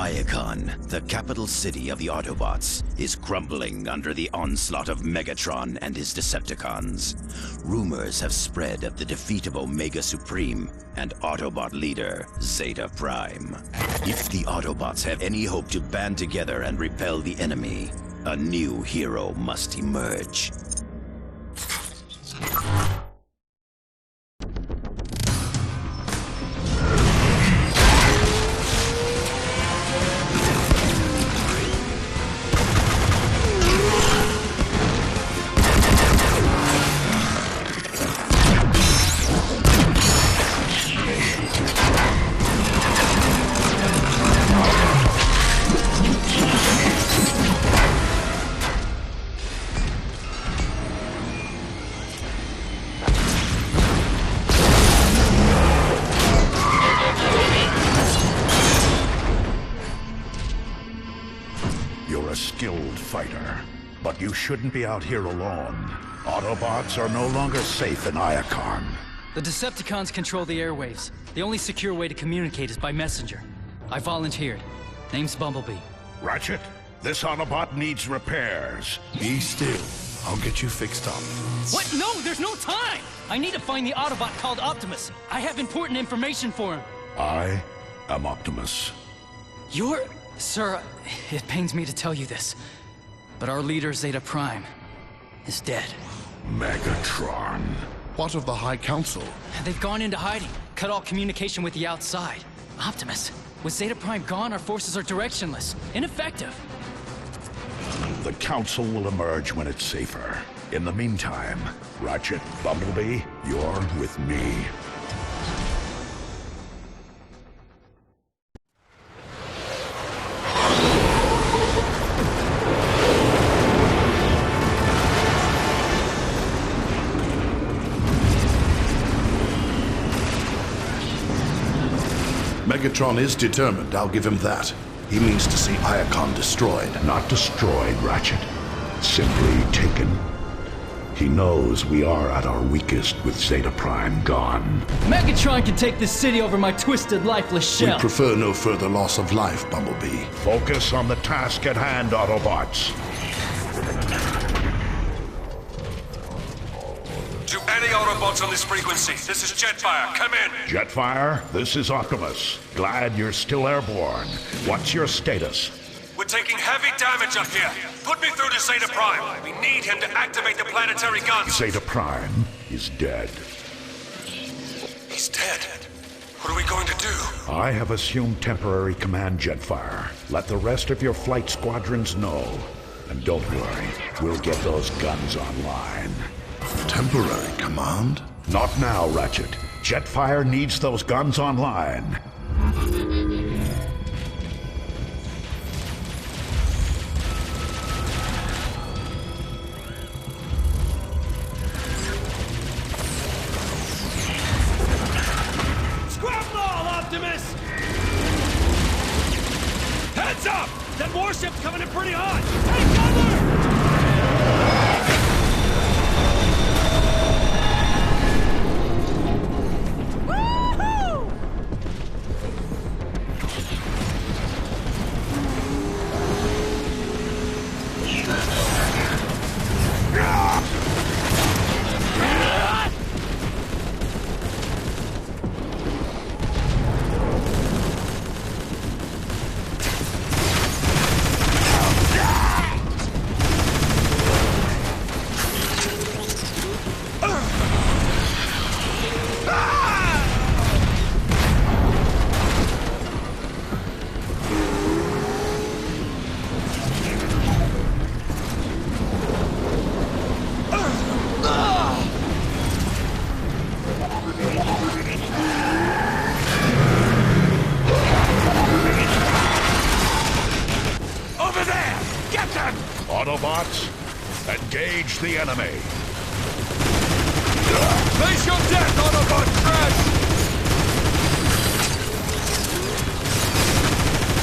Iacon, the capital city of the Autobots, is crumbling under the onslaught of Megatron and his Decepticons. Rumors have spread of the defeat of Omega Supreme and Autobot leader Zeta Prime. If the Autobots have any hope to band together and repel the enemy, a new hero must emerge. But you shouldn't be out here alone. Autobots are no longer safe in Iacon. The Decepticons control the airwaves. The only secure way to communicate is by messenger. I volunteered. Name's Bumblebee. Ratchet, this Autobot needs repairs. Be still. I'll get you fixed up. What? No, there's no time! I need to find the Autobot called Optimus. I have important information for him. I am Optimus. You're... Sir, it pains me to tell you this, but our leader, Zeta Prime, is dead. Megatron. What of the High Council? They've gone into hiding, cut all communication with the outside. Optimus, with Zeta Prime gone, our forces are directionless, ineffective. The Council will emerge when it's safer. In the meantime, Ratchet, Bumblebee, you're with me. Megatron is determined, I'll give him that. He means to see Iacon destroyed. Not destroyed, Ratchet. Simply taken. He knows we are at our weakest with Zeta Prime gone. Megatron can take this city over my twisted, lifeless shell. We prefer no further loss of life, Bumblebee. Focus on the task at hand, Autobots. To any Autobots on this frequency, this is Jetfire. Come in. Jetfire, this is Optimus. Glad you're still airborne. What's your status? We're taking heavy damage up here. Put me through to Zeta Prime. We need him to activate the planetary guns. Zeta Prime is dead. He's dead. What are we going to do? I have assumed temporary command, Jetfire. Let the rest of your flight squadrons know. And don't worry, we'll get those guns online. Temporary command? Not now, Ratchet. Jetfire needs those guns online. Scrap ball, Optimus! Heads up! That warship's coming in pretty hot! Take cover! Autobots, engage the enemy. Face your death, Autobot trash!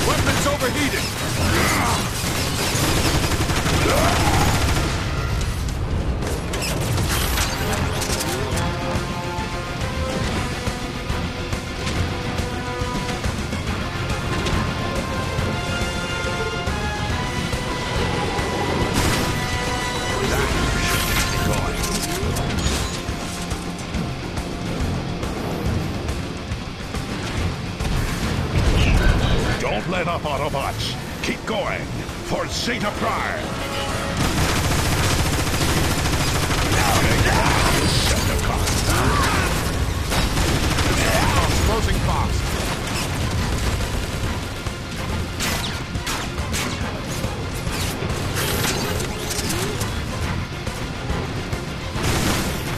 Weapons overheated! it up, Autobots! Keep going for Zeta Prime! Closing fast.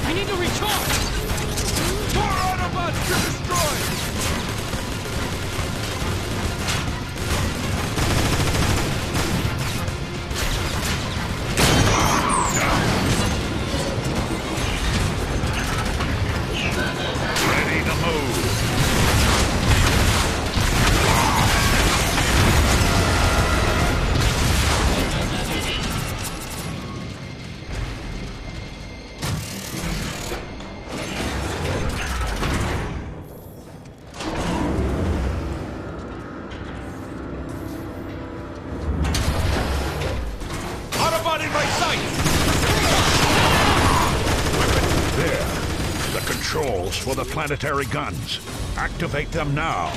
I need to recharge! More Autobots to destroy! Ready to move! Autobot in my sight! There. The controls for the planetary guns. Activate them now.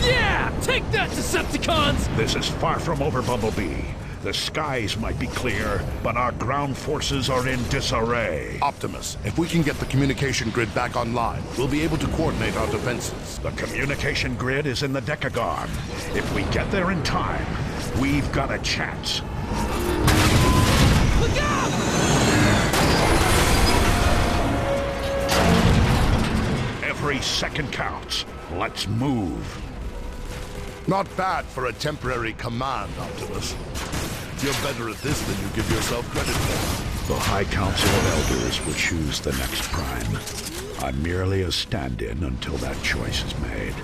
Yeah! Take that, Decepticons! This is far from over, Bumblebee. The skies might be clear, but our ground forces are in disarray. Optimus, if we can get the communication grid back online, we'll be able to coordinate our defenses. The communication grid is in the Decagon. If we get there in time, we've got a chance. Look out! Every second counts. Let's move. Not bad for a temporary command, Optimus. You're better at this than you give yourself credit for. The High Council of Elders will choose the next Prime. I'm merely a stand-in until that choice is made.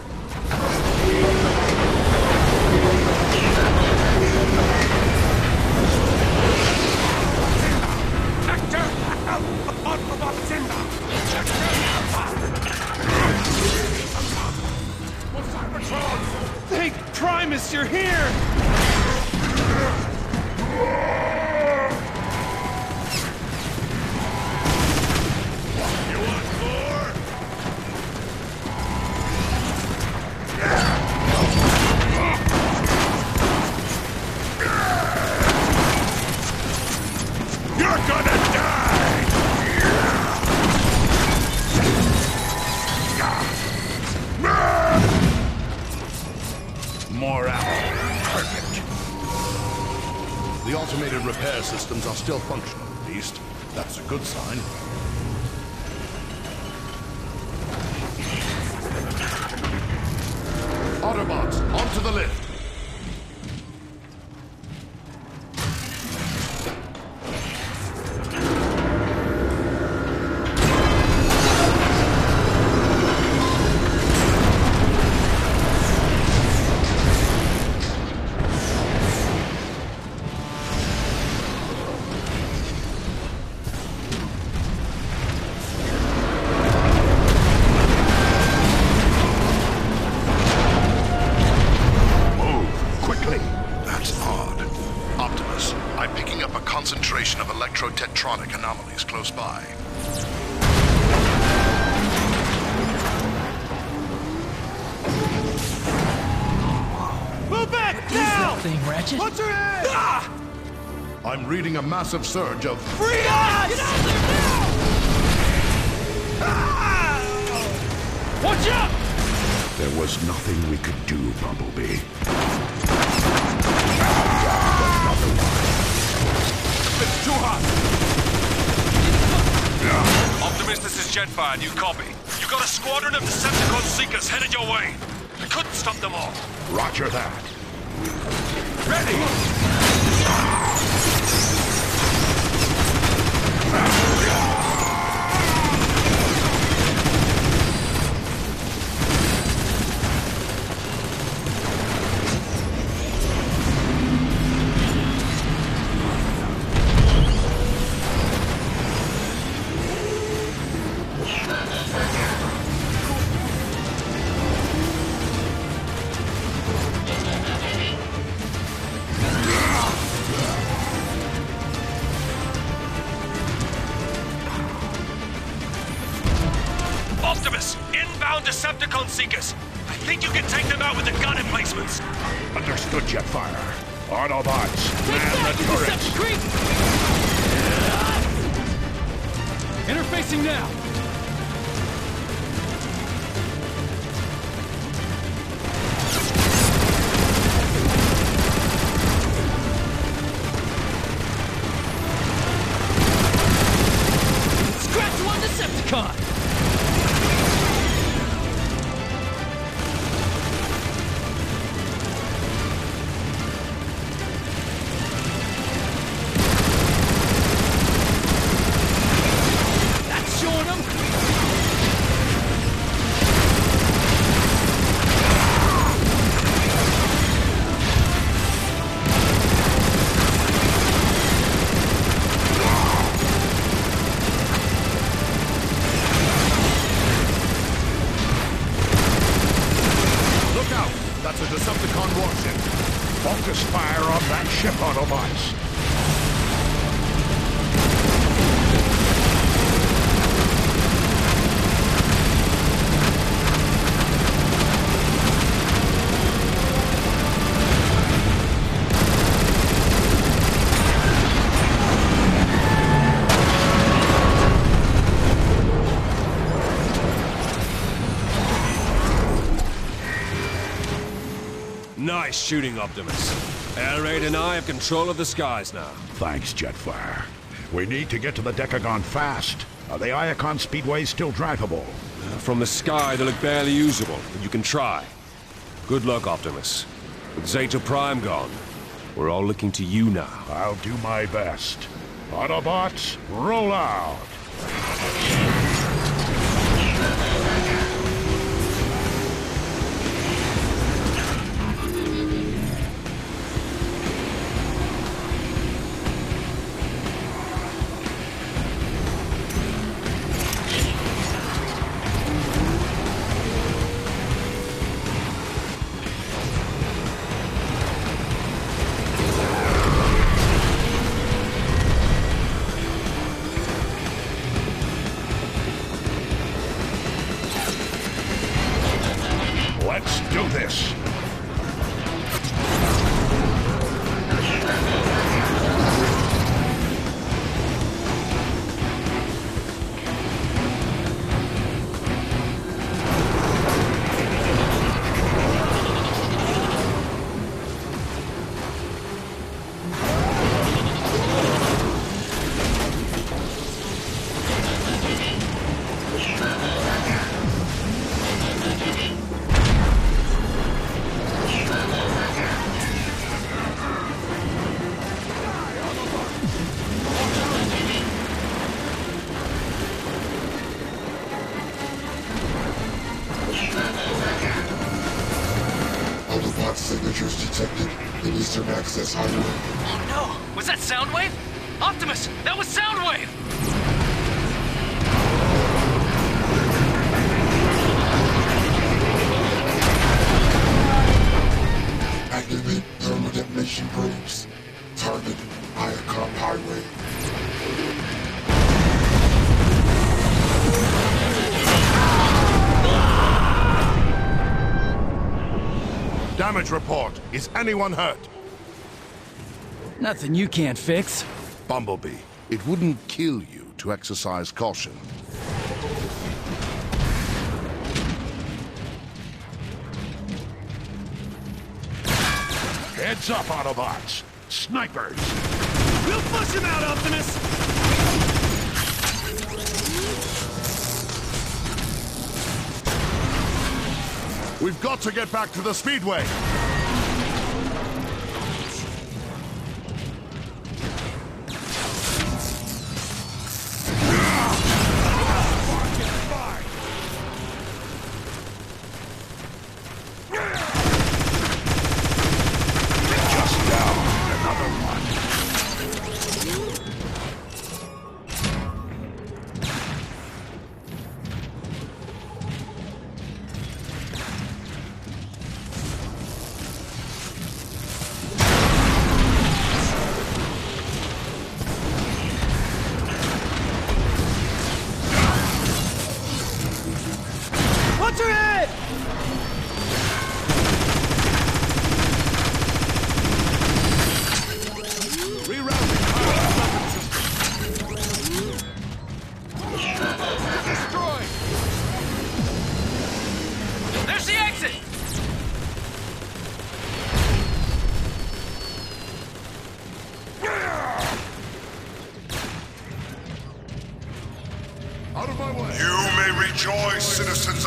Thank Primus you're here! You want more? You're gonna die! More ammo. Perfect. The automated repair systems are still functional, at least. That's a good sign. Autobots, onto the lift! Concentration of electro-tetronic anomalies close by. Move back What is now! that thing, Ratchet? What's your head? Ah! I'm reading a massive surge of... Free us! Get out there now! Ah! Watch out! There was nothing we could do, Bumblebee. It's too hot! Optimus, this is Jetfire. You copy? You got a squadron of Decepticon Seekers headed your way. I couldn't stop them all. Roger that. Ready! outbound Decepticon Seekers. I think you can take them out with the gun emplacements. Understood, Jetfire. Autobots, Take man that, the you turrets! Decepticon! Interfacing now! Scratch one Decepticon! That's showing them! Look out! That's a Decepticon warship. Focus fire on that ship, Autobots. Nice shooting, Optimus. Air Raid and I have control of the skies now. Thanks, Jetfire. We need to get to the Decagon fast. Are the Iacon speedways still drivable? From the sky, they look barely usable, but you can try. Good luck, Optimus. With Zeta Prime gone, we're all looking to you now. I'll do my best. Autobots, roll out! Let's do this! Autobot signatures detected in Eastern Access Highway. Oh no! Was that Soundwave? Optimus! That was Soundwave! Activate thermal detonation probes. Target Iacon Highway. Damage report. Is anyone hurt? Nothing you can't fix. Bumblebee, it wouldn't kill you to exercise caution. Heads up, Autobots! Snipers! We'll push him out, Optimus! We've got to get back to the Speedway! Just down another one.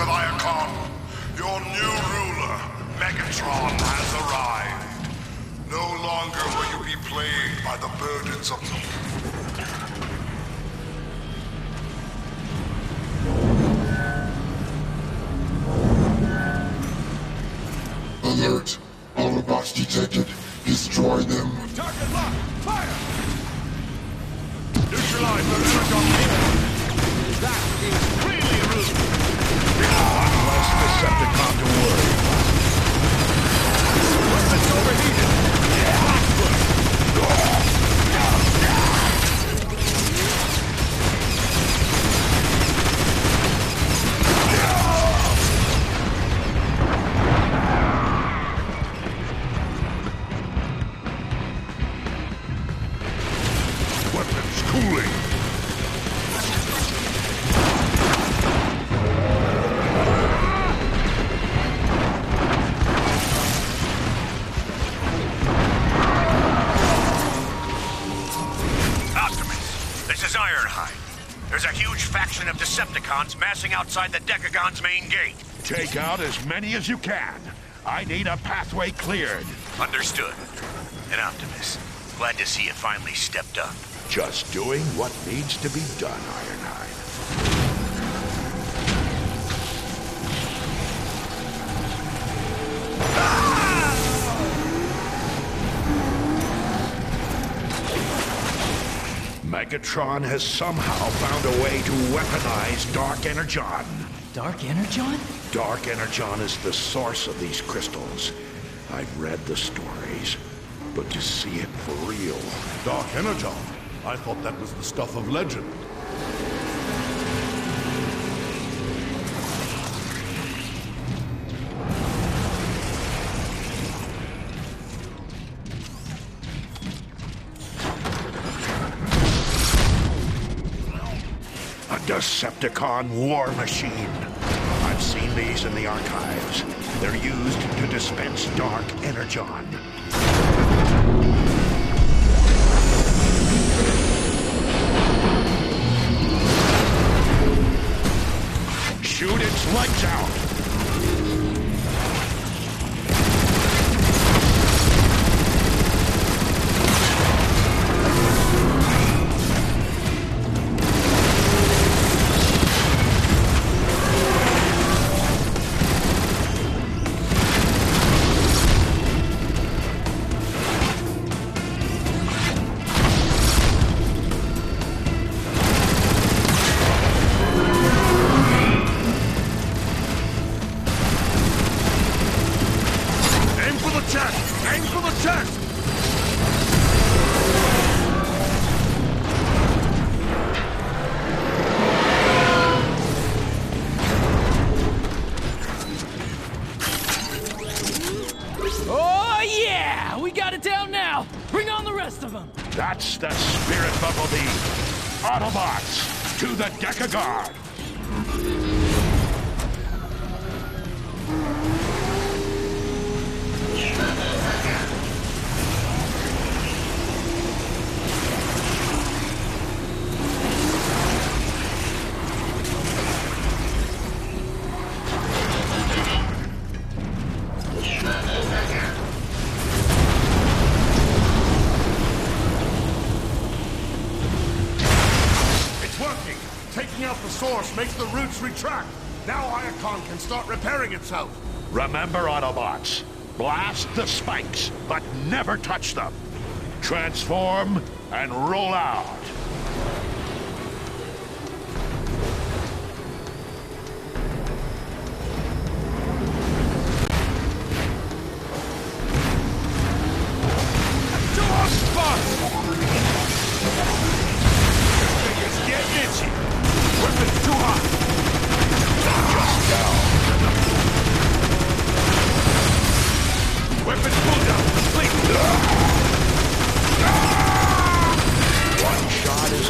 of Iacon. Your new ruler, Megatron, has arrived. No longer will you be plagued by the burdens of Alert! Autobots detected. Destroy them. Target lock! Fire! neutralize the Energon payload. That is really rude! One less Decepticon to worry about. Weapons overheated! Weapons cooling. This is Ironhide. There's a huge faction of Decepticons massing outside the Decagon's main gate. Take out as many as you can. I need a pathway cleared. Understood. And Optimus, glad to see you finally stepped up. Just doing what needs to be done, Ironhide. Megatron has somehow found a way to weaponize Dark Energon. Dark Energon? Dark Energon is the source of these crystals. I've read the stories, but to see it for real... Dark Energon? I thought that was the stuff of legend. A Decepticon war machine. I've seen these in the archives. They're used to dispense Dark Energon. Shoot its lights out! Aim for the chest! Oh, yeah! We got it down now! Bring on the rest of them! That's the spirit, Bumblebee. Autobots, to the Decagon! Taking out the source makes the roots retract. Now Iacon can start repairing itself. Remember, Autobots, blast the spikes, but never touch them. Transform and roll out. One shot is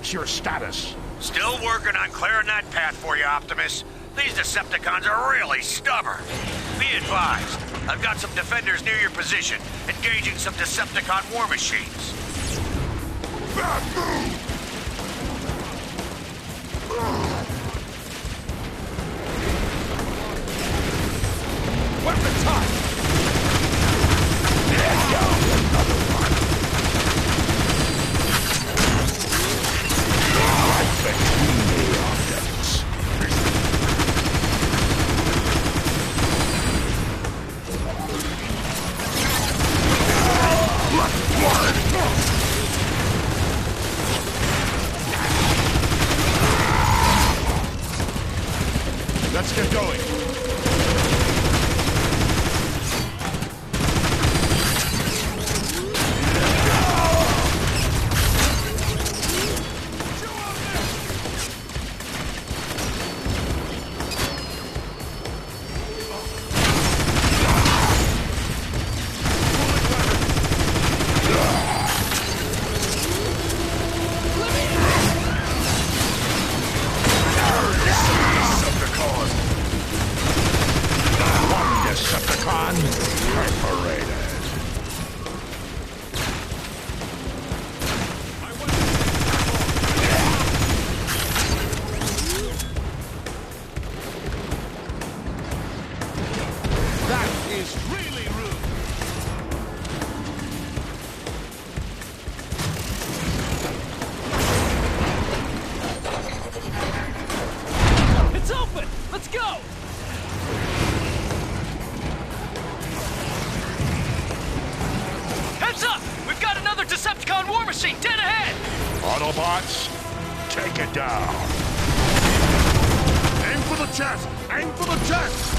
What's your status? Still working on clearing that path for you, Optimus. These Decepticons are really stubborn. Be advised, I've got some defenders near your position, engaging some Decepticon war machines. Bad move! Weapon time! There you go! Another one! Right between the objects. Let's get going. Decepticon perforated. That is really rude. It's open! Let's go! Heads up! We've got another Decepticon war machine dead ahead! Autobots, take it down. Aim for the chest! Aim for the chest!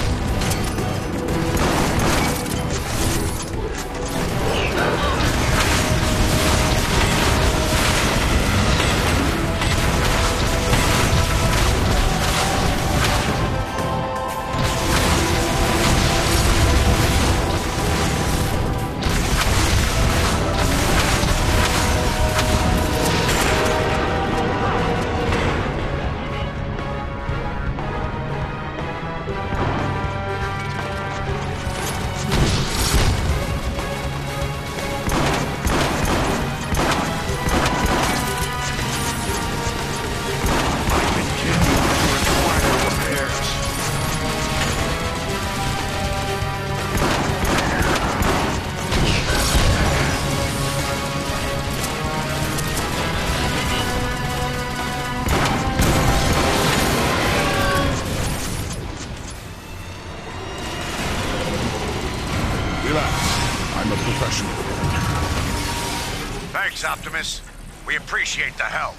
I'm a professional. Thanks, Optimus. We appreciate the help.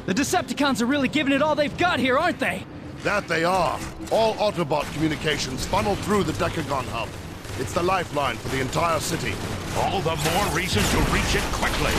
The Decepticons are really giving it all they've got here, aren't they? That they are. All Autobot communications funnel through the Decagon hub. It's the lifeline for the entire city. All the more reason to reach it quickly.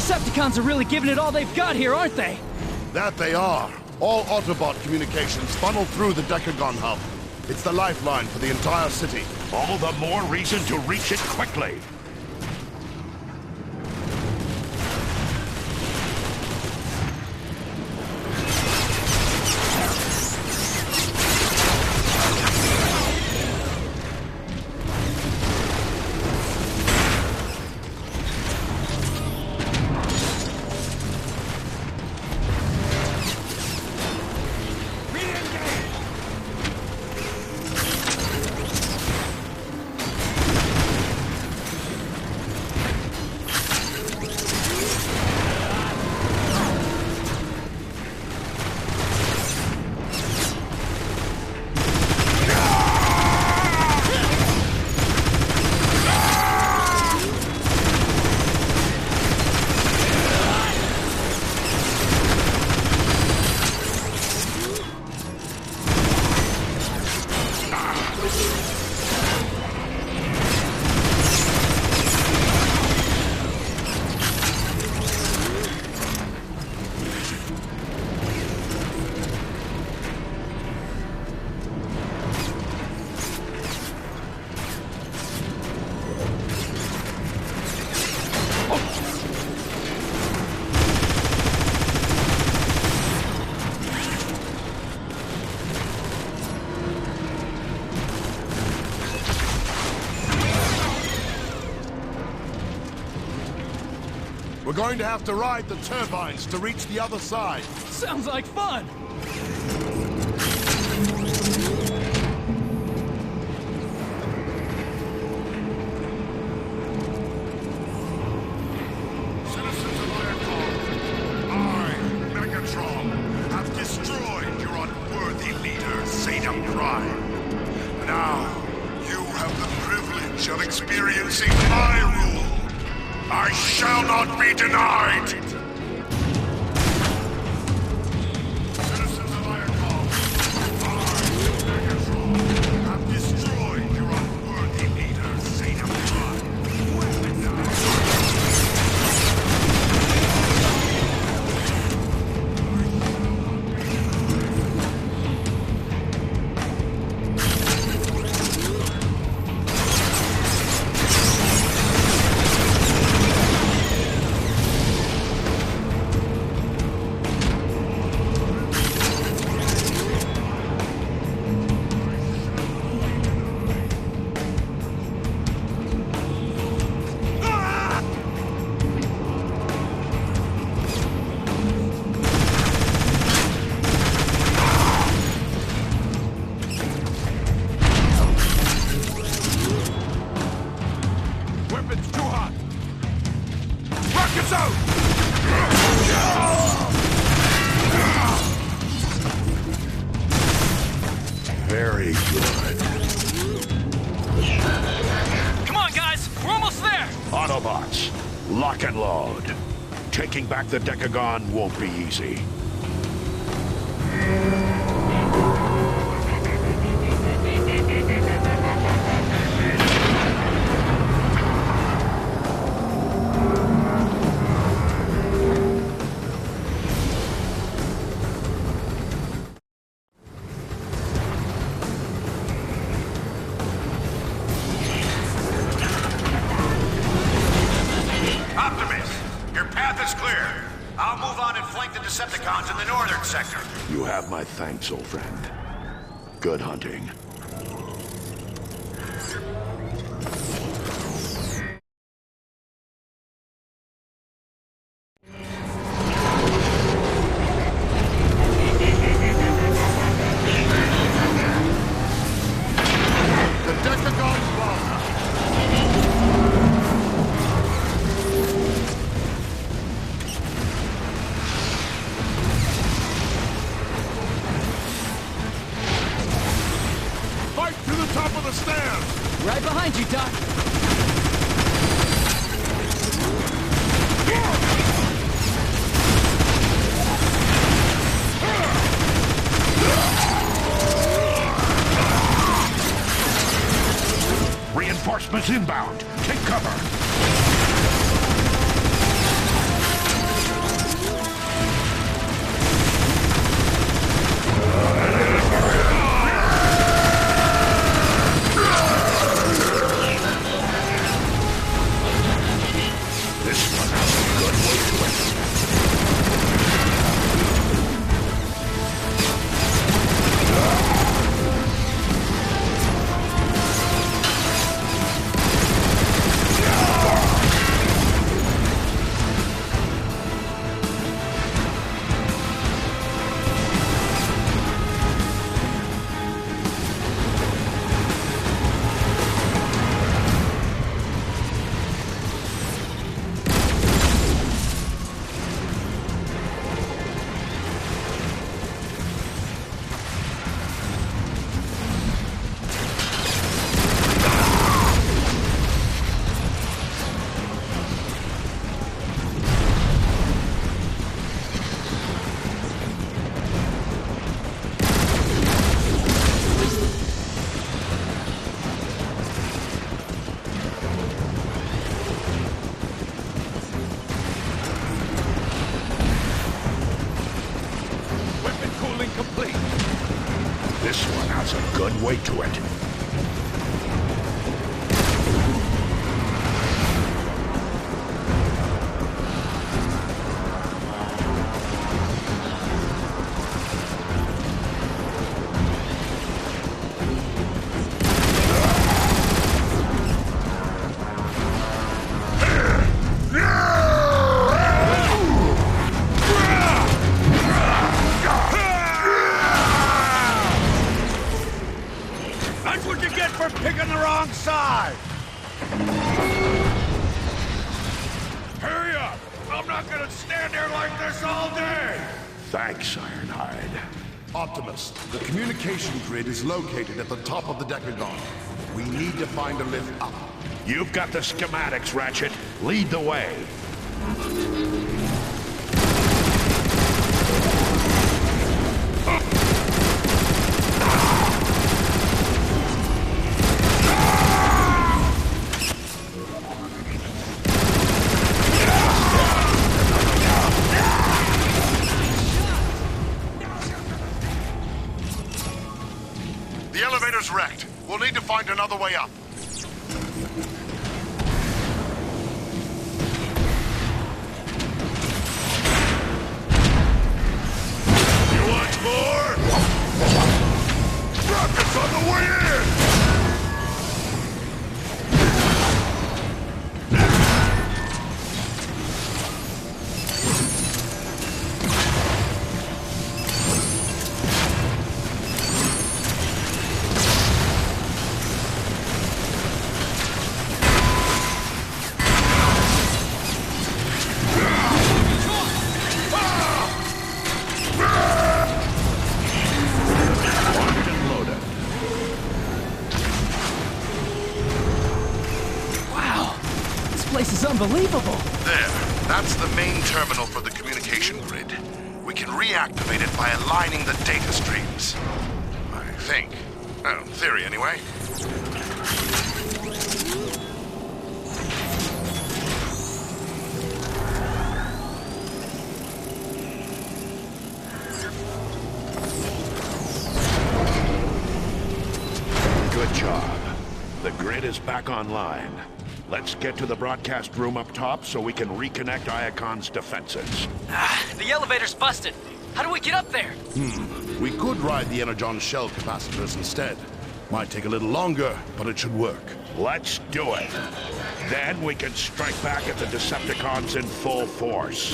Decepticons are really giving it all they've got here, aren't they? That they are. All Autobot communications funnel through the Decagon hub. It's the lifeline for the entire city. All the more reason to reach it quickly. We're going to have to ride the turbines to reach the other side. Sounds like fun! Citizens of Ironclad, I, Megatron, have destroyed your unworthy leader, Zeta Prime. Now, you have the privilege of experiencing my rule. I shall not be denied! Citizens of Ironclad, I, Megatron, have destroyed your unworthy leader, Zeta Prime. Very good. Come on, guys! We're almost there! Autobots, lock and load. Taking back the Decagon won't be easy. Decepticons in the northern sector. You have my thanks, old friend. Good hunting. The Decagon's bomb! Top of the stairs! Right behind you, Doc. Reinforcements inbound. Take cover. This one has a good way to it. This one has a good weight to it. That's what you get for picking the wrong side! Hurry up! I'm not gonna stand there like this all day! Thanks, Ironhide. Optimus, the communication grid is located at the top of the Decagon. We need to find a lift up. You've got the schematics, Ratchet. Lead the way. The elevator's wrecked. We'll need to find another way up. You want more? Rockets on the way in! This is unbelievable! There. That's the main terminal for the communication grid. We can reactivate it by aligning the data streams. I think. Oh, in theory, anyway. Good job. The grid is back online. Let's get to the broadcast room up top so we can reconnect Iacon's defenses. The elevator's busted. How do we get up there? We could ride the Energon shell capacitors instead. Might take a little longer, but it should work. Let's do it. Then we can strike back at the Decepticons in full force.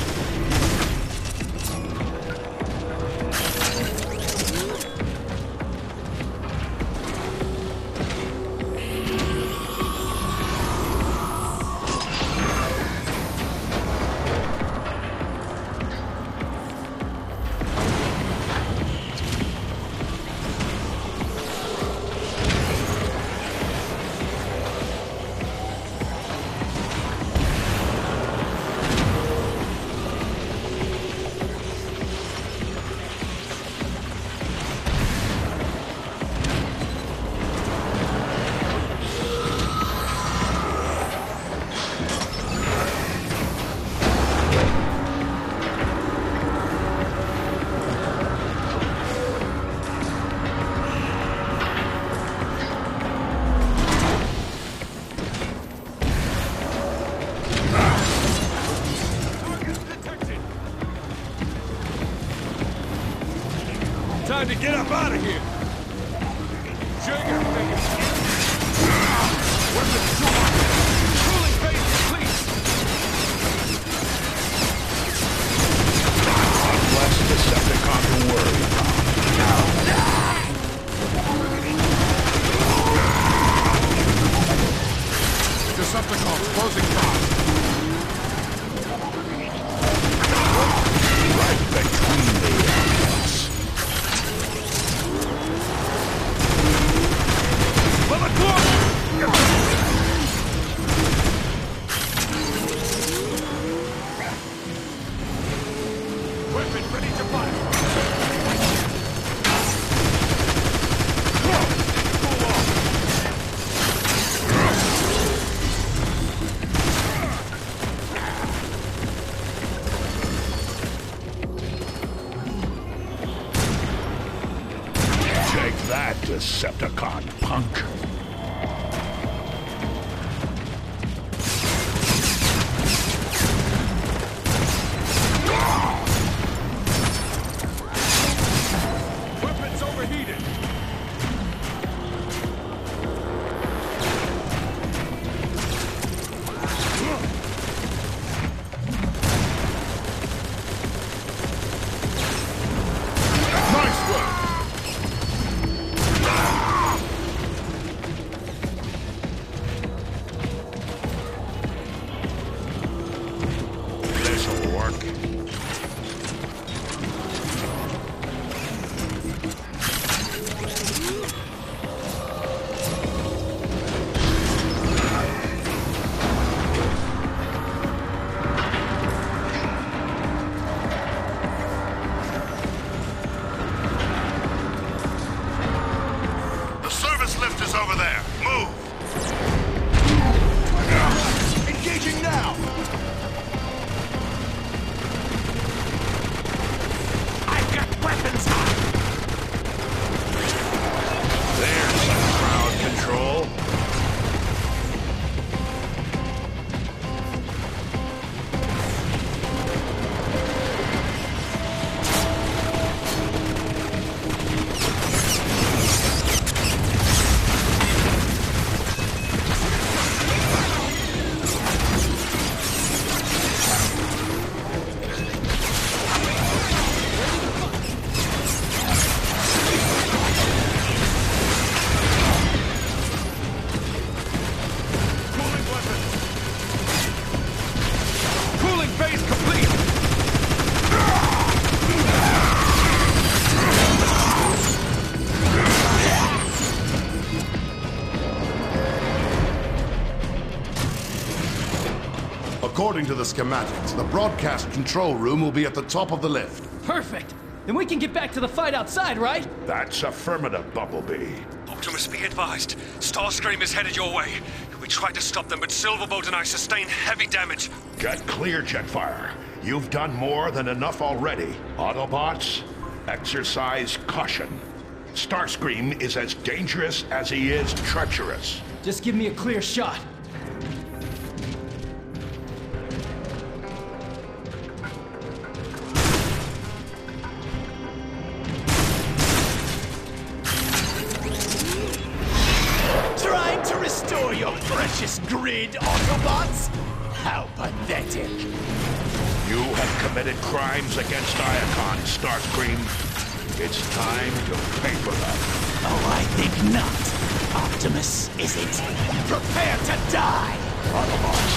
Time to get up out of here! Jigger, weapons drawn! Cooling phase complete! Less Decepticon to worry about. Decepticons closing fast. Right between the eyes. Let it go! Weapon ready to fire! Take that, Decepticon punk. Weapons overheated! Nice work. This'll work. The service lift is over there. Move! Engaging now. I've got weapons hot! There's some crowd control. Cooling weapons! Cooling phase complete! According to the schematics, the broadcast control room will be at the top of the lift. Perfect! Then we can get back to the fight outside, right? That's affirmative, Bumblebee. Optimus, be advised. Starscream is headed your way. We tried to stop them, but Silverbolt and I sustained heavy damage. Get clear, Jetfire. You've done more than enough already. Autobots, exercise caution. Starscream is as dangerous as he is treacherous. Just give me a clear shot. Trying to restore your precious grid, Autobots? How pathetic. You have committed crimes against Iacon, Starscream. It's time to pay for them. Oh, I think not. Optimus, is it? Prepare to die! Autobots,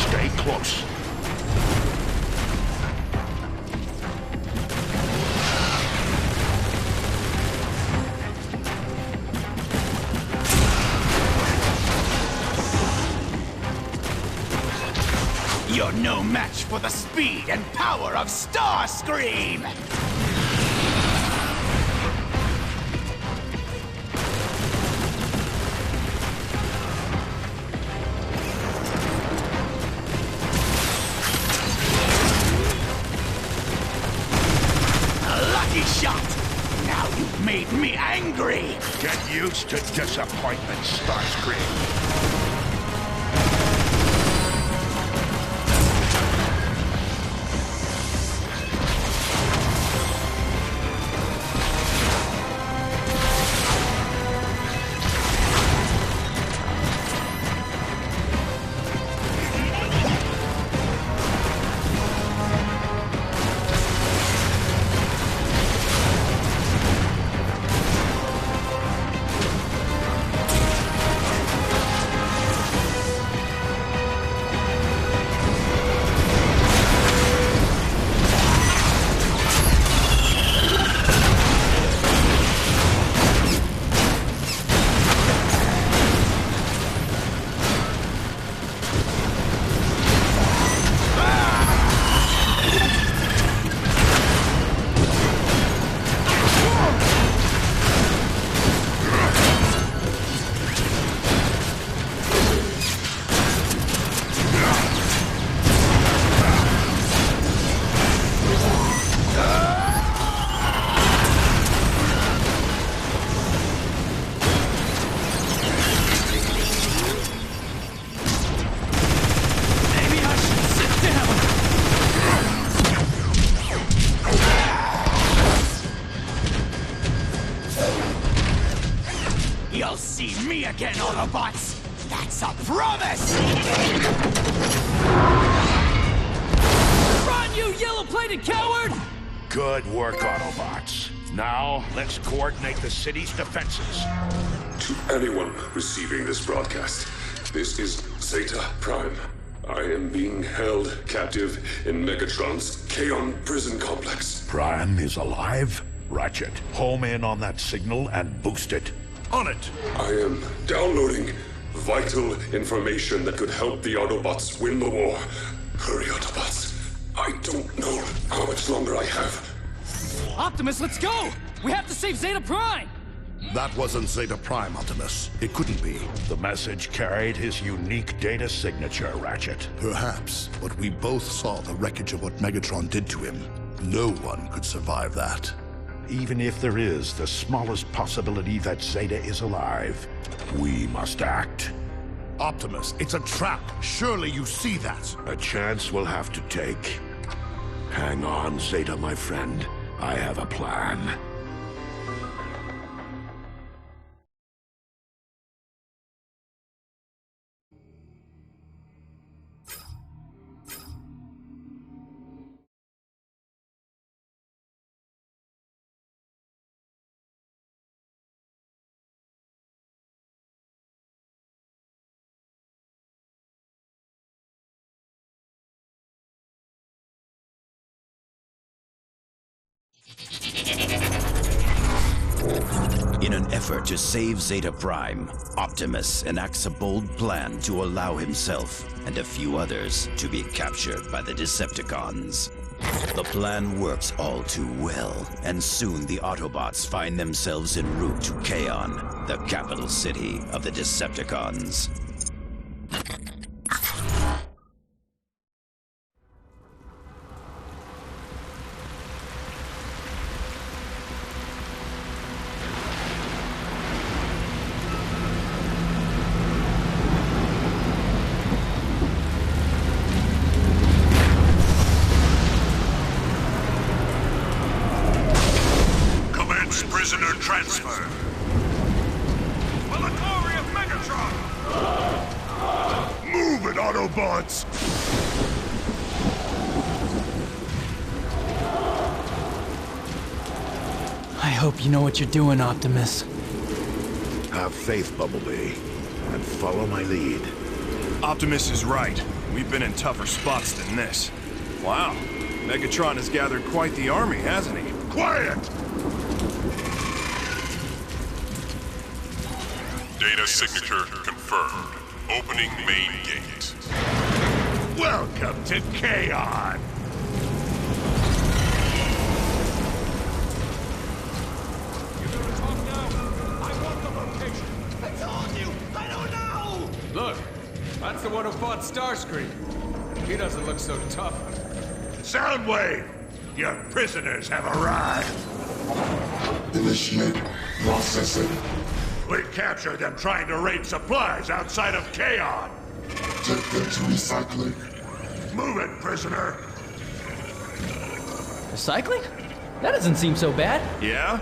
stay close. You're no match for the speed and power of Starscream! A lucky shot! Now you've made me angry! Get used to disappointment, Starscream. see me again, Autobots! That's a promise! Run, you yellow-plated coward! Good work, Autobots. Now, let's coordinate the city's defenses. To anyone receiving this broadcast, this is Zeta Prime. I am being held captive in Megatron's Kaon prison complex. Prime is alive? Ratchet, home in on that signal and boost it. On it! I am downloading vital information that could help the Autobots win the war. Hurry, Autobots. I don't know how much longer I have. Optimus, let's go! We have to save Zeta Prime! That wasn't Zeta Prime, Optimus. It couldn't be. The message carried his unique data signature, Ratchet. Perhaps, but we both saw the wreckage of what Megatron did to him. No one could survive that. Even if there is the smallest possibility that Zeta is alive, we must act. Optimus, it's a trap. Surely you see that. A chance we'll have to take. Hang on, Zeta, my friend. I have a plan. In an effort to save Zeta Prime, Optimus enacts a bold plan to allow himself and a few others to be captured by the Decepticons. The plan works all too well, and soon the Autobots find themselves en route to Kaon, the capital city of the Decepticons. Prisoner transfer. Military of Megatron! Move it, Autobots! I hope you know what you're doing, Optimus. Have faith, Bumblebee, and follow my lead. Optimus is right. We've been in tougher spots than this. Wow. Megatron has gathered quite the army, hasn't he? Quiet! Data signature confirmed. Opening main gate. Welcome to Kaon! Look, that's the one who fought Starscream. He doesn't look so tough. Soundwave! Your prisoners have arrived! Initiate processing. We captured them trying to raid supplies outside of Kaon! Take them to recycling. Move it, prisoner! Recycling? That doesn't seem so bad. Yeah?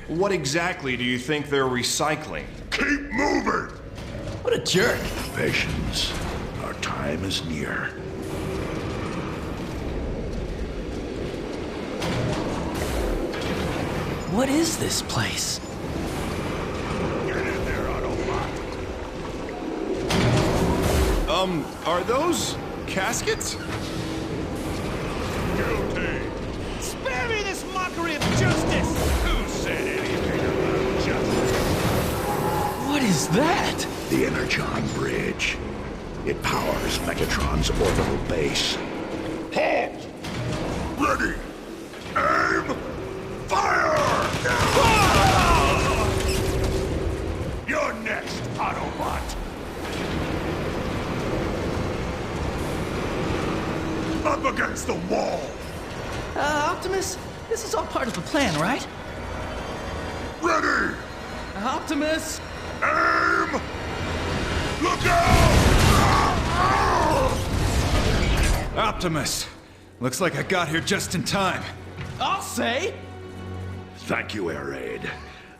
What exactly do you think they're recycling? Keep moving! What a jerk. Patience. Our time is near. What is this place? Get in there, Autobot! Are those caskets? Guilty! Spare me this mockery of justice! Who said anything about justice? What is that? The Energon Bridge. It powers Megatron's orbital base. Halt! Ready! Aim! Fire! You're next, Autobot! Up against the wall! Optimus, this is all part of the plan, right? Ready! Optimus! Aim! Look out! Optimus! Looks like I got here just in time. I'll say! Thank you, Air Raid.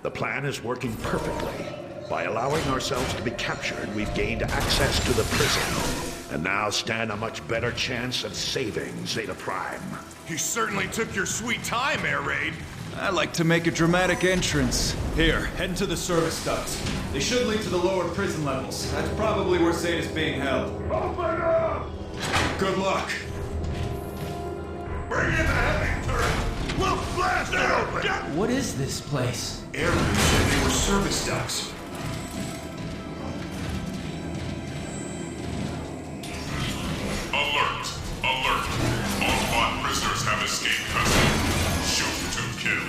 The plan is working perfectly. By allowing ourselves to be captured, we've gained access to the prison, and now stand a much better chance of saving Zeta Prime. You certainly took your sweet time, Air Raid. I like to make a dramatic entrance. Here, head into the service ducts. They should lead to the lower prison levels. That's probably where Zeta's being held. Open up! Good luck. Bring in the heavy turret! We'll blast it open! What is this place? Air Raid said they were service ducts. Alert! Alert! Autobot prisoners have escaped custody. Shoot to kill.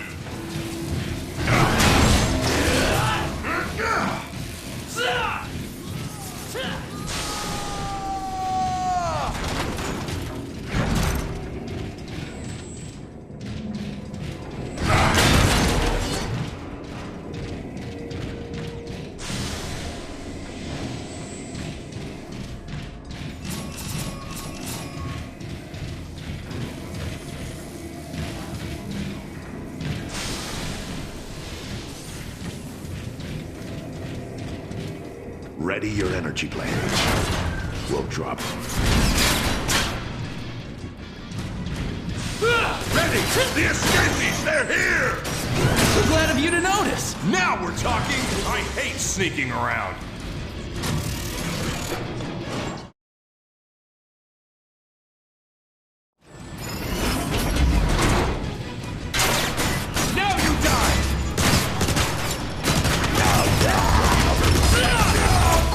Ready your energy blades. We'll drop them. Ready! The escapees! They're here! So glad of you to notice! Now we're talking! I hate sneaking around. Now you die!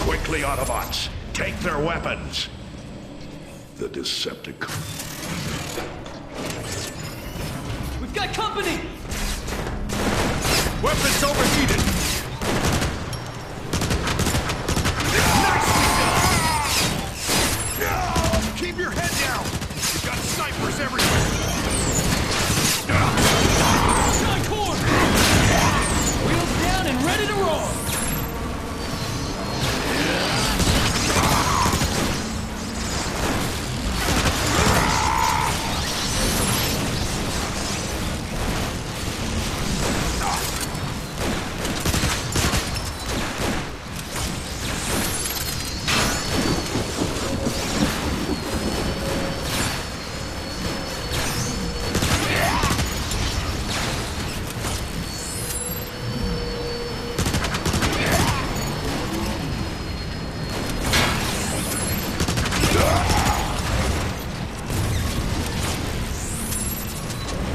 Quickly, Autobots! Take their weapons! The Decepticons. We've got company! Weapons overheated! Nicely done! Keep your head down! You've got snipers everywhere! Shine cord! Wheels down and ready to roll!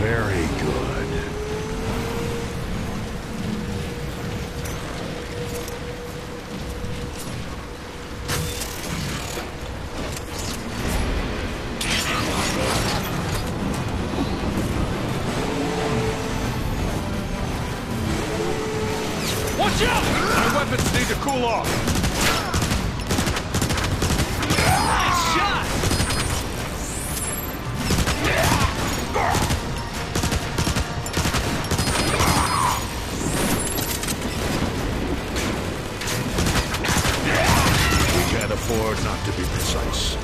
Very good. Watch out! My weapons need to cool off. Nice shot! We can't afford not to be precise.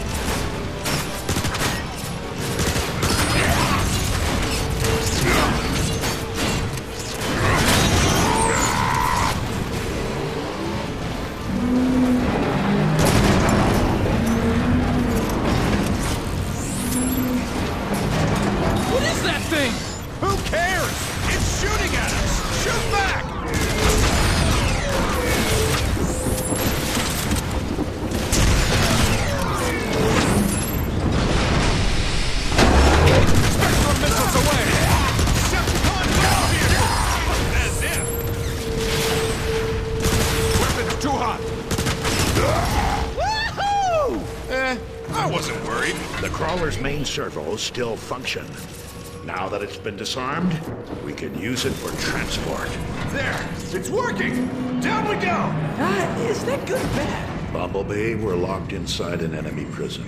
What is that thing? Who cares? It's shooting at us! Shoot back! Spectrum missiles away! Decepticon down here! As if! Weapons too hot! Woohoo! I wasn't worried. The crawler's main servos still function. Now that it's been disarmed, we can use it for transport. There! It's working! Down we go! Is that good or bad? Bumblebee, we're locked inside an enemy prison,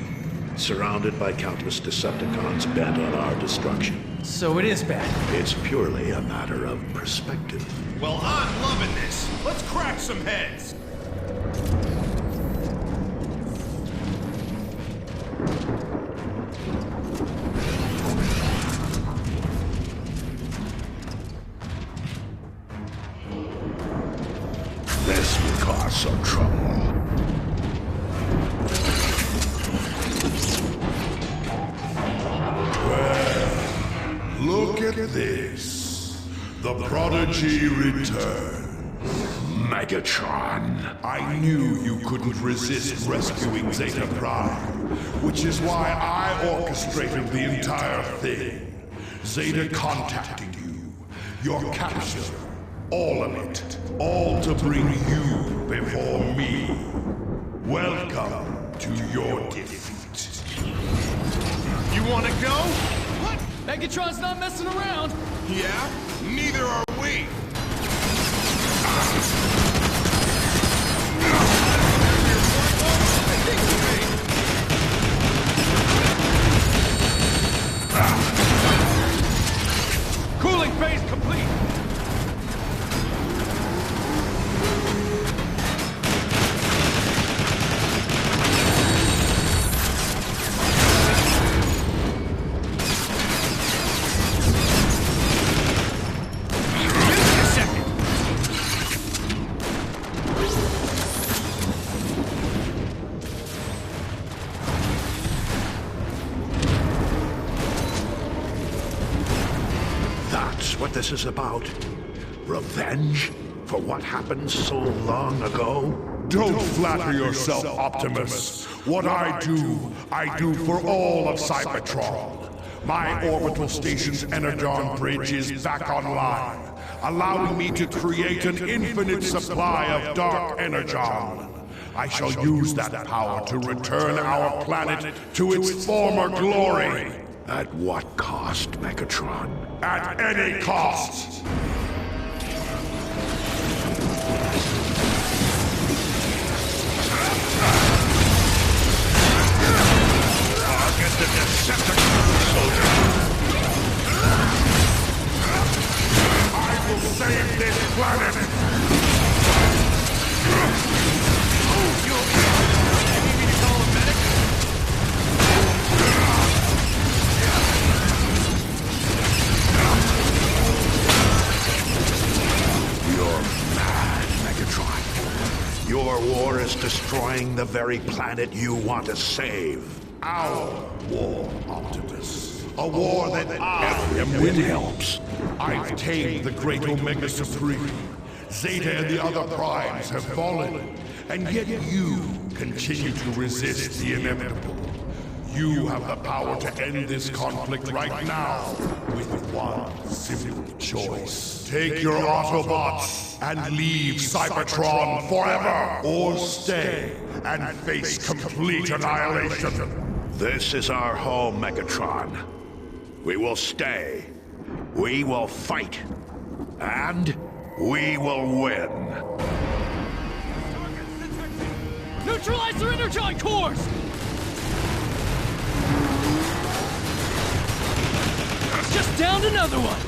surrounded by countless Decepticons bent on our destruction. So it is bad. It's purely a matter of perspective. Well, I'm loving this. Let's crack some heads. This so trouble. Well, look at this. The prodigy returns. Megatron. I knew you couldn't resist rescuing Zeta Prime, which is why I orchestrated the entire thing. Zeta contacting you, your capture, all of it, all to bring you before me. Welcome to your defeat. You wanna go? What? Megatron's not messing around. Yeah? Neither are we. Cooling phase complete. That's what this is about? Revenge? For what happened so long ago? Don't flatter yourself, Optimus. What I do for all of Cybertron. My orbital station's Energon bridge is back online, allowing me to create an infinite supply of dark Energon. I shall use that power to return our planet to its former glory. At what cost, Megatron? At any cost! I'll get the Decepticons, soldier! I will save this planet! You need me to call a medic? You're mad, Megatron. Your war is destroying the very planet you want to save. Our war, Optimus. A war that I am winning. Helps. I've tamed the great Omega Supreme. Zeta and the other primes have fallen, and yet you continue to resist the inevitable. You have the power to end this conflict right now with one simple choice. Take your Autobots and leave Cybertron forever, or stay and face complete annihilation. This is our home, Megatron. We will stay. We will fight. And we will win. Neutralize their energon cores! Just downed another one!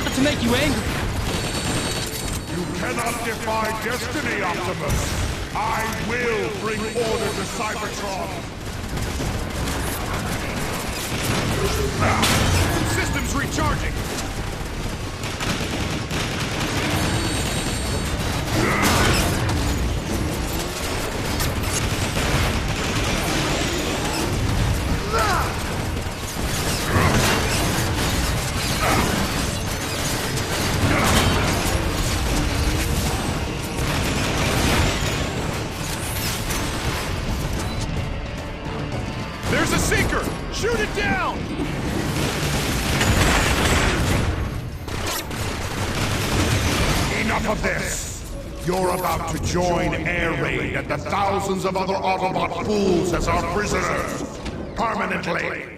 Not to make you angry. You cannot defy destiny, Optimus! I will bring order to Cybertron! Systems recharging! There's a sinker! Shoot it down! Enough of this! You're about to join Air Raid and the thousands of other Autobot fools as our prisoners! Permanently!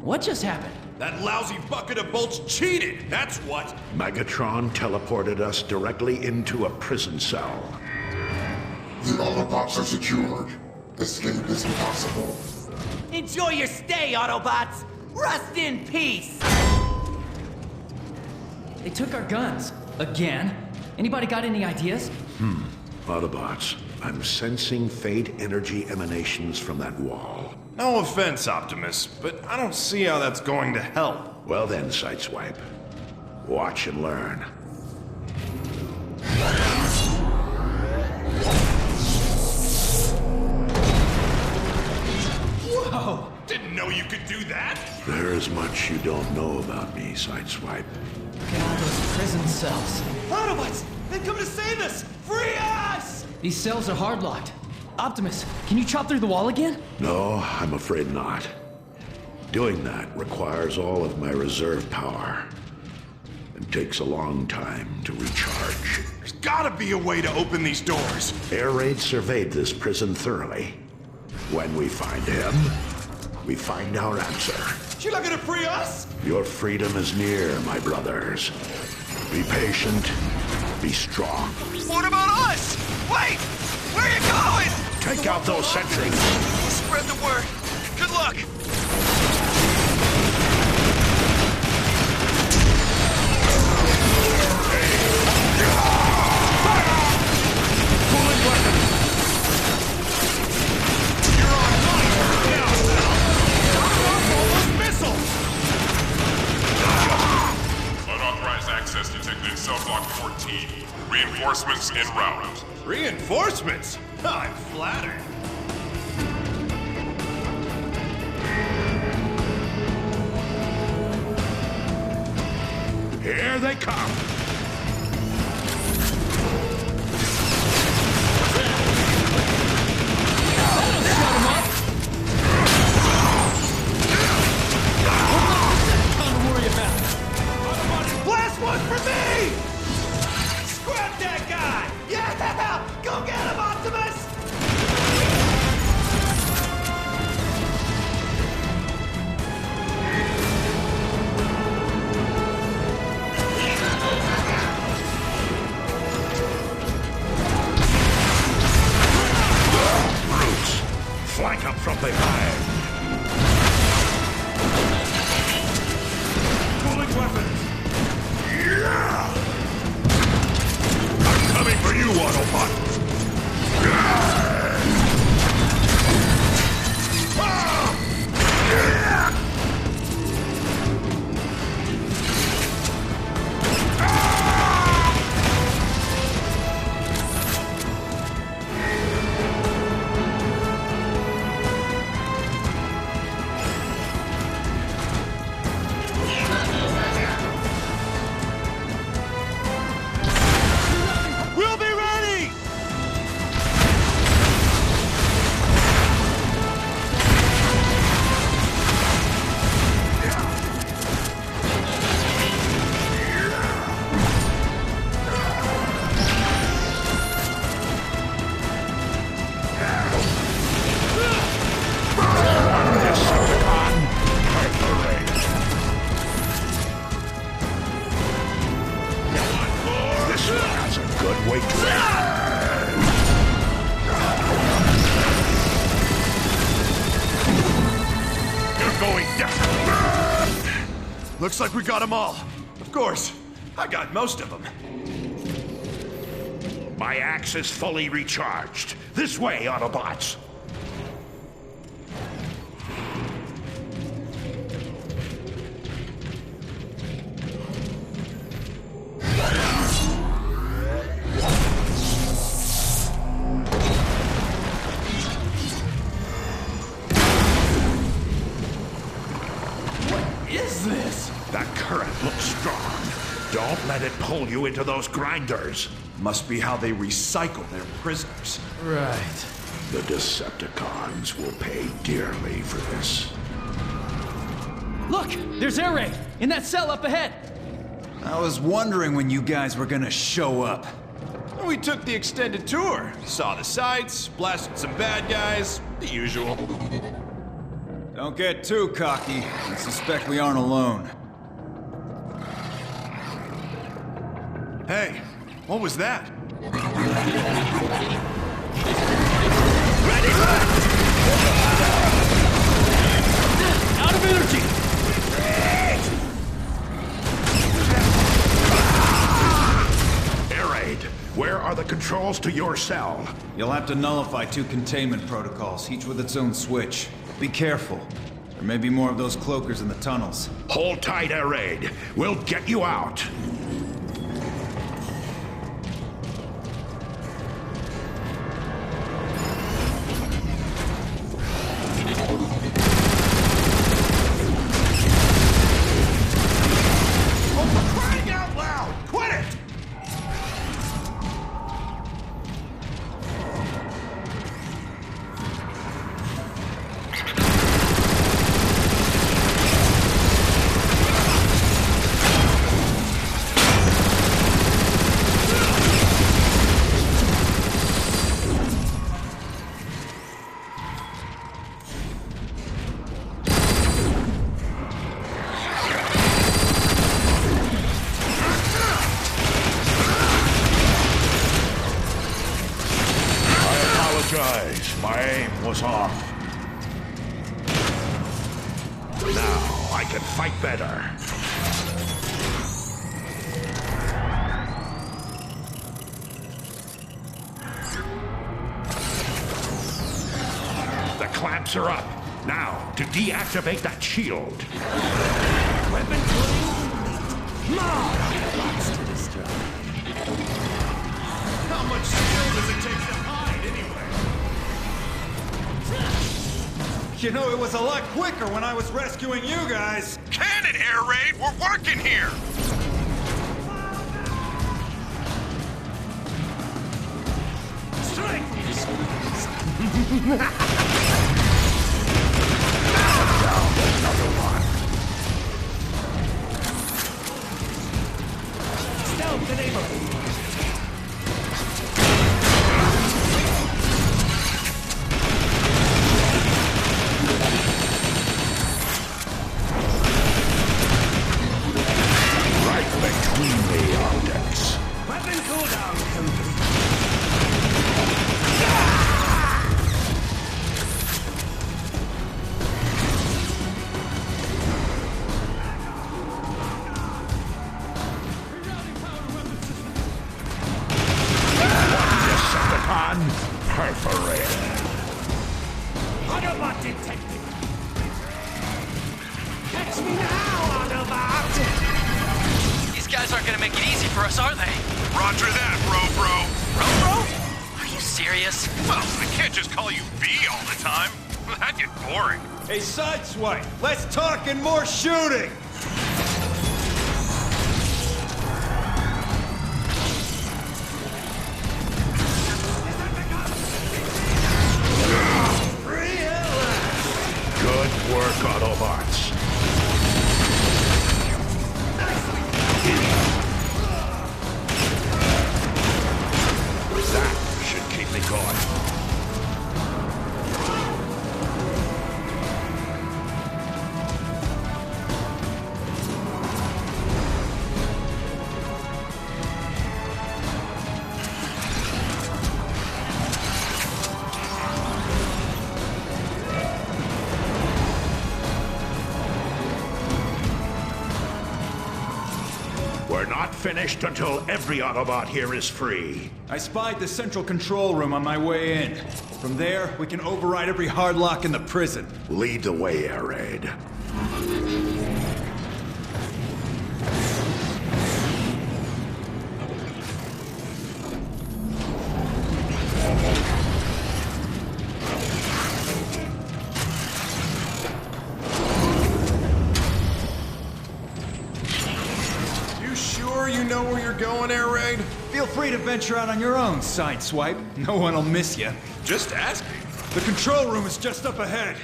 What just happened? That lousy bucket of bolts cheated, that's what! Megatron teleported us directly into a prison cell. The Autobots are secured. Escape is impossible. Enjoy your stay, Autobots! Rust in peace! They took our guns. Again? Anybody got any ideas? Autobots, I'm sensing faint energy emanations from that wall. No offense, Optimus, but I don't see how that's going to help. Well then, Sideswipe. Watch and learn. Whoa! Didn't know you could do that! There's much you don't know about me, Sideswipe. God, those prison cells. Autobots! They've come to save us! Free us! These cells are hardlocked. Optimus, can you chop through the wall again? No, I'm afraid not. Doing that requires all of my reserve power. And takes a long time to recharge. There's gotta be a way to open these doors! Air Raid surveyed this prison thoroughly. When we find him, we find our answer. You're not gonna free us? Your freedom is near, my brothers. Be patient, be strong. What about us? Wait! Where are you going? Take out those sentries! Spread the word. Good luck! Unauthorized access detected in cell block 14. Reinforcements en route. Reinforcements? I'm flattered. Here they come! Last one for me! Scrap that guy! Yeah! Go get him, Optimus! Brutes! Flank up from behind! Pulling weapons! Yeah! I'm coming for you, Autobot! We'll be ready! This one has a good weight to it. You're going down! Looks like we got them all. Of course, I got most of them. My axe is fully recharged. This way, Autobots! Is this? That current looks strong. Don't let it pull you into those grinders. Must be how they recycle their prisoners. Right. The Decepticons will pay dearly for this. Look! There's Air Raid! In that cell up ahead! I was wondering when you guys were gonna show up. We took the extended tour. Saw the sights, blasted some bad guys, the usual. Don't get too cocky. I suspect we aren't alone. Hey, what was that? Out of energy! Air Raid, where are the controls? controls to your cell. You'll have to nullify 2 containment protocols, each with its own switch. Be careful. There may be more of those cloakers in the tunnels. Hold tight, Air Raid. We'll get you out. My aim was off. Now I can fight better. The clamps are up. Now, to deactivate that shield. Weapon clean. More Autobots to destroy. How much skill does it take to hide, anyway? You know, it was a lot quicker when I was rescuing you guys. Cannon, Air Raid! We're working here! Strike! Another one. Stealth enabled. Between the objects. Weapon cooldown complete. Decepticon perforated. Autobot detected. Catch me now, Autobot! These guys aren't gonna make it easy for us, are they? Roger that, bro. Are you serious? Well, I can't just call you B all the time. That'd get boring. Hey, Sideswipe, let's talk and more shooting! Good work, Autobots. That should keep me going. We're not finished until every Autobot here is free. I spied the central control room on my way in. From there, we can override every hard lock in the prison. Lead the way, Air Raid. You know where you're going, Air Raid? Feel free to venture out on your own, Sideswipe. No one'll miss you. Just asking. The control room is just up ahead.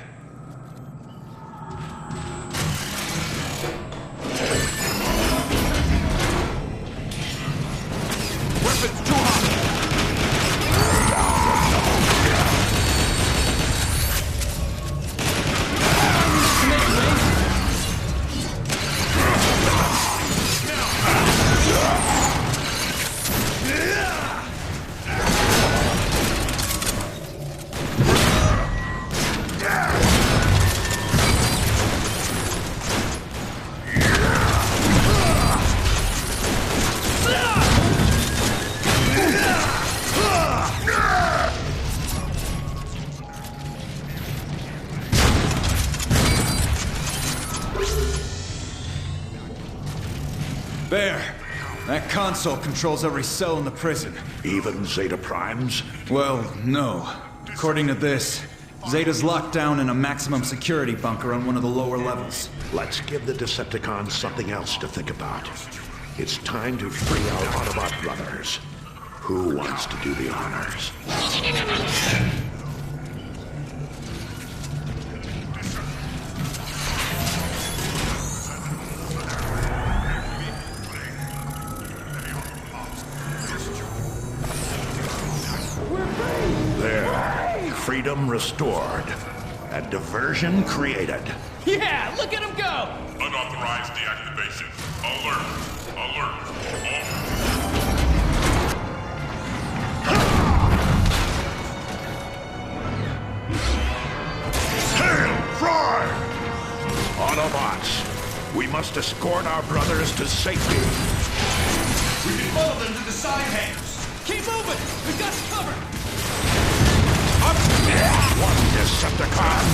Weapons too hot. Yeah! Bear, that console controls every cell in the prison. Even Zeta Primes? Well, no. According to this, Zeta's locked down in a maximum security bunker on one of the lower levels. Let's give the Decepticons something else to think about. It's time to free our Autobot brothers. Who wants to do the honors? There. Freedom restored. A diversion created. Yeah, look at him go! Unauthorized deactivation. Alert! Alert! Hail, Fry! Autobots, we must escort our brothers to safety. We can funnel them to the side hangars. Keep moving! We've got you covered! One Decepticon.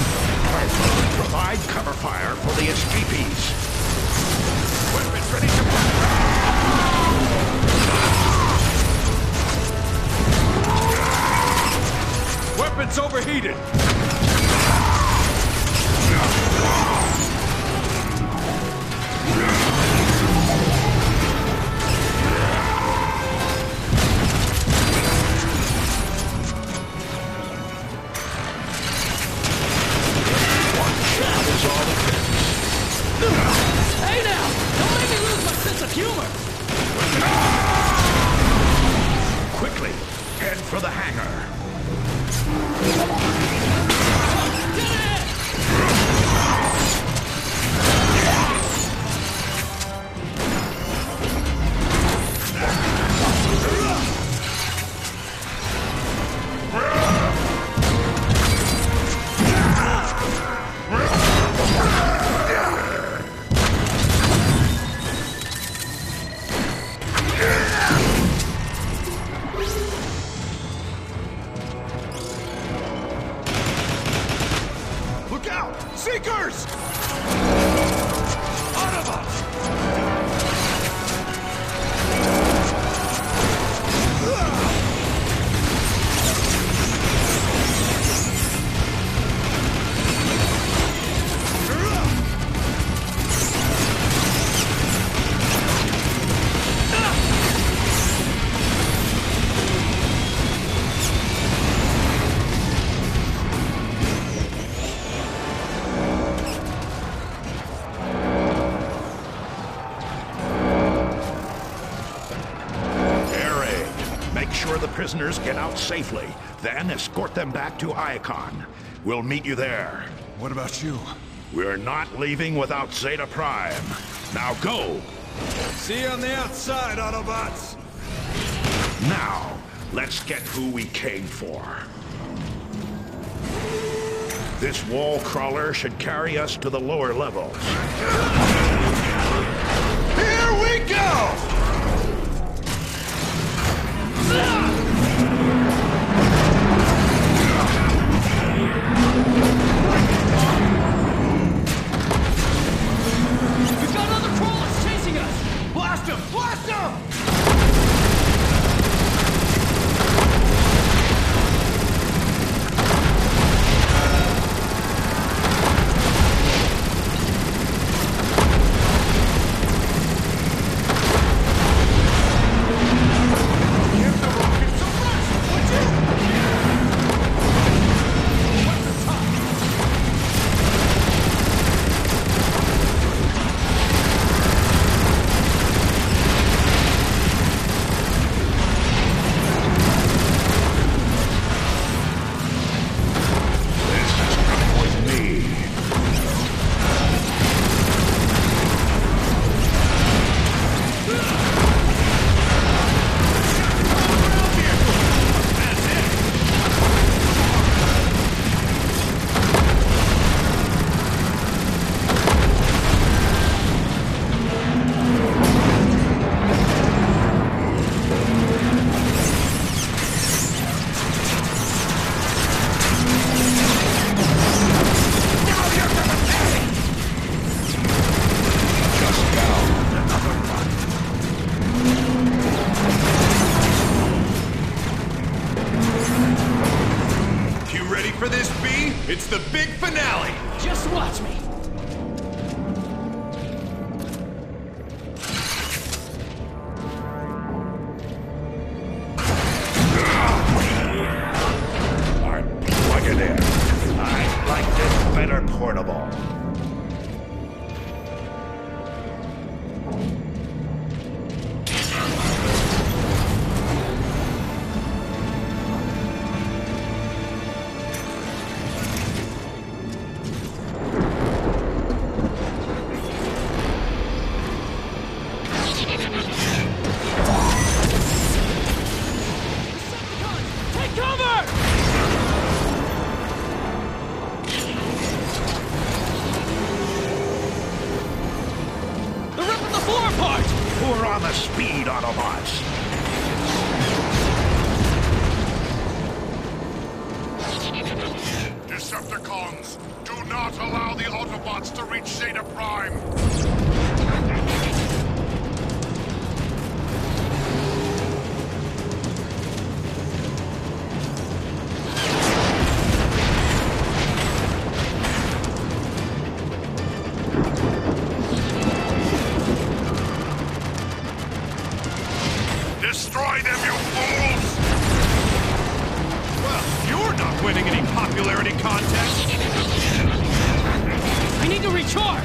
Provide cover fire for the escapees. Weapons ready to fire. Weapons overheated! Hey now! Don't make me lose my sense of humor! Quickly, head for the hangar. Look out! Seekers! Autobots! The prisoners get out safely, then escort them back to Icon. We'll meet you there. What about you? We're not leaving without Zeta Prime. Now go! See you on the outside, Autobots! Now, let's get who we came for. This wall crawler should carry us to the lower levels. Here we go! We've got other crawlers chasing us! Blast him! Blast him! Give the rocket touch me! Plug it in. I like this better portable. Speed, Autobots! Decepticons, do not allow the Autobots to reach Zeta Prime! Destroy them, you fools! Well, you're not winning any popularity contests! I need to recharge!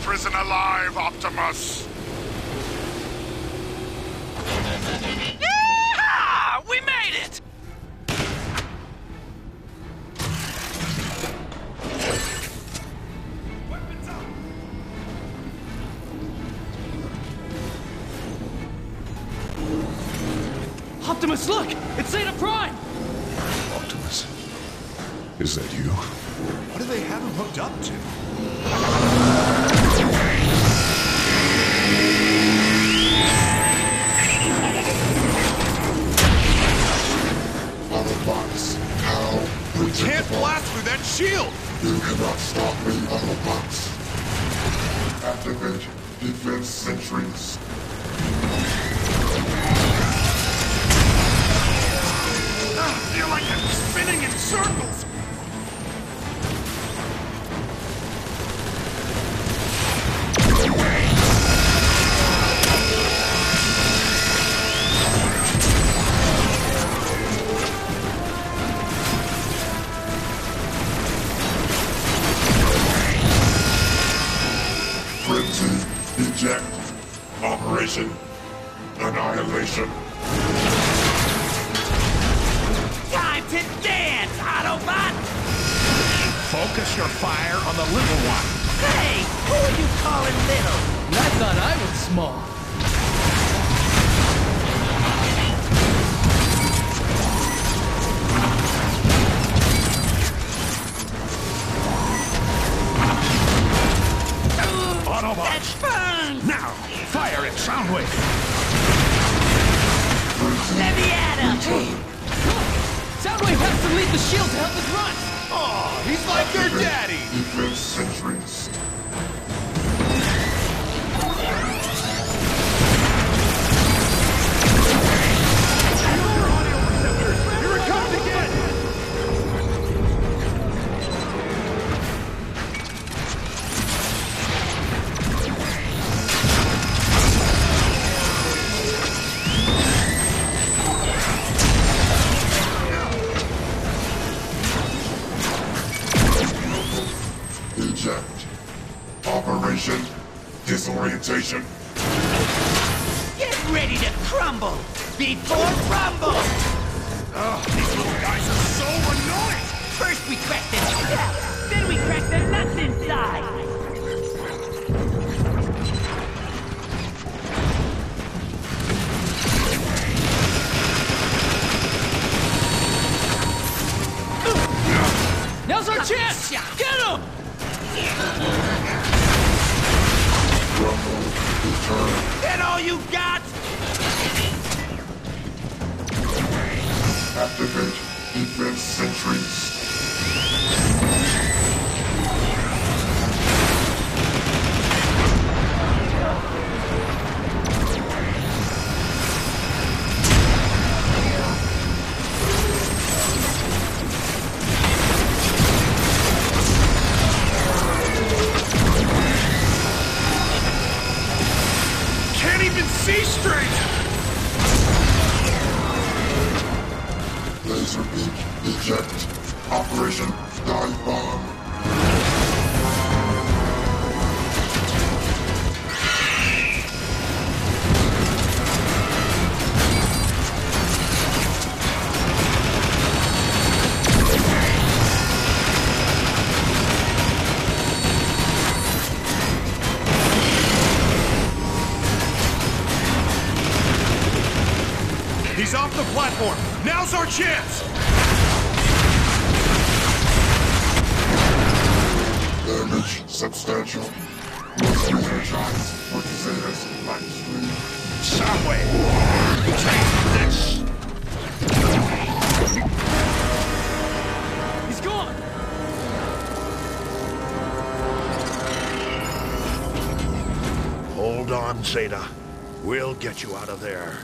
Prison alive, Optimus! Yeah! We made it! Optimus, look! It's Zeta Prime! Optimus. Is that you? What do they have him hooked up to? Autobots, now We can't blast through that shield! You cannot stop me, Autobots. Activate defense sentries. I feel like I'm spinning in circles! Frenzy, eject, operation, annihilation. Time to dance, Autobot! Focus your fire on the little one. Hey, who are you calling little? I thought I was small. Autobots! Now, fire at Soundwave! Let me at him! Soundwave has to lead the shield to help us run! Oh, he's like their daddy! Defense sentries. Here it comes again! Eject. Operation disorientation. Get ready to crumble before rumble! Oh, these little guys are so annoying! First we crack their shell, then we crack their nuts inside! Now's our chance! Get him! Rumble. Return. That all you got? Activate defense sentries. Can't even see straight! Laser beak. Eject. Operation dive bomb. He's off the platform! Now's our chance! Damage substantial. Must re-energize with Zeta's light stream. Soundwave! Take this! He's gone! Hold on, Zeta. We'll get you out of there.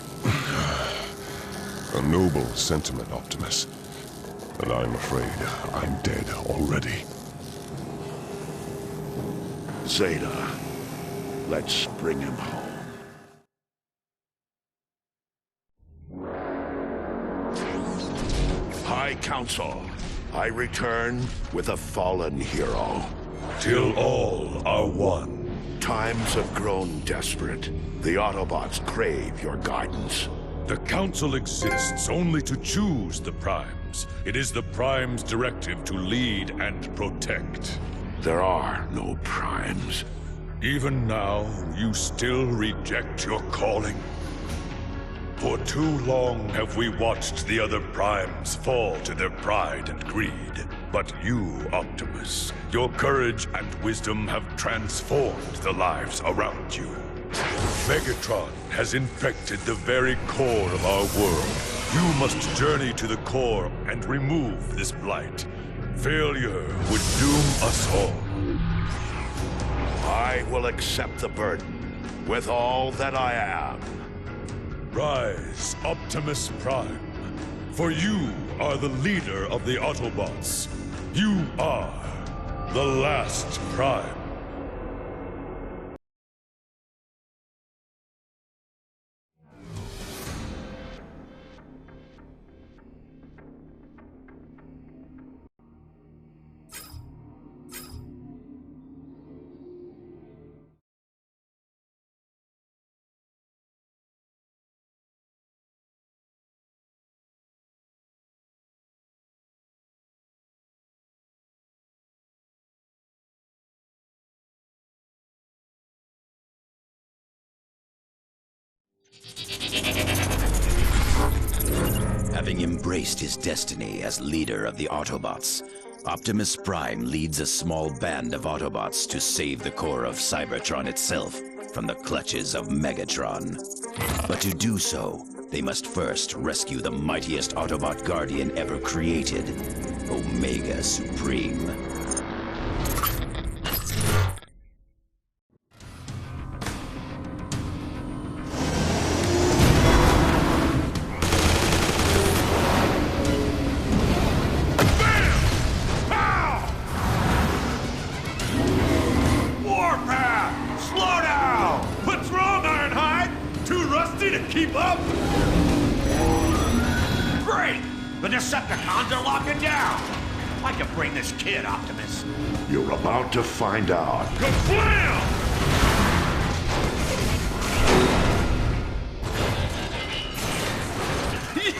A noble sentiment, Optimus. And I'm afraid I'm dead already. Zeta, let's bring him home. High Council, I return with a fallen hero. Till all are one. Times have grown desperate. The Autobots crave your guidance. The Council exists only to choose the Primes. It is the Primes' directive to lead and protect. There are no Primes. Even now, you still reject your calling? For too long have we watched the other Primes fall to their pride and greed. But you, Optimus, your courage and wisdom have transformed the lives around you. Megatron has infected the very core of our world. You must journey to the core and remove this blight. Failure would doom us all. I will accept the burden with all that I am. Rise, Optimus Prime, for you are the leader of the Autobots. You are the last Prime. Having embraced his destiny as leader of the Autobots, Optimus Prime leads a small band of Autobots to save the core of Cybertron itself from the clutches of Megatron. But to do so, they must first rescue the mightiest Autobot guardian ever created, Omega Supreme. Keep up! Great! The Decepticons are locking down! I can bring this kid, Optimus. You're about to find out. Kablam!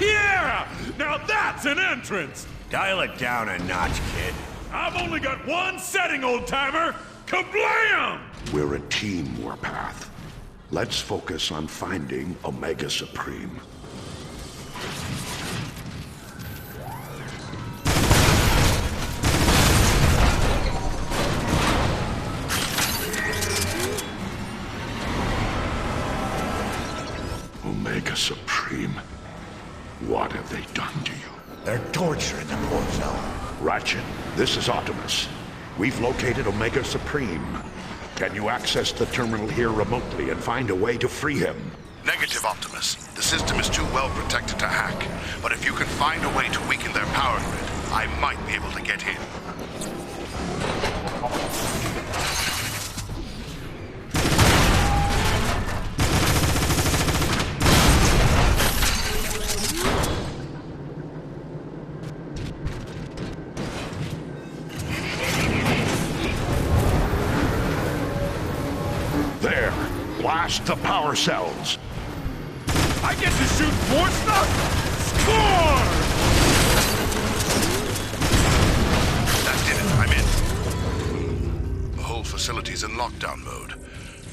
Yeah! Now that's an entrance! Dial it down a notch, kid. I've only got one setting, old-timer! Kablam! We're a team, Warpath. Let's focus on finding Omega Supreme. Omega Supreme, what have they done to you? They're torturing the poor fella. Ratchet, this is Optimus. We've located Omega Supreme. Can you access the terminal here remotely and find a way to free him? Negative, Optimus. The system is too well protected to hack. But if you can find a way to weaken their power grid, I might be able to get in. There! Blast the power cells! I get to shoot more stuff? Score! That did it. I'm in. The whole facility's in lockdown mode.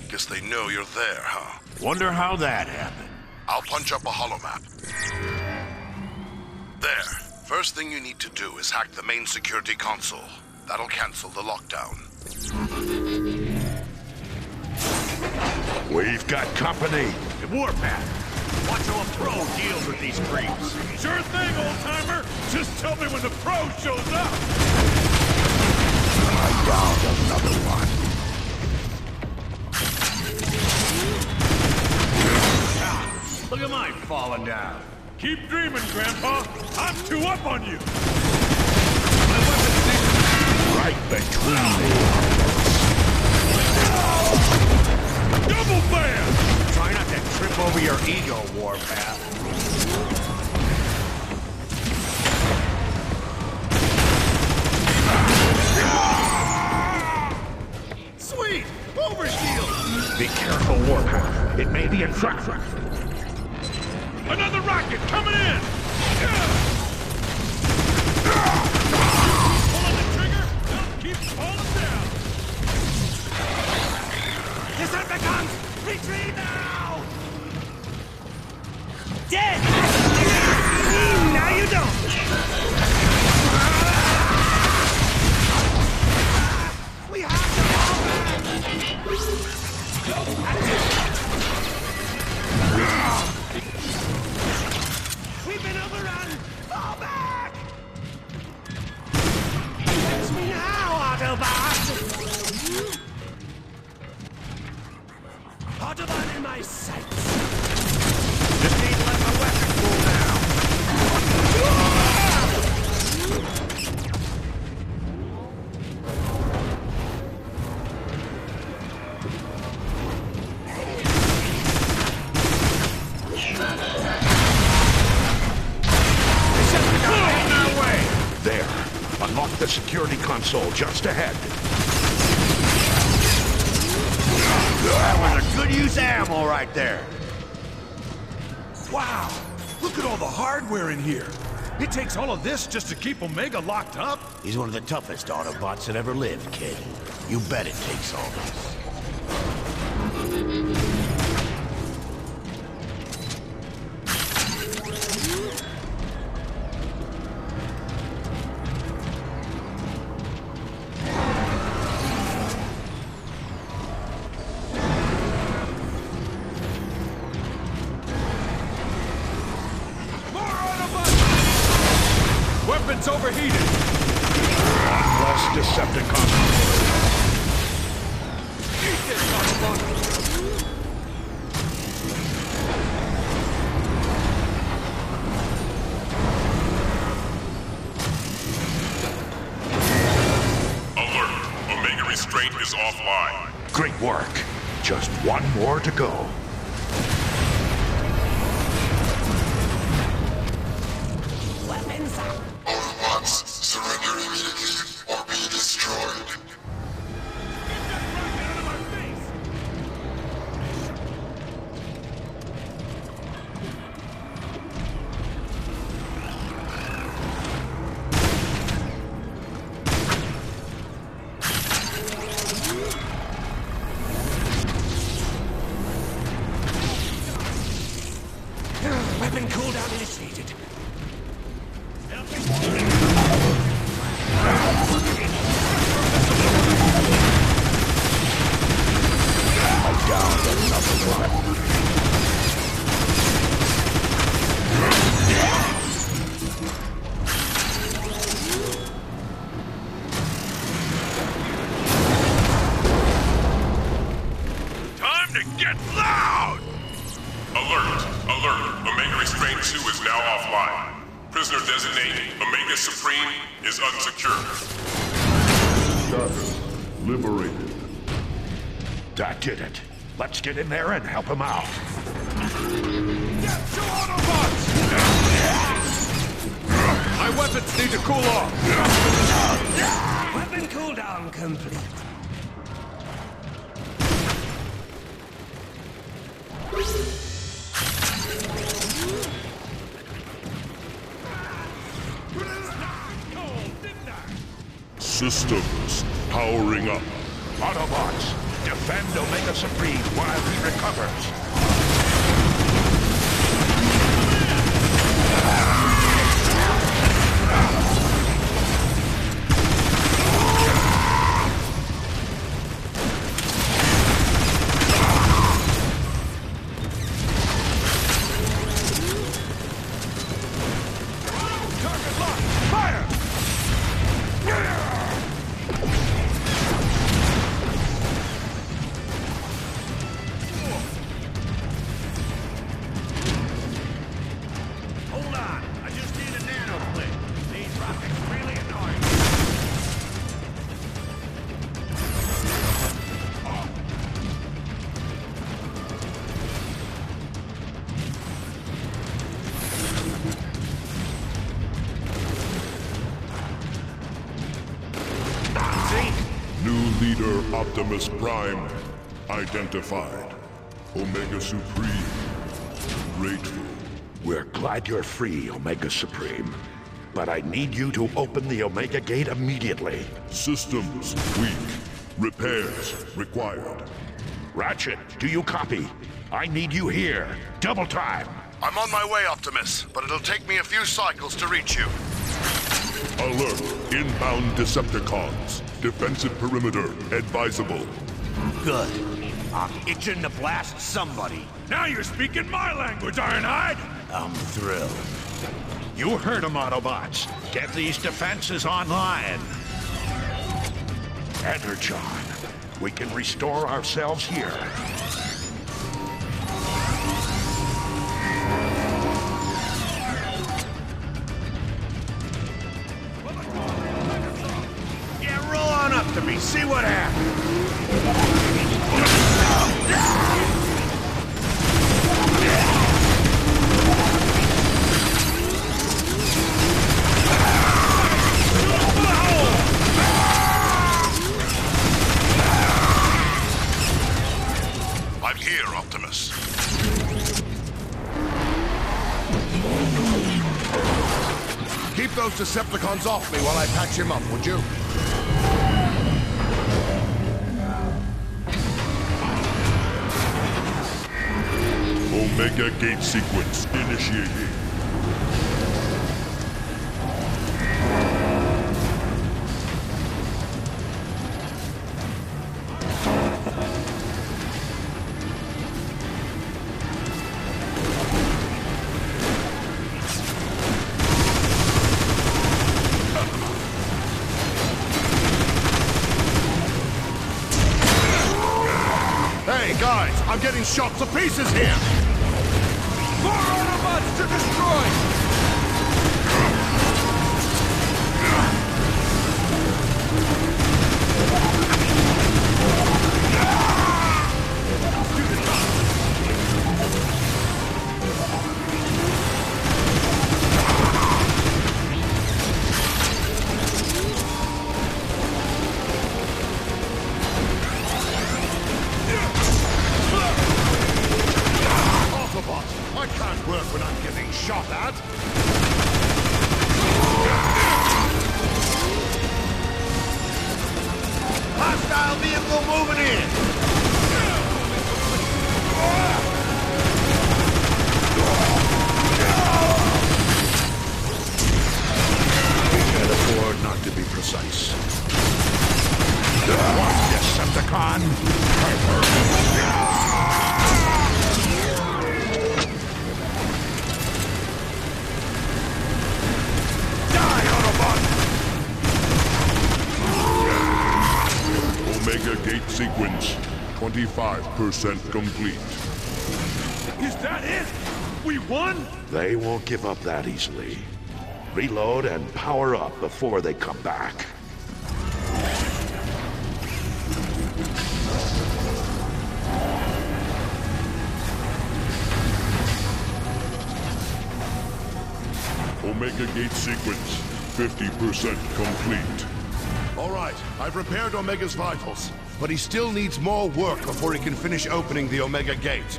Guess they know you're there, huh? Wonder how that happened. I'll punch up a holomap. There. First thing you need to do is hack the main security console. That'll cancel the lockdown. We've got company. Warpath, watch how a pro deals with these creeps. Sure thing, old-timer. Just tell me when the pro shows up. I downed another one. Look at mine falling down. Keep dreaming, Grandpa. I'm 2 up on you. Right between me. Double bam! Try not to trip over your ego, Warpath. Sweet! Overshield! Be careful, Warpath. It may be a trap. Another rocket coming in! Pull on the trigger, don't keep falling down! Decepticons! Retreat now! Dead! Now you don't! console just ahead. That was a good use of ammo right there. Wow! Look at all the hardware in here. It takes all of this just to keep Omega locked up? He's one of the toughest Autobots that ever lived, kid. You bet it takes all this. Weapons overheated! Less Decepticons. Eat this, Autobot! Alert! Omega restraint is offline. Great work. Just one more to go. Weapons up! Autobots, surrender immediately or be destroyed. Weapon cooldown initiated. I downed another one. Time to get loud! Alert! Alert! Omega Restraint 2 is now offline. Prisoner designate Omega Supreme is unsecured. Status liberated. That did it. Let's get in there and help him out. Get to Autobots! My weapons need to cool off! Weapon cooldown complete. Systems powering up. Autobots, defend Omega Supreme while he recovers. Target locked! Fire! Hold on. I just need a nano-clip. These rockets really annoying. New leader Optimus Prime identified. Omega Supreme grateful. We're glad you're free, Omega Supreme. But I need you to open the Omega Gate immediately. Systems weak. Repairs required. Ratchet, do you copy? I need you here. Double time. I'm on my way, Optimus, but it'll take me a few cycles to reach you. Alert. Inbound Decepticons. Defensive perimeter advisable. Good. I'm itching to blast somebody. Now you're speaking my language, Ironhide! I'm thrilled. You heard him, Autobots. Get these defenses online. Energon. We can restore ourselves here. Yeah, roll on up to me. See what happens. Decepticons off me while I patch him up, would you? Omega Gate sequence initiated. Hey, guys, I'm getting shot to pieces here! More Autobots to destroy! I can't work when I'm getting shot at! Hostile vehicle moving in! We can't afford not to be precise. One Decepticon! Omega Gate sequence 25% complete. Is that it? We won? They won't give up that easily. Reload and power up before they come back. Omega Gate sequence 50% complete. All right, I've repaired Omega's vitals, but he still needs more work before he can finish opening the Omega Gate.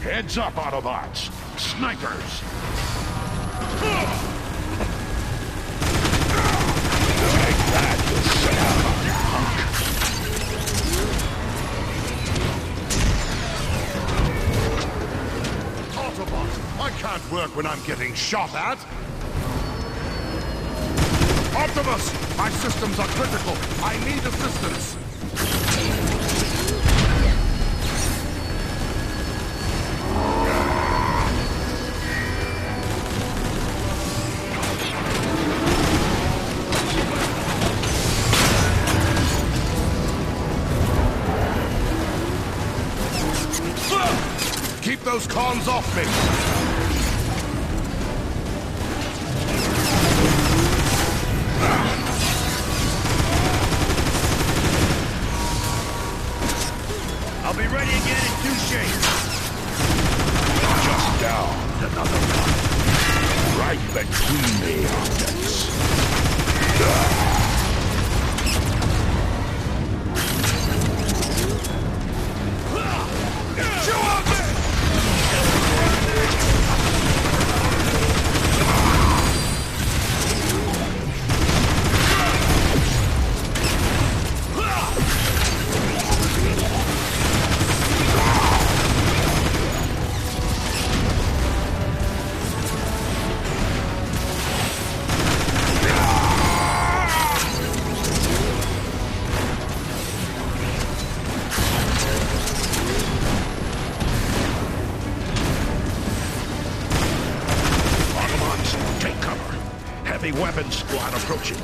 Heads up, Autobots! Snipers! Take that, Decepticon punk! I can't work when I'm getting shot at! Optimus! My systems are critical! I need assistance! Keep those cons off me! I'll be ready again in 2 shapes. Just down another one. Right between the objects. Chew on this! Heavy weapons squad approaching.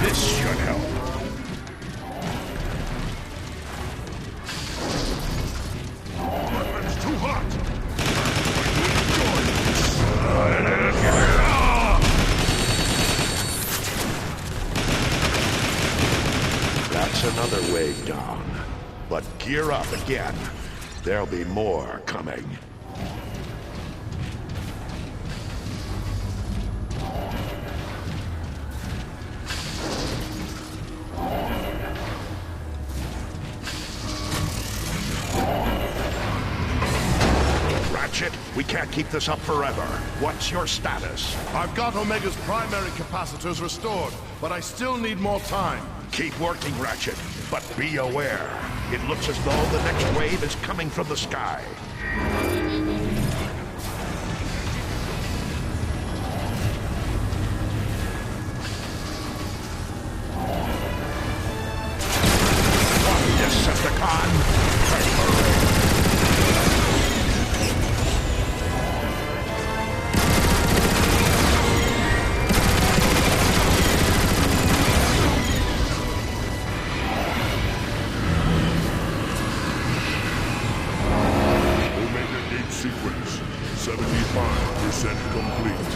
This should help. Weapons too hot! That's another wave down. But gear up again. There'll be more coming. Ratchet, we can't keep this up forever. What's your status? I've got Omega's primary capacitors restored, but I still need more time. Keep working, Ratchet, but be aware. It looks as though the next wave is coming from the sky. Decepticon! Sequence 75% complete.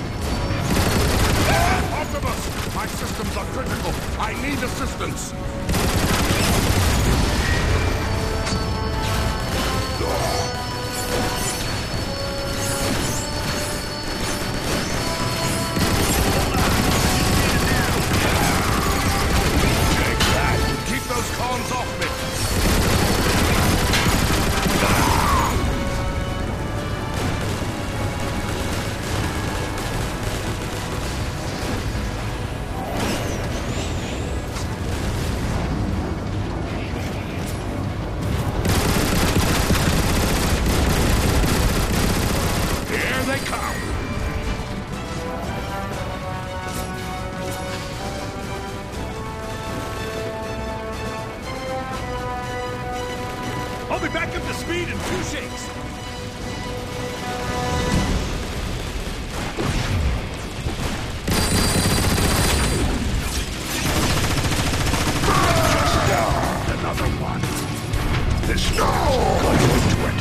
Optimus! My systems are critical. I need assistance. Take that. Keep those cons off me. I'll be back up to speed in 2 shakes. Another one. This is going into it.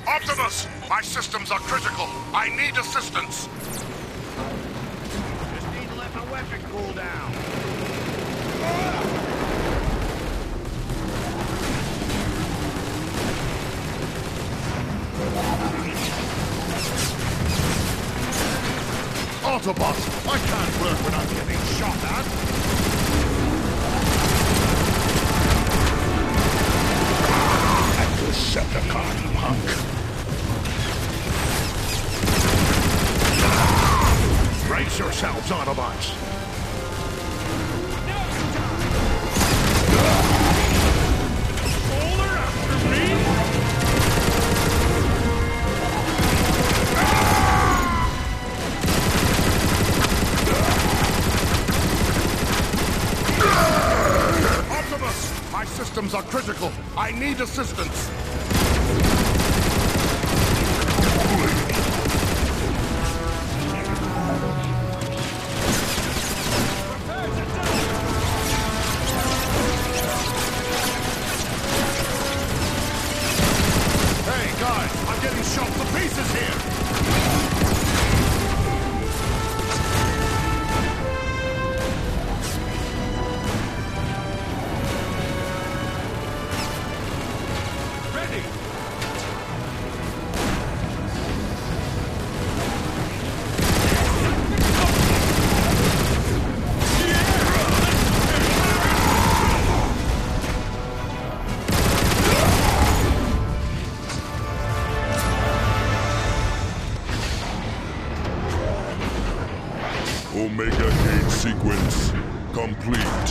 Optimus! My systems are critical. I need assistance. Just need to let my weapon cool down. Autobots, I can't work when I'm getting shot at. Decepticon, punk. Brace yourselves, Autobots. Polar after me? Optimus! My systems are critical. I need assistance. Hey, guys, I'm getting shot to pieces here. Omega gate sequence complete.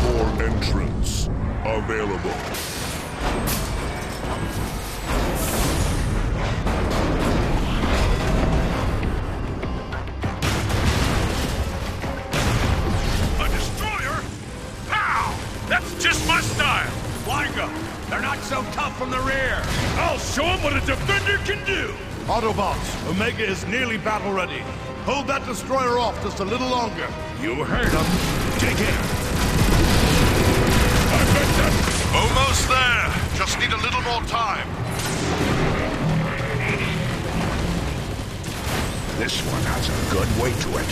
Core entrance available. A destroyer? Pow! That's just my style. Why go? They're not so tough from the rear. I'll show them what a defender can do. Autobots, Omega is nearly battle ready. Hold that destroyer off just a little longer. You heard him. Take it. Almost there. Just need a little more time. This one has a good weight to it.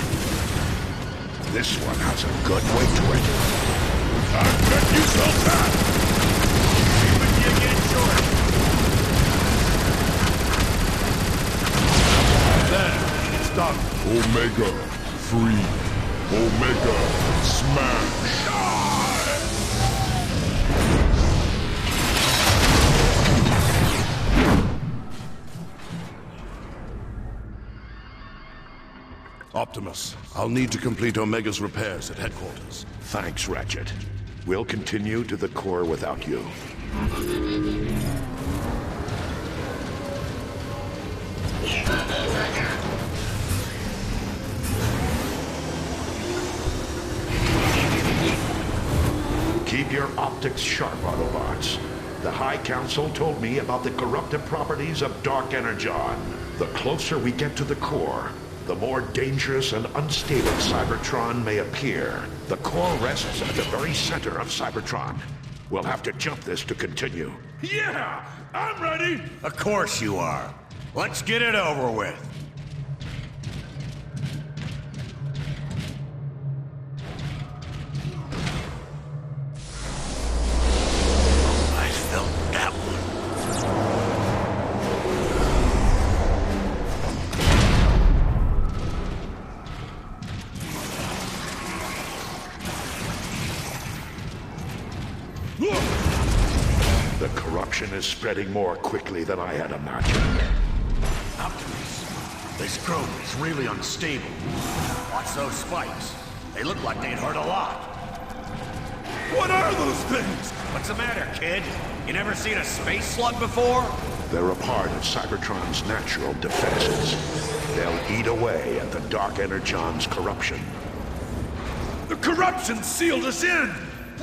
This one has a good weight to it. I bet you so fast. See what you get, short. There, it's done. Omega, free. Omega, smash. Optimus, I'll need to complete Omega's repairs at headquarters. Thanks, Ratchet. We'll continue to the core without you. Keep your optics sharp, Autobots. The High Council told me about the corruptive properties of Dark Energon. The closer we get to the core, the more dangerous and unstable Cybertron may appear. The core rests at the very center of Cybertron. We'll have to jump this to continue. Yeah! I'm ready! Of course you are. Let's get it over with. I felt that one. The corruption is spreading more quickly than I had imagined. Optimus, this grove is really unstable. Watch those spikes. They look like they'd hurt a lot. What are those things? What's the matter, kid? You never seen a space slug before? They're a part of Cybertron's natural defenses. They'll eat away at the Dark Energon's corruption. The corruption sealed us in!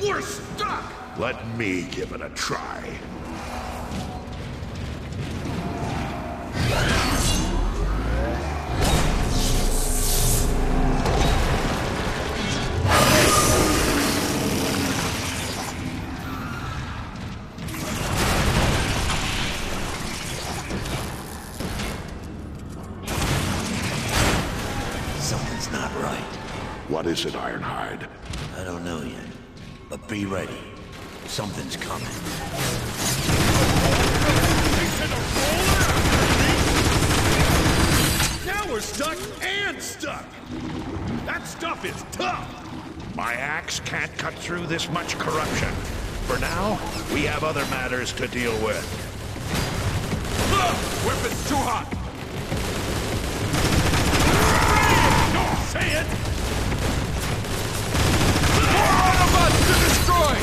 We're stuck! Let me give it a try. Something's not right. What is it, Ironhide? I don't know yet, but be ready. Something's coming. Now we're stuck and stuck! That stuff is tough! My axe can't cut through this much corruption. For now, we have other matters to deal with. Weapon's too hot! Don't say it! More Autobots to destroy!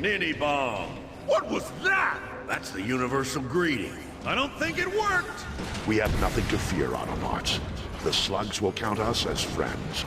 Ninny bomb. What was that? That's the universal greeting. I don't think it worked. We have nothing to fear, Autobots. The slugs will count us as friends.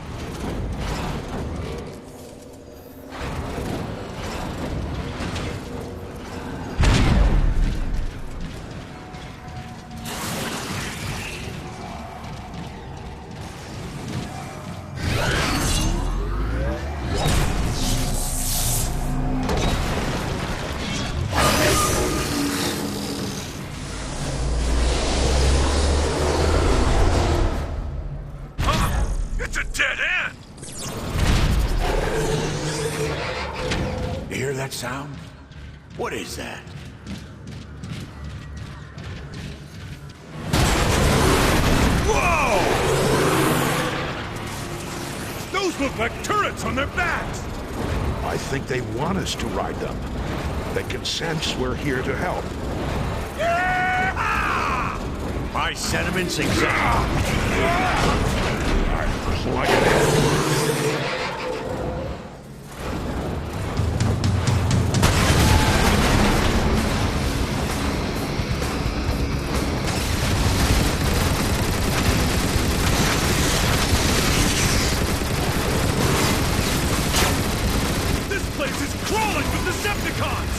It's a dead end! You hear that sound? What is that? Whoa! Those look like turrets on their backs! I think they want us to ride them. They can sense we're here to help. Yeah! My sentiments exact. Plug it in. This place is crawling with Decepticons!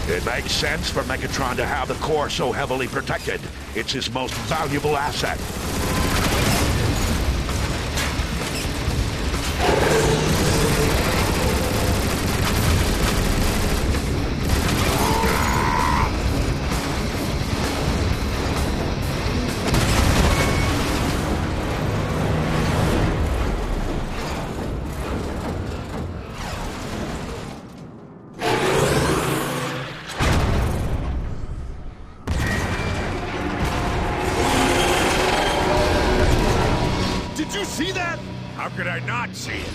It makes sense for Megatron to have the core so heavily protected. It's his most valuable asset. Did you see that? How could I not see it?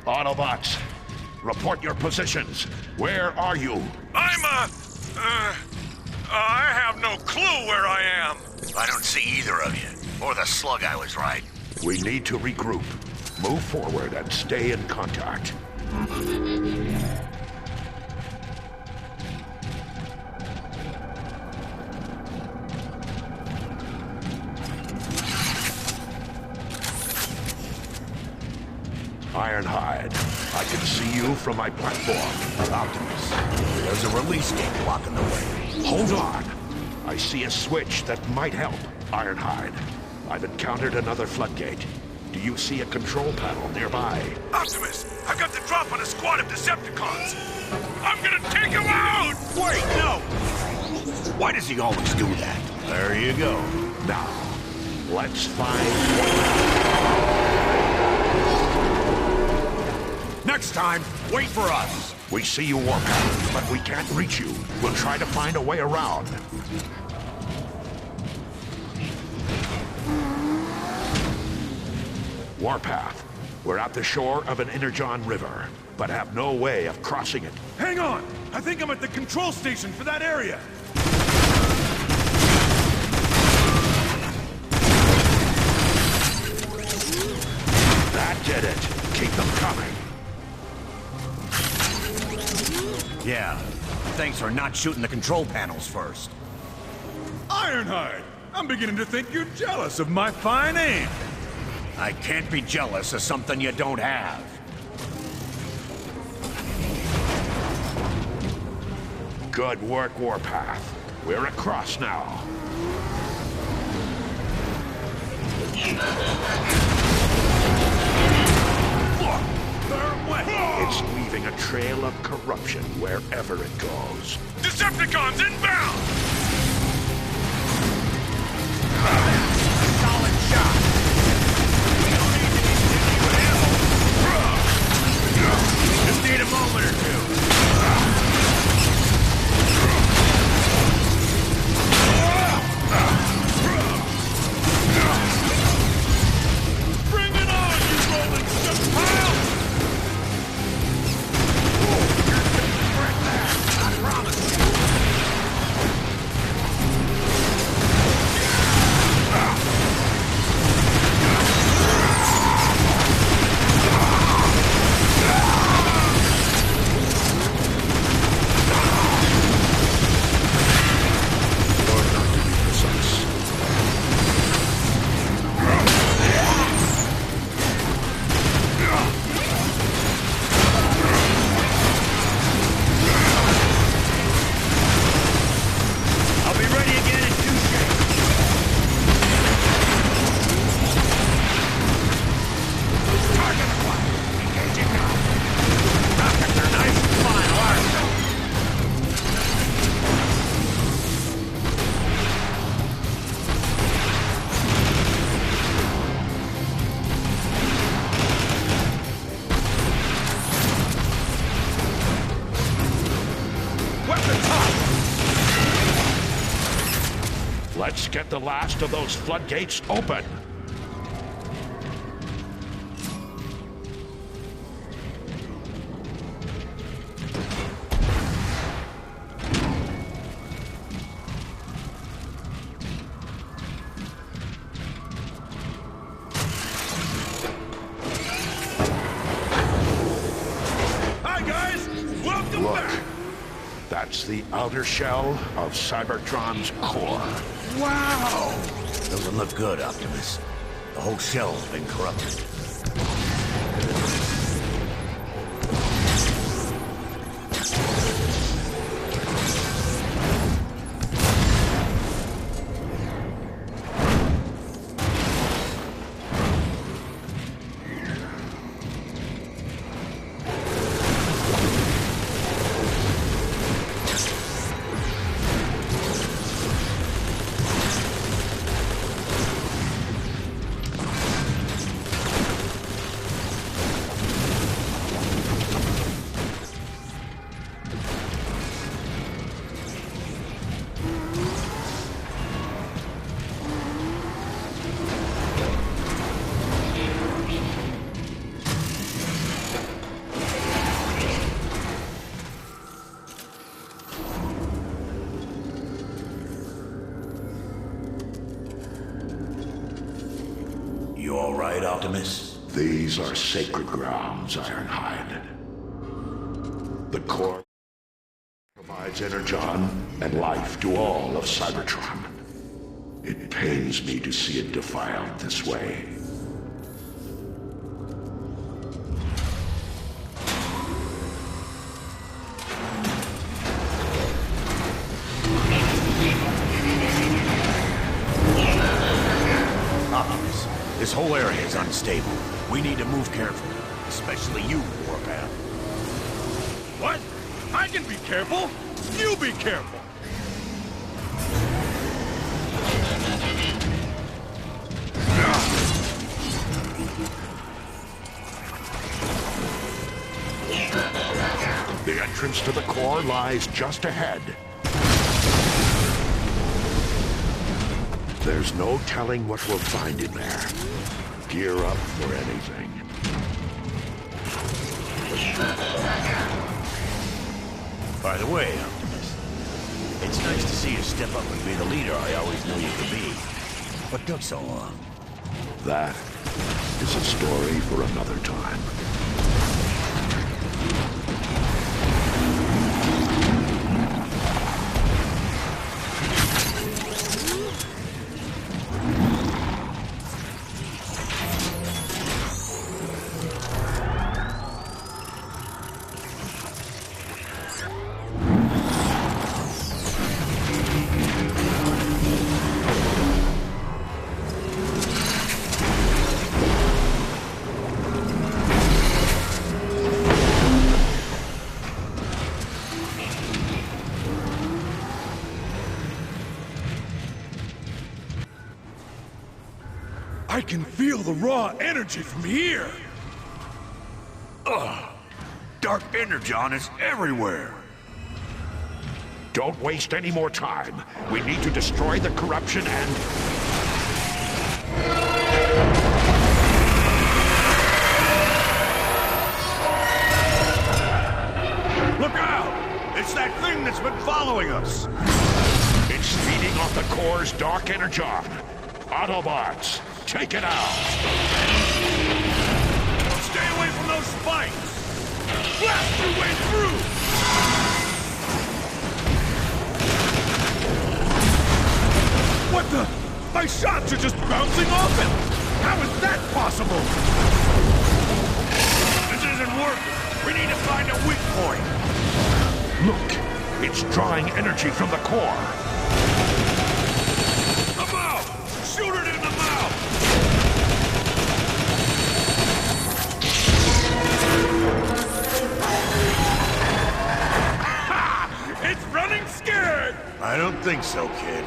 Autobots, report your positions. Where are you? I have no clue where I am. I don't see either of you, or the slug I was riding. We need to regroup. Move forward and stay in contact. Ironhide, I can see you from my platform. Optimus, there's a release gate blocking the way. Hold on. I see a switch that might help. Ironhide, I've encountered another floodgate. Do you see a control panel nearby? Optimus, I've got the drop on a squad of Decepticons. I'm gonna take him out! Wait, no! Why does he always do that? There you go. Now, let's find... Next time, wait for us. We see you, Warpath, but we can't reach you. We'll try to find a way around. Warpath, we're at the shore of an Energon River, but have no way of crossing it. Hang on! I think I'm at the control station for that area! That did it. Keep them coming. Yeah, thanks for not shooting the control panels first. Ironhide! I'm beginning to think you're jealous of my fine aim. I can't be jealous of something you don't have. Good work, Warpath. We're across now. It's leaving a trail of corruption wherever it goes. Decepticons inbound! Solid shot. We don't need to continue with ammo. Just need a moment or two. Bring it on, you rolling shit pile! I promise you. Let's get the last of those floodgates open. Hi guys, welcome Look, back. that's the outer shell of Cybertron's core. Wow! Doesn't look good, Optimus. The whole shell's been corrupted. right, Optimus? These are sacred grounds, Ironhide. The core provides energon and life to all of Cybertron. It pains me to see it defiled this way. Optimus, this whole area is unstable. We need to move carefully, especially you, Warpath. What? I can be careful. You be careful. The entrance to the core lies just ahead. There's no telling what we'll find in there. Gear up for anything. By the way, Optimus, it's nice to see you step up and be the leader I always knew you could be. What took so long? That is a story for another time. I can feel the raw energy from here! Ugh! Dark energon is everywhere! Don't waste any more time. We need to destroy the corruption and... Look out! It's that thing that's been following us! It's feeding off the core's dark energon. Autobots, take it out! Stay away from those spikes! Blast your way through! What the? My shots are just bouncing off it! How is that possible? This isn't working! We need to find a weak point! Look! It's drawing energy from the core! The mouth! Shoot it in the mouth! Ha! It's running scared! I don't think so, kid.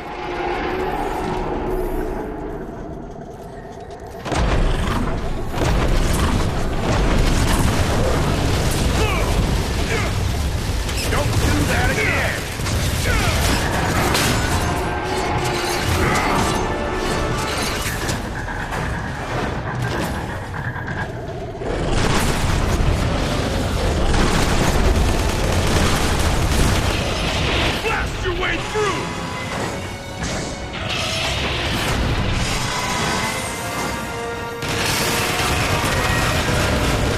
Don't do that again! Blast your way through!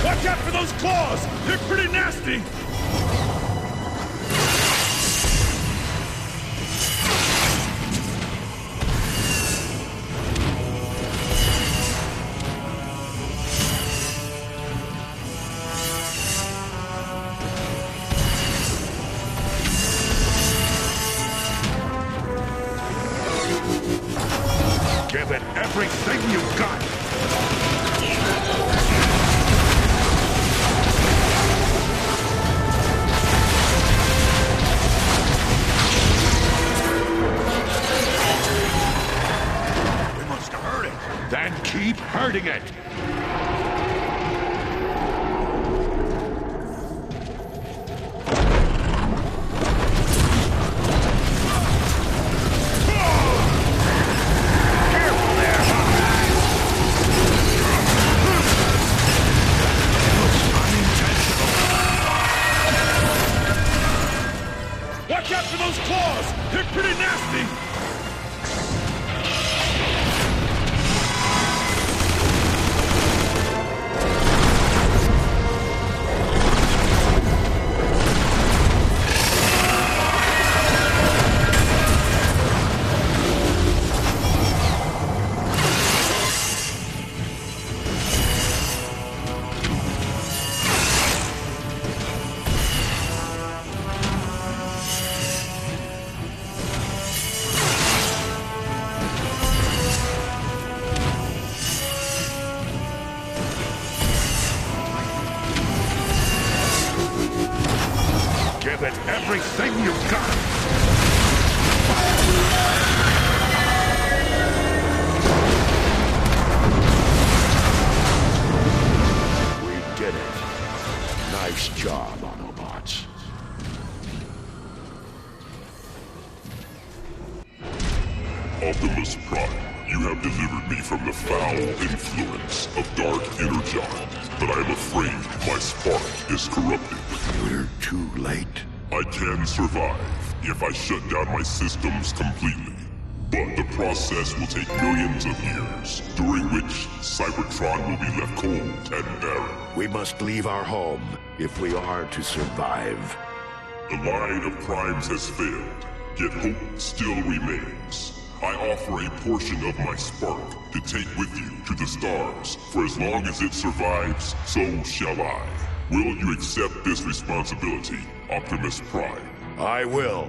Watch out for those claws! They're pretty nasty! Give it everything you've got! We must have hurt it. Then keep hurting it! Watch out for those claws! They're pretty nasty! Optimus Prime, you have delivered me from the foul influence of Dark Energon, but I am afraid my spark is corrupted. We're too late. I can survive if I shut down my systems completely, but the process will take millions of years, during which Cybertron will be left cold and barren. We must leave our home if we are to survive. The line of primes has failed, yet hope still remains. I offer a portion of my spark to take with you to the stars. For as long as it survives, so shall I. Will you accept this responsibility, Optimus Prime? I will.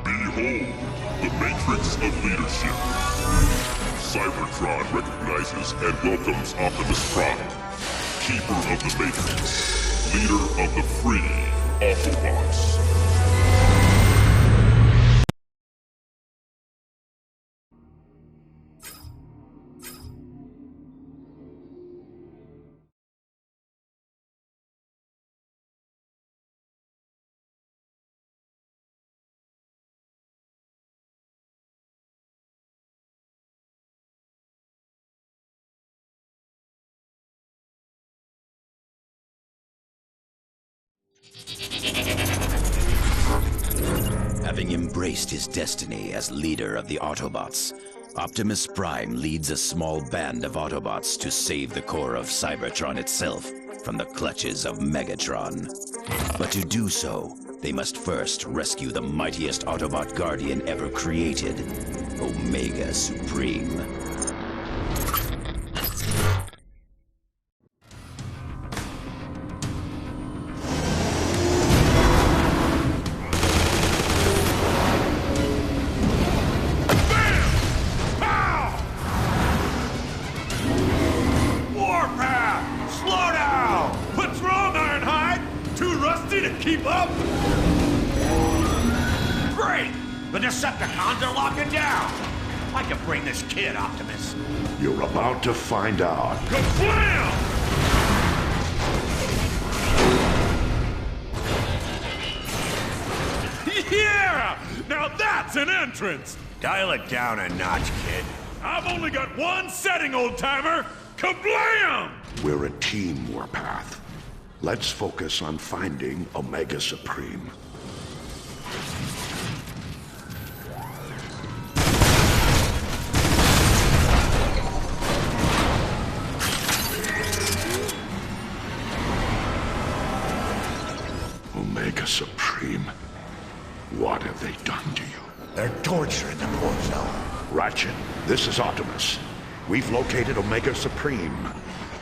Behold, the Matrix of Leadership. Cybertron recognizes and welcomes Optimus Prime, Keeper of the Matrix, leader of the free Autobots. Having embraced his destiny as leader of the Autobots, Optimus Prime leads a small band of Autobots to save the core of Cybertron itself from the clutches of Megatron. But to do so, they must first rescue the mightiest Autobot guardian ever created, Omega Supreme. Keep up! Great! The Decepticons are locking down! I can bring this kid, Optimus. You're about to find out. Kablam! Yeah! Now that's an entrance! Dial it down a notch, kid. I've only got one setting, old-timer! Kablam! We're a team, Warpath. Let's focus on finding Omega Supreme. Omega Supreme? What have they done to you? They're torturing the poor fella. Ratchet, this is Optimus. We've located Omega Supreme.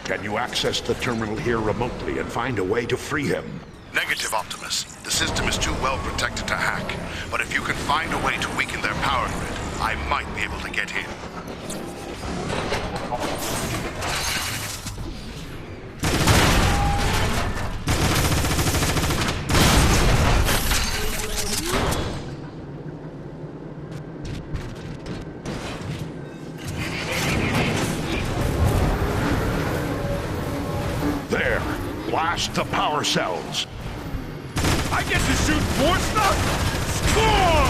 Can you access the terminal here remotely and find a way to free him? Negative, Optimus. The system is too well protected to hack. But if you can find a way to weaken their power grid, I might be able to get in. There! Blast the power cells! I get to shoot more stuff? Score!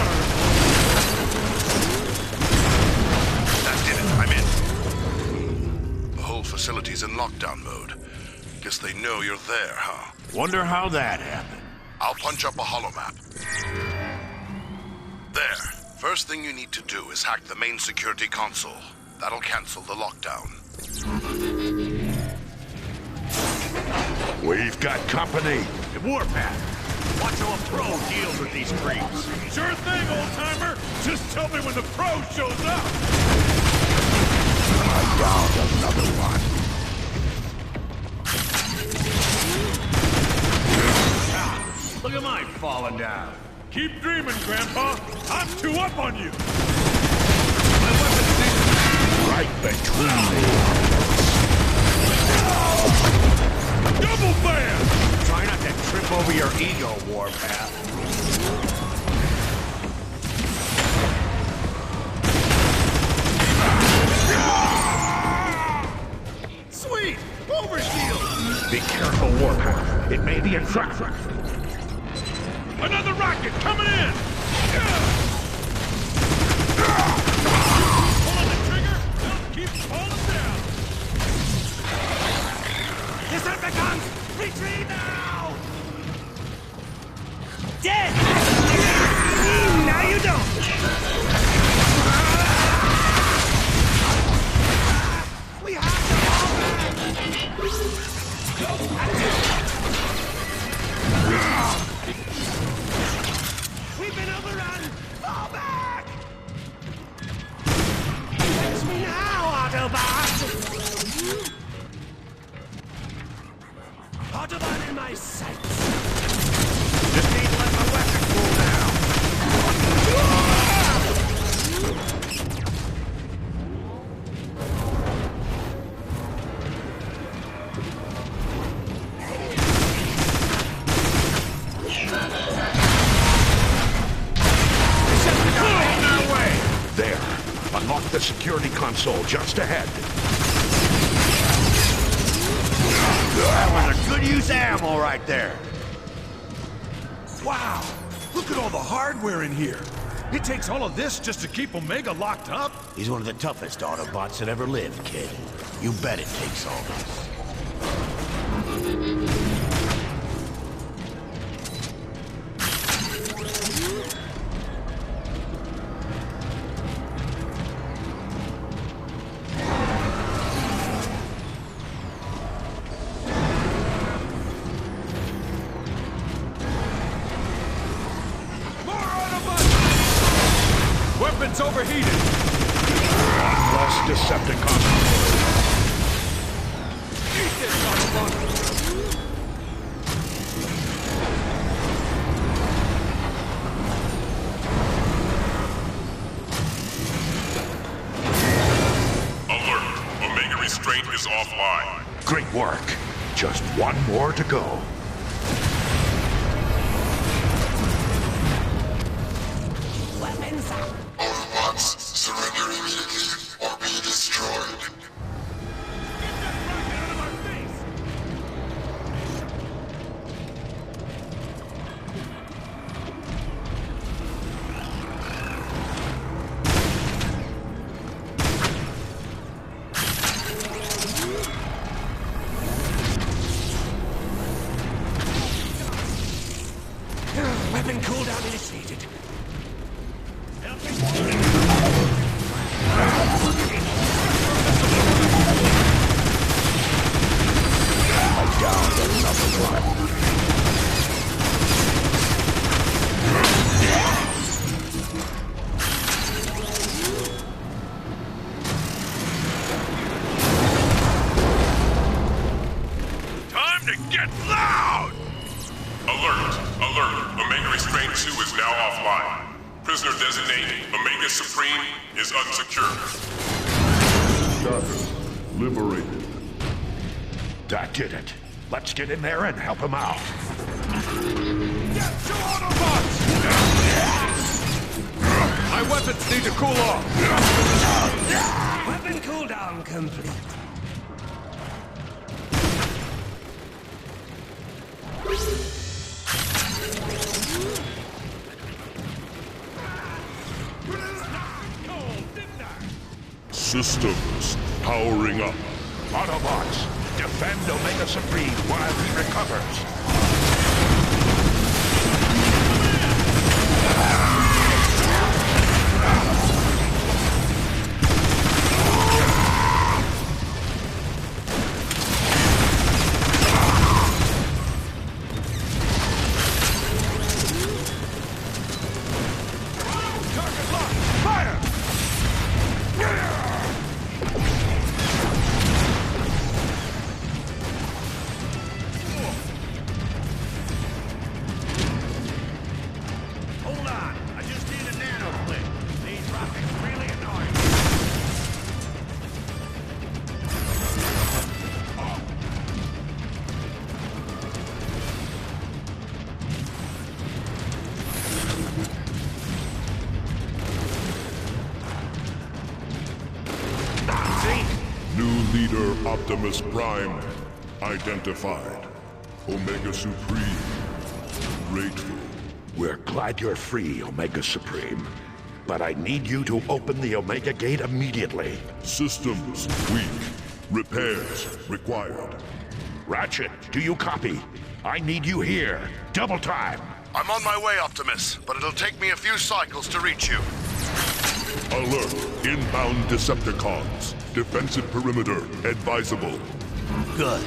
That did it. I'm in. The whole facility's in lockdown mode. Guess they know you're there, huh? Wonder how that happened. I'll punch up a holomap. There. First thing you need to do is hack the main security console. That'll cancel the lockdown. We've got company. Warpath, watch how a pro deals with these creeps. Sure thing, old-timer. Just tell me when the pro shows up. I found another one. Look at mine falling down. Keep dreaming, Grandpa. I'm too up on you. Right between me. Double bam! Try not to trip over your ego, Warpath. Sweet! Overshield! Be careful, Warpath. It may be a trap. Another rocket coming in! Autobot in my sights. Just need to let my weapon cool down. There. Unlock the security console just ahead. That was a good use of ammo right there. Wow! Look at all the hardware in here. It takes all of this just to keep Omega locked up? He's one of the toughest Autobots that ever lived, kid. You bet it takes all this. Weapon's overheated! One less Decepticon. Eat this, Autobot! Alert! Omega restraint is offline. Great work. Just one more to go. Weapons up. Autobots, surrender immediately or be destroyed. Get that rocket out of our face! Weapon cooldown initiated. I downed another one. Time to get loud! Alert! Alert! Omega restraint 2 is now offline. Prisoner designated Omega Supreme is unsecured. Status liberated. That did it. Let's get in there and help him out. Get to Autobots! My weapons need to cool off! Weapon cooldown complete. Systems powering up. Autobots, defend Omega Supreme while he recovers. Target locked! Fire! Hold on. I just need a nano clip. These rockets really annoying. New leader Optimus Prime identified. Omega Supreme grateful. We're glad you're free, Omega Supreme. But I need you to open the Omega Gate immediately. Systems weak. Repairs required. Ratchet, do you copy? I need you here. Double time. I'm on my way, Optimus, but it'll take me a few cycles to reach you. Alert. Inbound Decepticons. Defensive perimeter advisable. Good.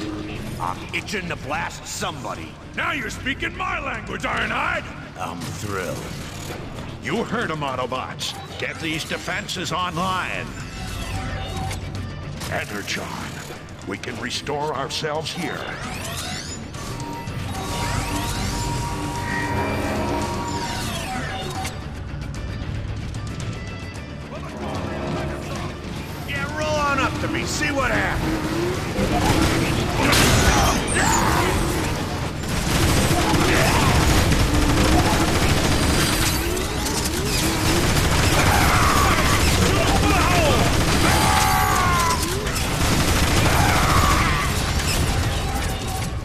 I'm itching to blast somebody. Now you're speaking my language, Ironhide! I'm thrilled. You heard him, Autobots. Get these defenses online. Energon. We can restore ourselves here. Yeah, roll on up to me, see what happens.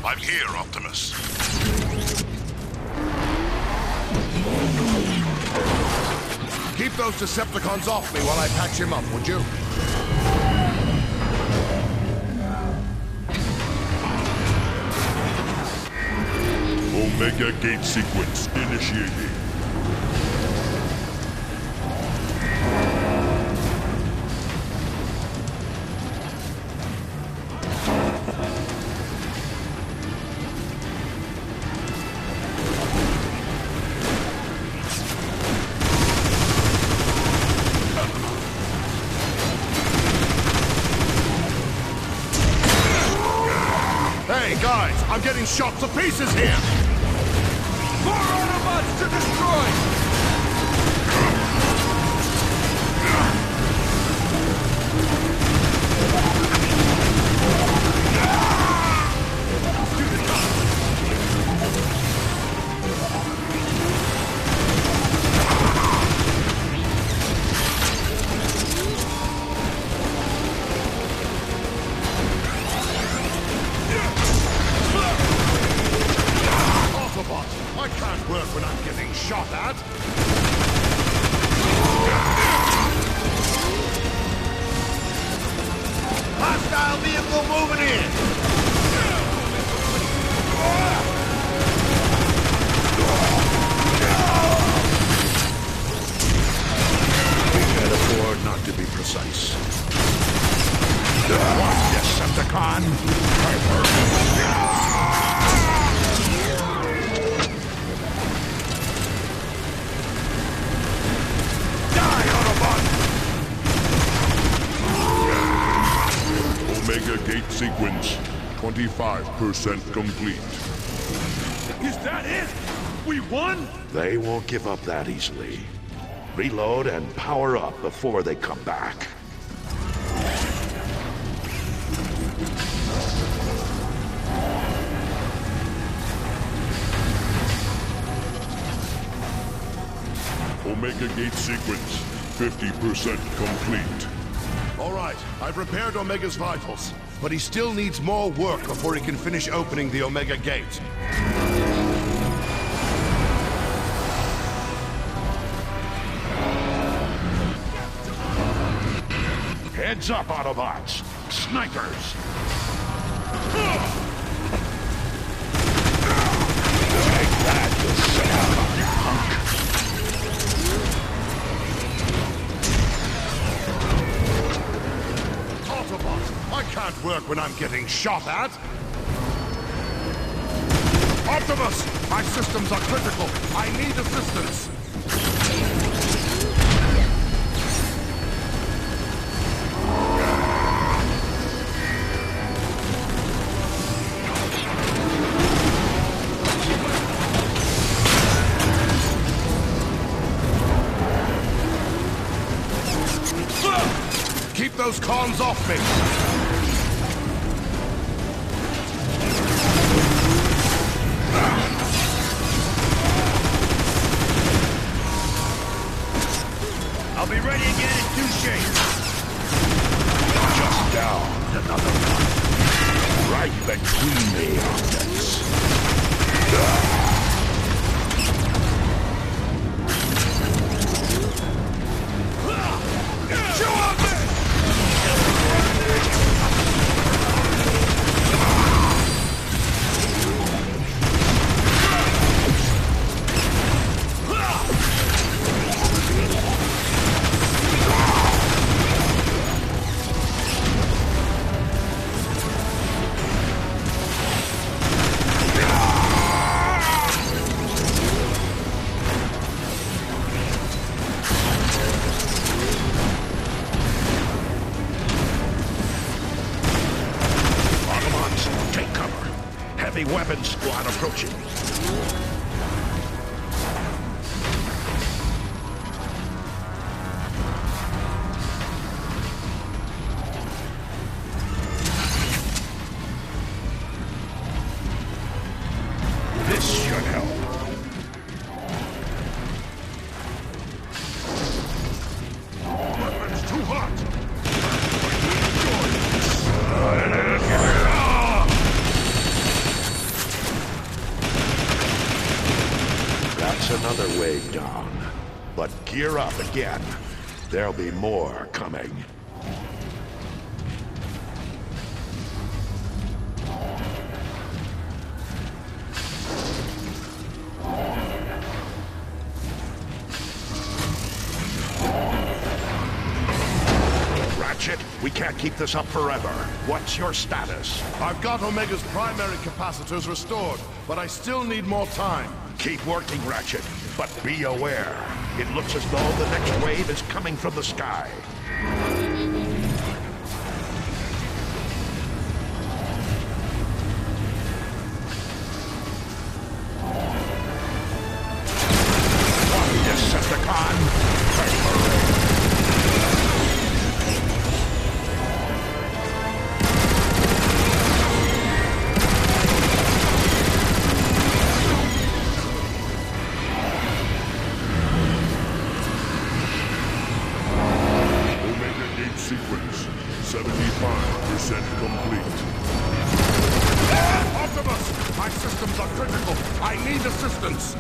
I'm here, Optimus. Keep those Decepticons off me while I patch him up, would you? Omega Gate sequence initiated. Hey, guys, I'm getting shot to pieces here! More Autobots to destroy! I can't work when I'm getting shot at. Hostile vehicle moving in. We can't afford not to be precise. One Decepticon. Omega Gate sequence 25% complete. Is that it? We won? They won't give up that easily. Reload and power up before they come back. Omega Gate sequence 50% complete. All right, I've repaired Omega's vitals, but he still needs more work before he can finish opening the Omega Gate. Heads up, Autobots! Snipers! Take that, you punk! I can't work when I'm getting shot at! Optimus! My systems are critical! I need assistance! Keep those cons off me! I'll be ready again in 2 shapes. Just down another one. Right between the optics. Chew on me! weapons squad approaching. This should help. Weapons too hot! That's another wave down. But gear up again. There'll be more coming. Ratchet, we can't keep this up forever. What's your status? I've got Omega's primary capacitors restored, but I still need more time. Keep working, Ratchet, but be aware. It looks as though the next wave is coming from the sky. Decepticon! Sequence 75% complete. Optimus! My systems are critical. I need assistance.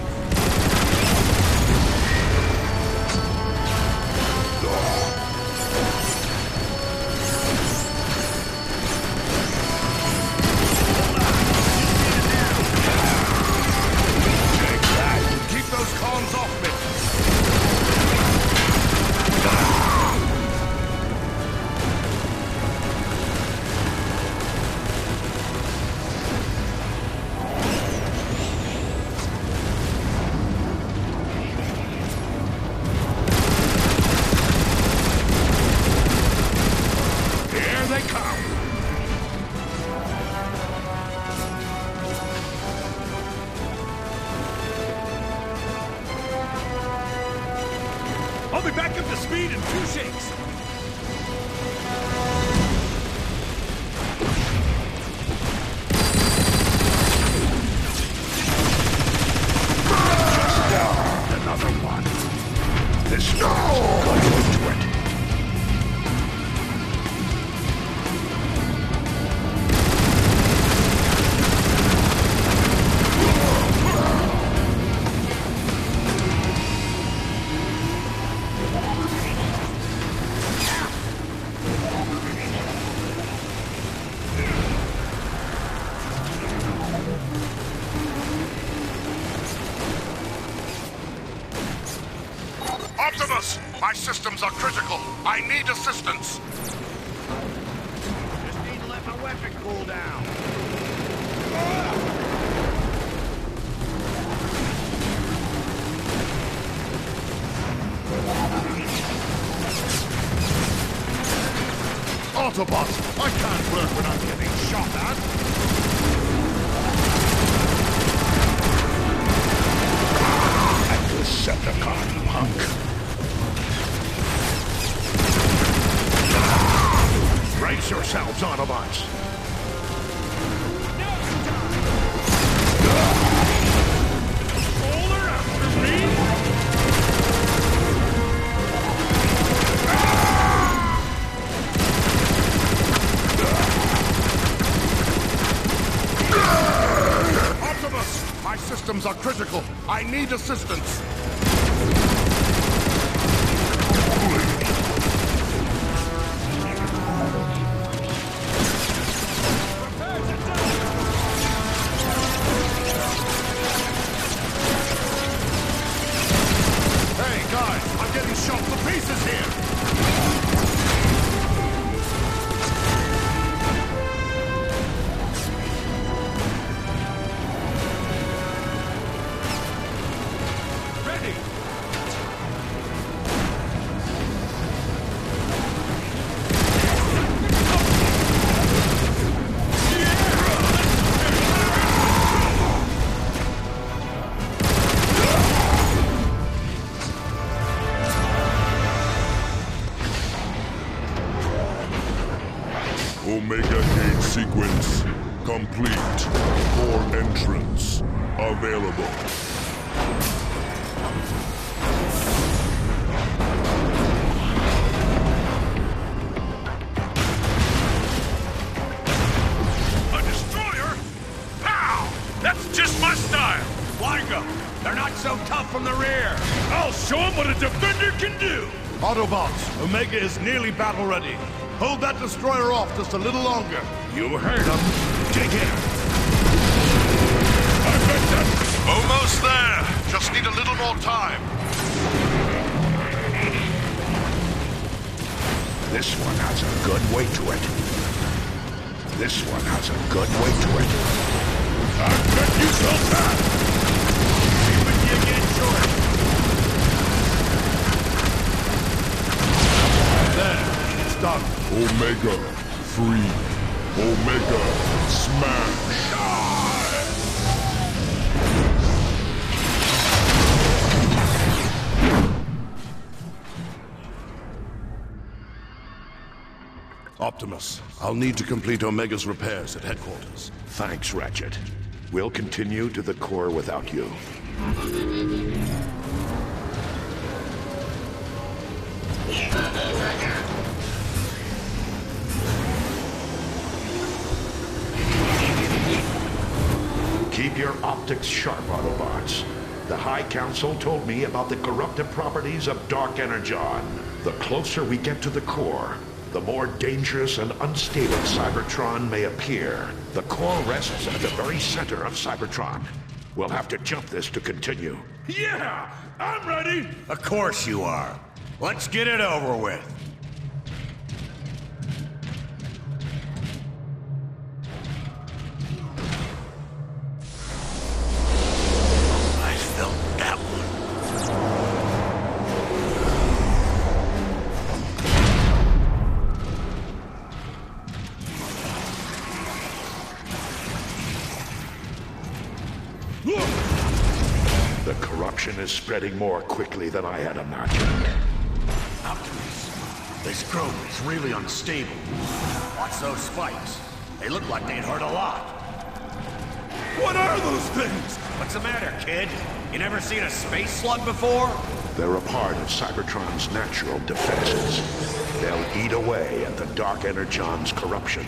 Take that. Keep those columns off me. I'll be back up to speed in 2 shakes. Another one. This star's going into it. Optimus! My systems are critical. I need assistance. Just need to let my weapon cool down. Autobots, I can't work when I'm getting shot at. Decepticon, punk. Brace yourselves, Autobots. Polar after me? Optimus, my systems are critical. I need assistance. Hey, guys, I'm getting shot to pieces here. Omega gate sequence complete. Core entrance available. A destroyer? Pow! That's just my style. Why go? They're not so tough from the rear. I'll show them what a defender can do. Autobots, Omega is nearly battle ready. Hold that destroyer off just a little longer. You heard him. Take it. I bet that's Almost there. Just need a little more time. This one has a good weight to it. This one has a good weight to it. I bet you felt that. See what you get, George. There, it's done. Omega free. Omega smash. Optimus, I'll need to complete Omega's repairs at headquarters. Thanks, Ratchet. We'll continue to the core without you. Keep your optics sharp, Autobots. The High Council told me about the corruptive properties of Dark Energon. The closer we get to the core, the more dangerous and unstable Cybertron may appear. The core rests at the very center of Cybertron. We'll have to jump this to continue. Yeah, I'm ready. Of course you are. Let's get it over with. I felt that one. The corruption is spreading more quickly than I had imagined. Optimus, this grove is really unstable. Watch those spikes. They look like they'd hurt a lot. What are those things? What's the matter, kid? You never seen a space slug before? They're a part of Cybertron's natural defenses. They'll eat away at the Dark Energon's corruption.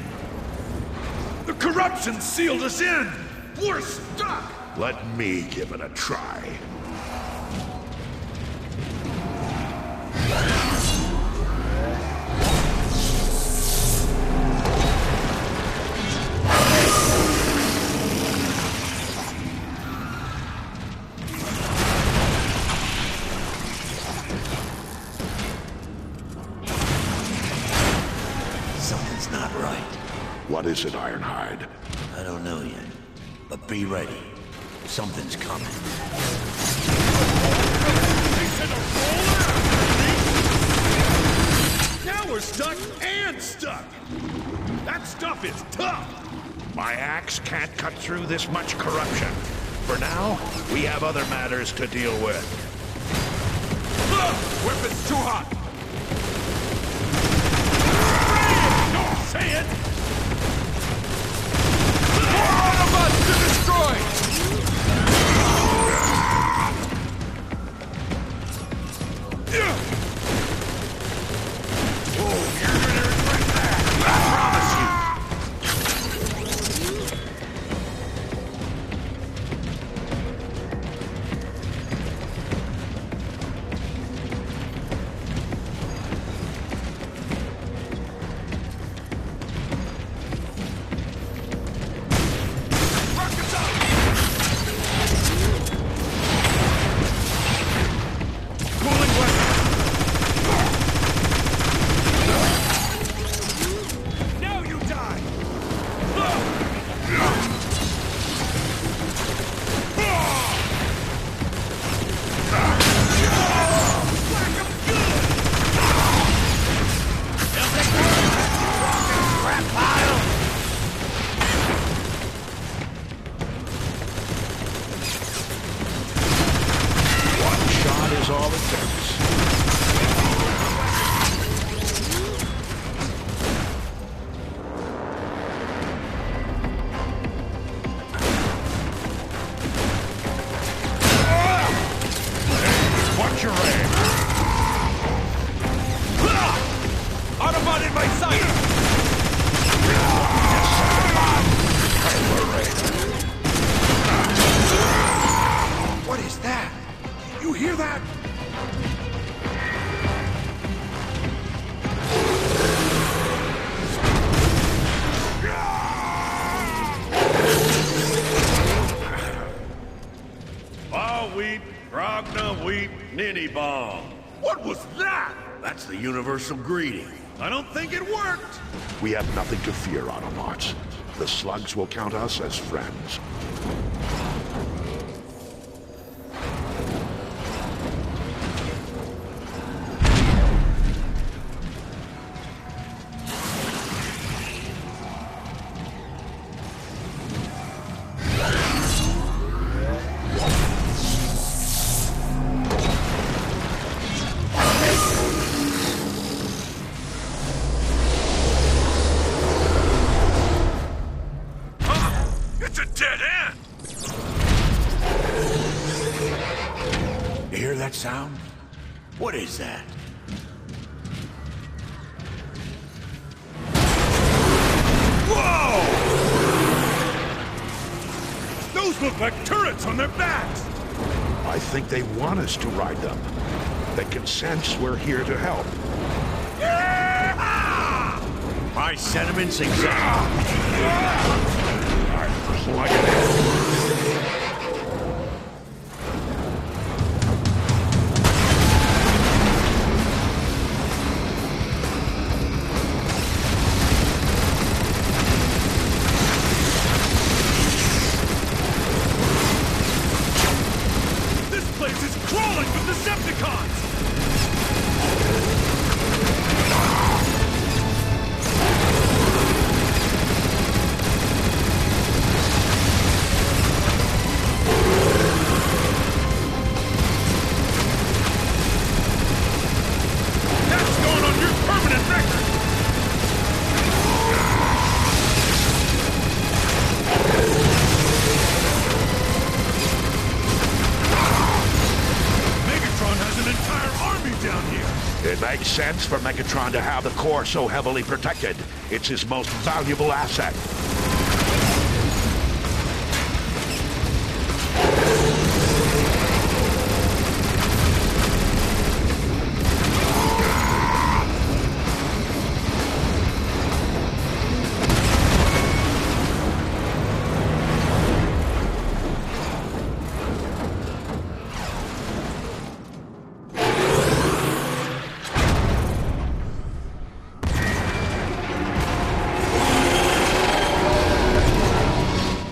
The corruption sealed us in. We're stuck. Let me give it a try. Something's not right. What is it, Ironhide? I don't know yet, but be ready. Something's coming. They sent a roller? Now we're stuck and stuck. That stuff is tough. My axe can't cut through this much corruption. For now, we have other matters to deal with. Weapon's too hot. Don't say it. More Autobots to destroy. Ninny bomb. What was that? That's the universal greeting. I don't think it worked. We have nothing to fear, Autobots. The slugs will count us as friends. It's a dead end! You hear that sound? What is that? Whoa! Those look like turrets on their backs! I think they want us to ride them. They can sense we're here to help. My sentiments exact. Plug it in. This place is crawling with Decepticons! It makes sense for Megatron to have the core so heavily protected. It's his most valuable asset.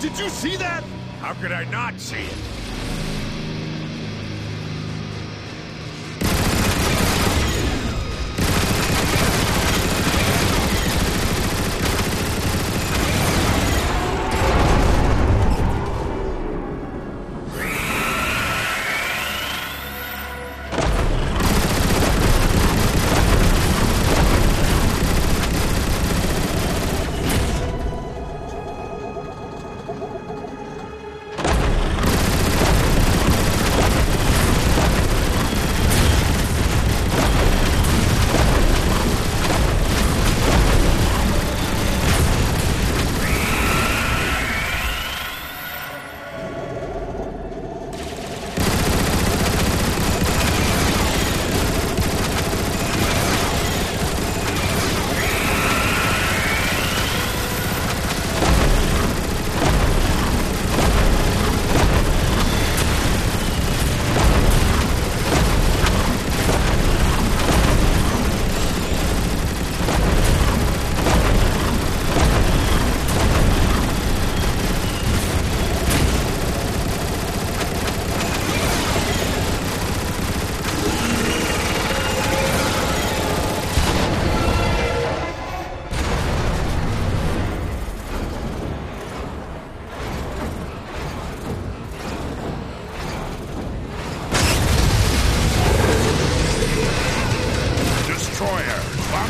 Did you see that? How could I not see it?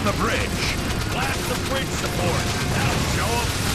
the bridge. Blast the bridge support. That'll show 'em.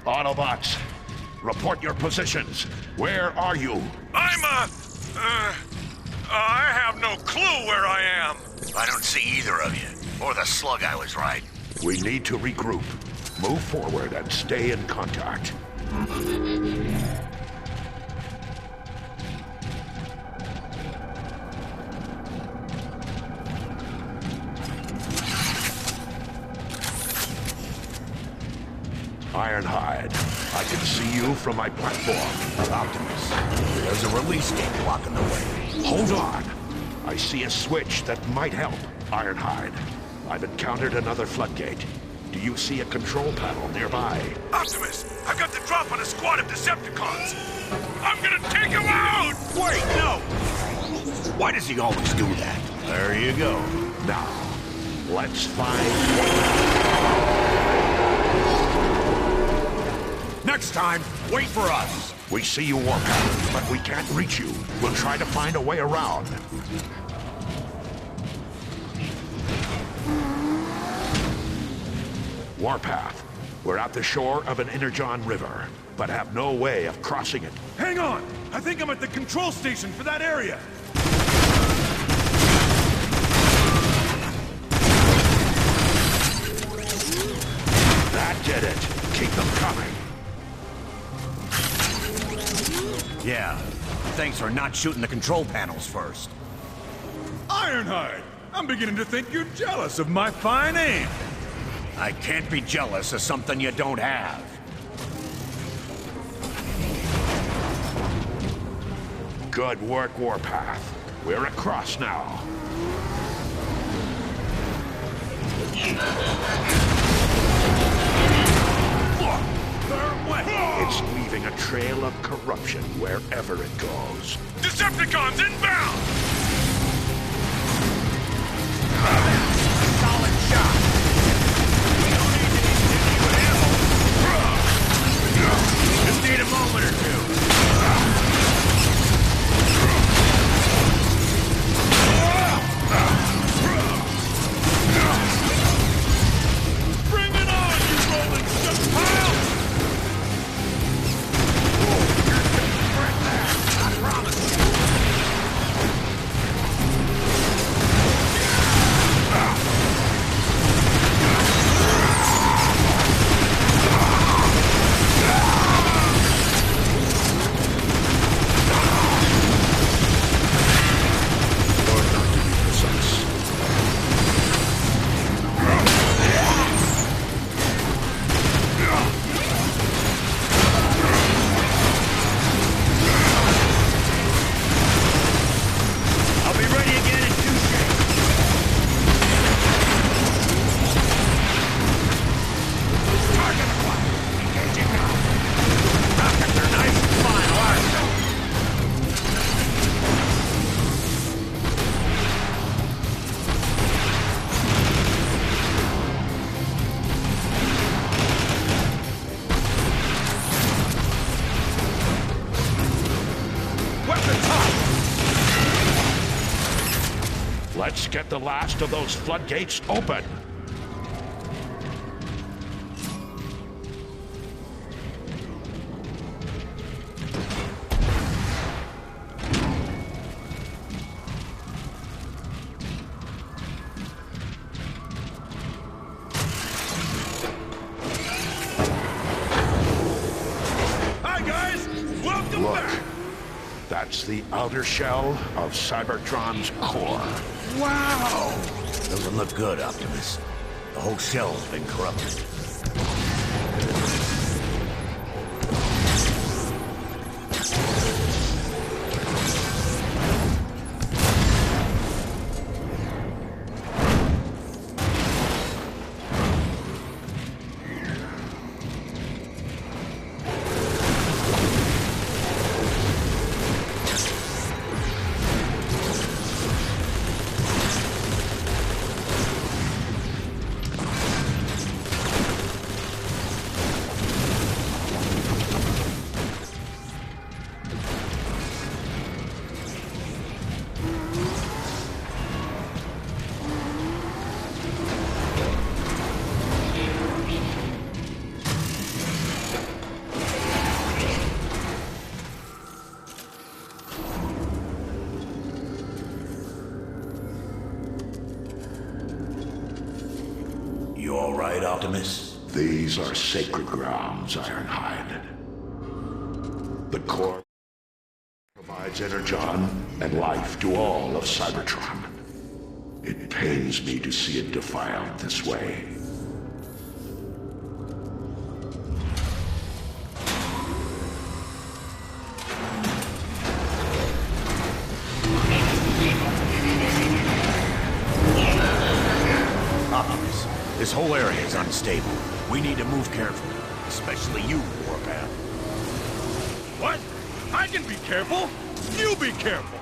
Autobots, report your positions. Where are you? I have no clue where I am. I don't see either of you, or the slug I was riding. We need to regroup. Move forward and stay in contact. Ironhide, I can see you from my platform. Optimus, there's a release gate blocking the way. Hold on. I see a switch that might help. Ironhide, I've encountered another floodgate. Do you see a control panel nearby? Optimus, I've got the drop on a squad of Decepticons. I'm gonna take him out! Wait, no! Why does he always do that? There you go. Now, let's find... Next time, wait for us. We see you, Warpath, but we can't reach you. We'll try to find a way around. Warpath, we're at the shore of an Energon River, but have no way of crossing it. Hang on! I think I'm at the control station for that area. That did it. Keep them coming. Yeah, thanks for not shooting the control panels first. Ironhide! I'm beginning to think you're jealous of my fine aim. I can't be jealous of something you don't have. Good work, Warpath. We're across now. It's leaving a trail of corruption wherever it goes. Decepticons inbound! Solid shot. Just need a moment or two. Bring it on, you rolling shit pile! I promise you. Let's get the last of those floodgates open. Hi guys, welcome Look, back. that's the outer shell of Cybertron's core. Wow! Doesn't look good, Optimus. The whole shell's been corrupted. right, Optimus? These are sacred grounds, Ironhide. The core provides energon and life to all of Cybertron. It pains me to see it defiled this way. Optimus, this whole area is unstable. We need to move carefully, especially you, Warpath. What? I can be careful. You be careful.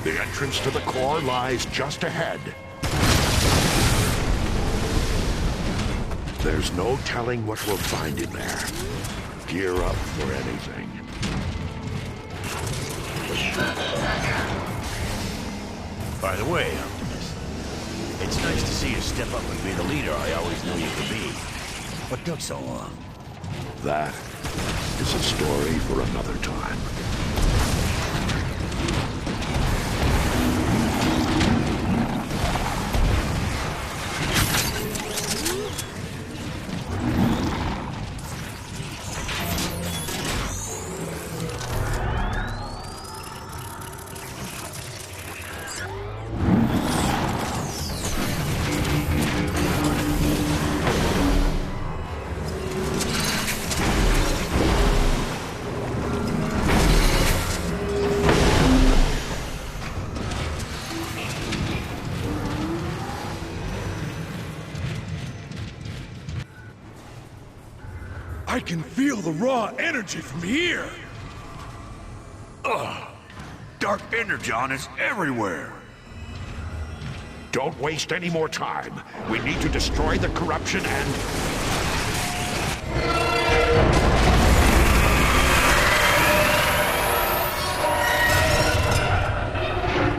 The entrance to the core lies just ahead. There's no telling what we'll find in there. Gear up for anything. By the way, Optimus, it's nice to see you step up and be the leader I always knew you could be. What took so long? That is a story for another time. I can feel the raw energy from here! Ugh! Dark energon is everywhere! Don't waste any more time. We need to destroy the corruption and...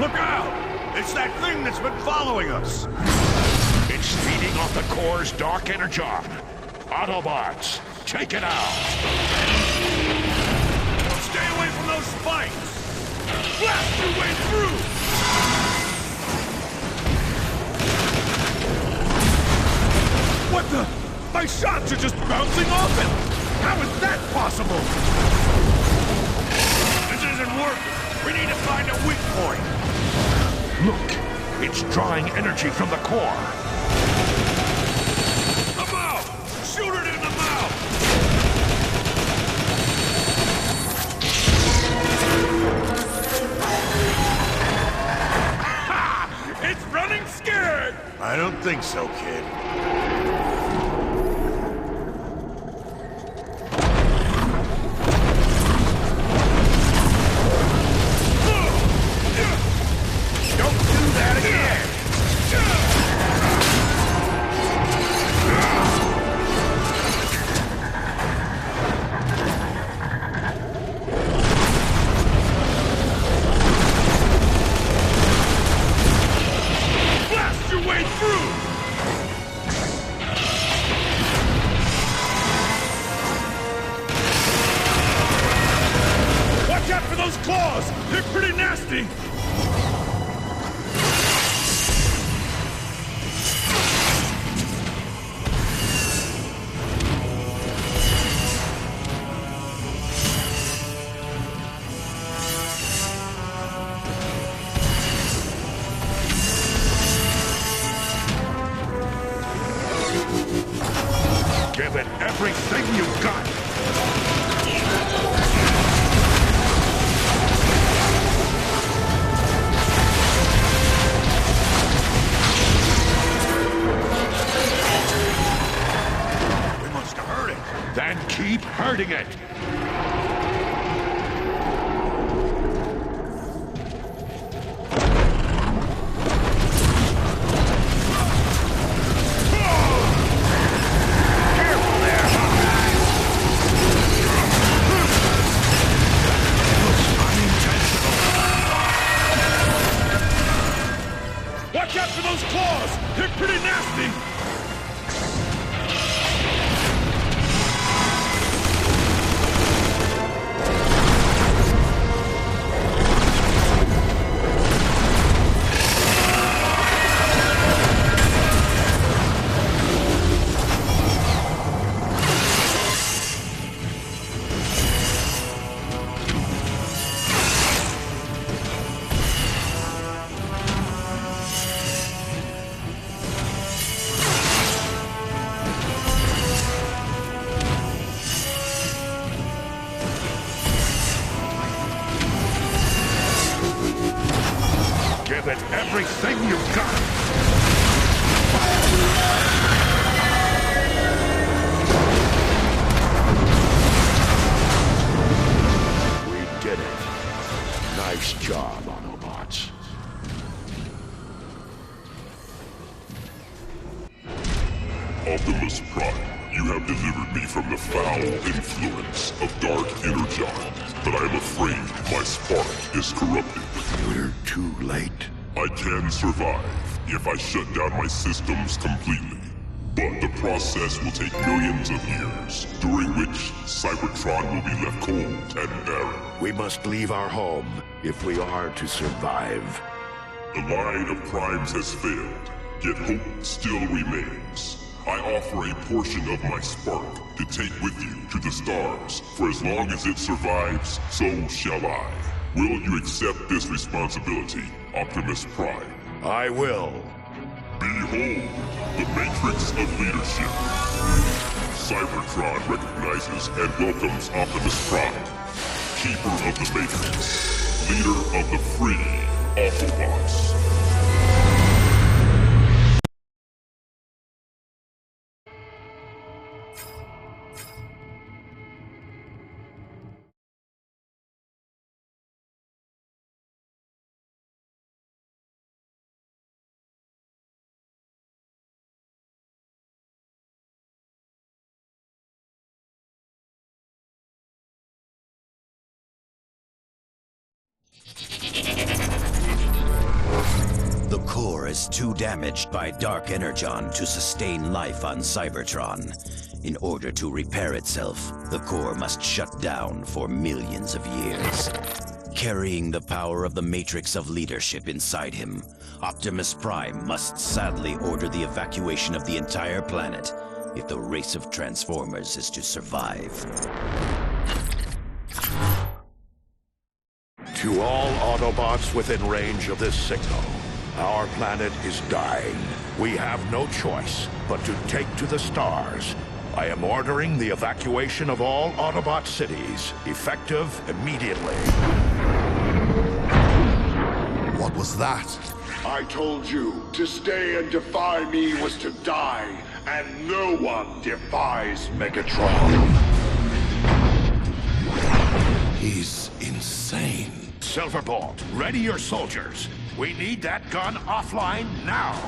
Look out! It's that thing that's been following us! It's feeding off the core's dark energon. Autobots, take it out! Stay away from those spikes! Blast your way through! What the? My shots are just bouncing off it! How is that possible? This isn't working! We need to find a weak point! Look, it's drawing energy from the core. A mouth! Shoot it in the mouth! Ha! It's running scared! I don't think so, kid. Don't do that again! Blast your way through! Watch out for those claws! They're pretty nasty! Give it everything you've got. We must have hurt it. Then keep hurting it. Watch out for those claws! They're pretty nasty! everything you've got! We did it. Nice job, Autobots. Optimus Prime, you have delivered me from the foul influence of Dark Energon, but I am afraid my spark is corrupted. We're too late. I can survive if I shut down my systems completely, but the process will take millions of years, during which Cybertron will be left cold and barren. We must leave our home if we are to survive. The line of primes has failed, yet hope still remains. I offer a portion of my spark to take with you to the stars. For as long as it survives, so shall I. Will you accept this responsibility, Optimus Prime? I will. Behold, the Matrix of Leadership. Cybertron recognizes and welcomes Optimus Prime, Keeper of the Matrix, leader of the free Autobots. The core is too damaged by Dark Energon to sustain life on Cybertron. In order to repair itself, the core must shut down for millions of years. Carrying the power of the Matrix of Leadership inside him, Optimus Prime must sadly order the evacuation of the entire planet if the race of Transformers is to survive. To all Autobots within range of this signal, our planet is dying. We have no choice but to take to the stars. I am ordering the evacuation of all Autobot cities, effective immediately. What was that? I told you, to stay and defy me was to die, and no one defies Megatron. He's insane. Silverbolt, ready your soldiers. We need that gun offline now.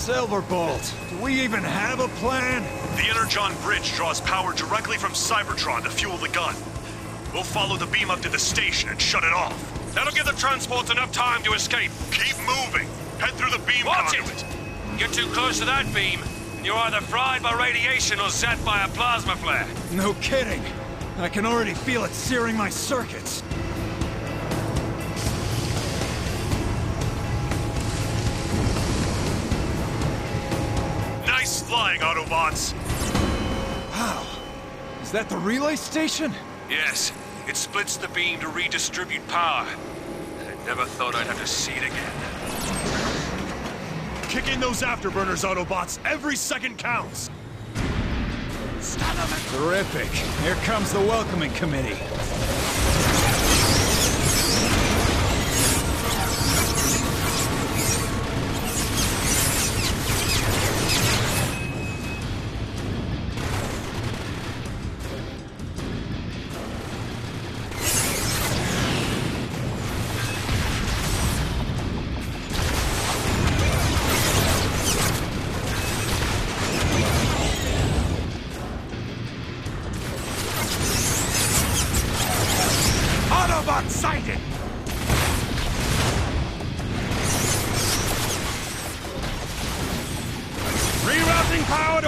Silverbolt, do we even have a plan? The Energon Bridge draws power directly from Cybertron to fuel the gun. We'll follow the beam up to the station and shut it off. That'll give the transports enough time to escape. Keep moving. Head through the beam conduit. You're too close to that beam, and you're either fried by radiation or zapped by a plasma flare. No kidding. I can already feel it searing my circuits. Nice flying, Autobots. Wow. Is that the relay station? Yes. It splits the beam to redistribute power. I never thought I'd have to see it again. Kick in those afterburners, Autobots. Every second counts. Terrific. Here comes the welcoming committee.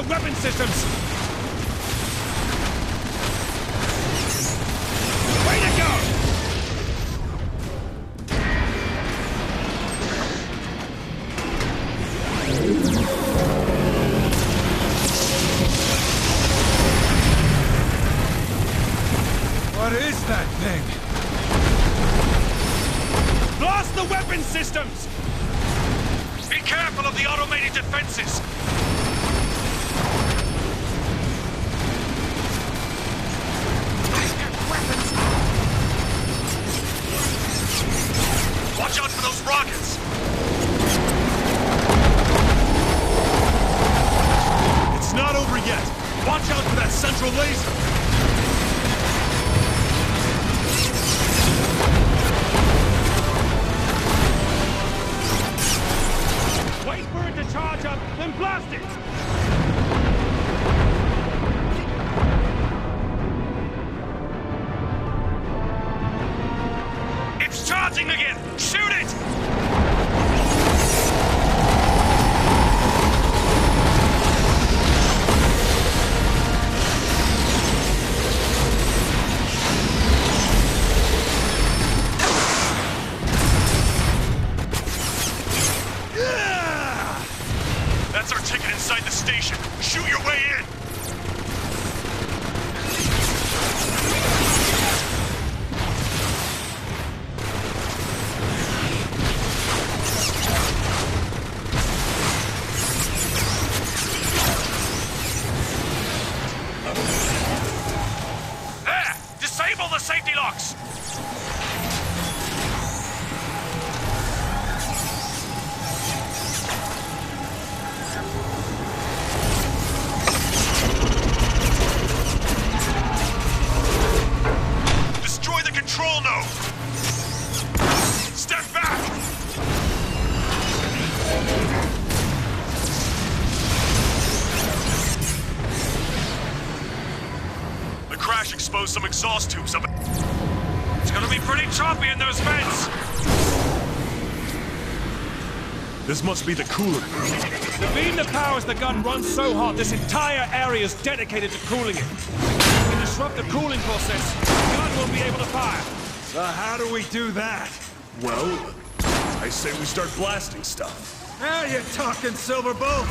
the weapon systems! Way to go! What is that thing? Blast the weapon systems! Be careful of the automated defenses! Watch out for those rockets! It's not over yet! Watch out for that central laser! Wait for it to charge up, then blast it! It's charging again! Shoot it! That's our ticket inside the station. Shoot your way in! There! Disable the safety locks! Destroy the control node! Step back! The crash exposed some exhaust tubes up. It's gonna be pretty choppy in those vents! This must be the coolant. The beam that powers the gun runs so hot, this entire area is dedicated to cooling it. If we disrupt the cooling process, the gun won't be able to fire. So how do we do that? Well, I say we start blasting stuff. Now you're talking, Silverbolt!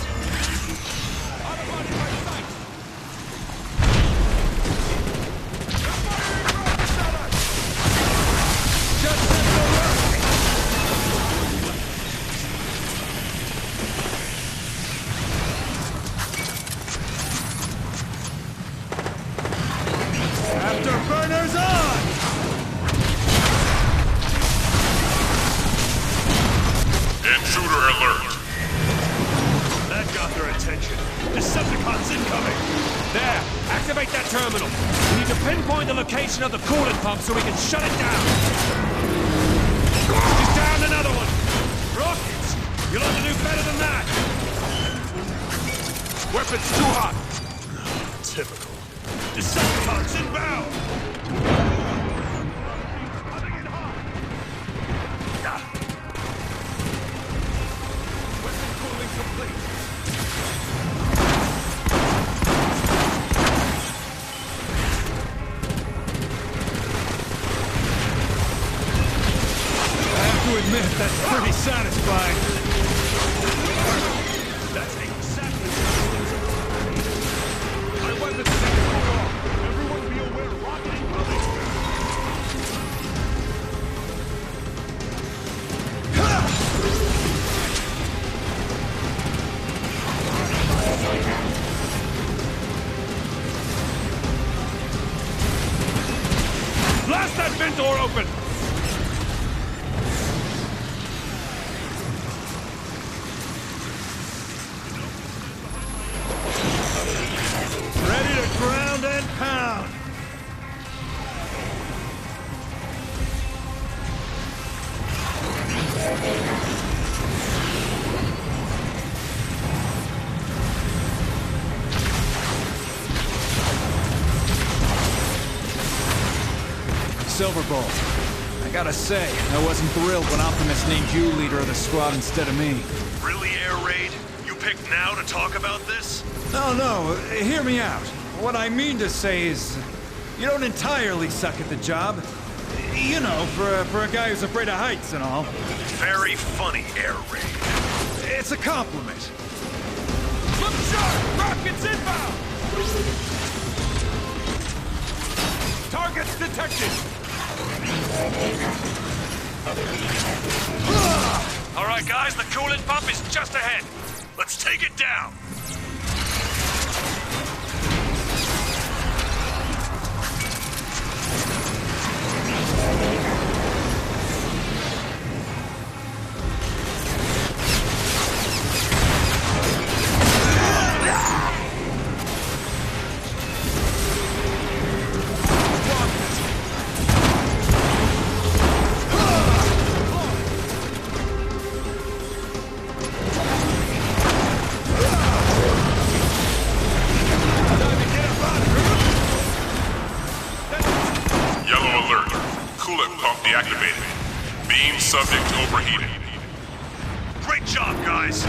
Afterburners on! Intruder alert! That got their attention. Decepticons incoming! There! Activate that terminal! We need to pinpoint the location of the coolant pump so we can shut it down! He's down another one! Rockets! You'll have to do better than that! Weapons too hot! Typical. Decepticons inbound! Weapon cooling complete. I have to admit, that's pretty satisfying. That's exactly what my weapons are going off. Everyone be aware, rocket incoming. Blast that vent door open! Ready to ground and pound! Silverbolt, I gotta say, I wasn't thrilled when Optimus named you leader of the squad instead of me. Really, Air Raid? You picked now to talk about this? No, hear me out. What I mean to say is, you don't entirely suck at the job. You know, for a guy who's afraid of heights and all. Very funny, Air Raid. It's a compliment. Look sharp! Rockets inbound! Targets detected! All right, guys, the coolant pump is just ahead. Let's take it down. Subject overheating. Great job, guys.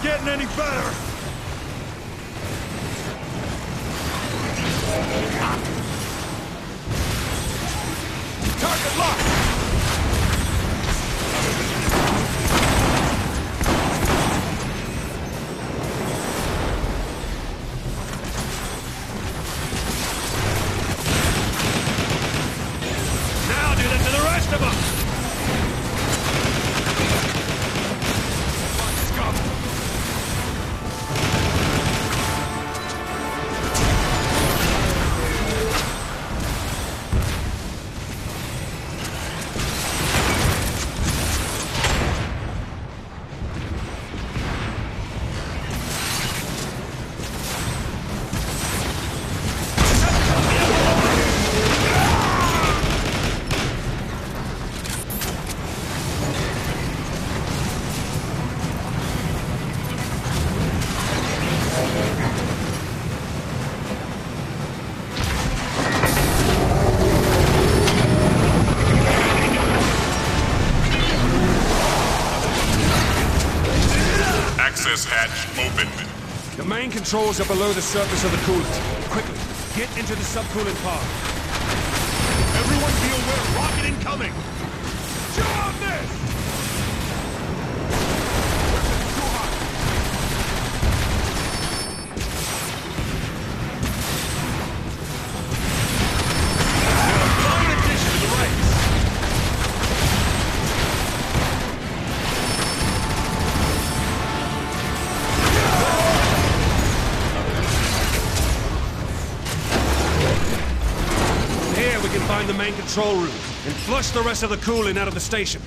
Getting any better! Target locked! Now do that to the rest of them! Hatch open. The main controls are below the surface of the coolant. Quickly, get into the subcoolant pod. Everyone be aware, rocket incoming! Chew on this! Fine addition to the ranks. Find the main control room and flush the rest of the coolant out of the station.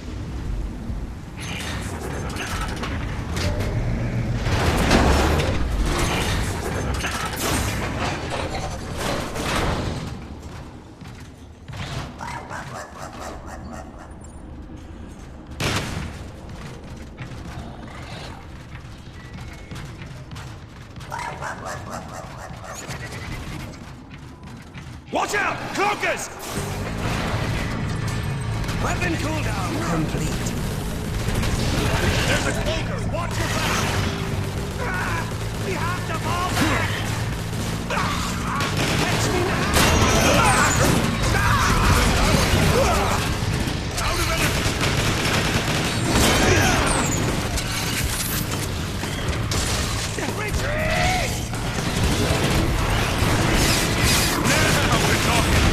Watch out! Cloakers! Weapon cooldown complete. There's a cloaker! Watch your back! We have to fall back! Catch me now! Out of it! Retreat! Now we're talking!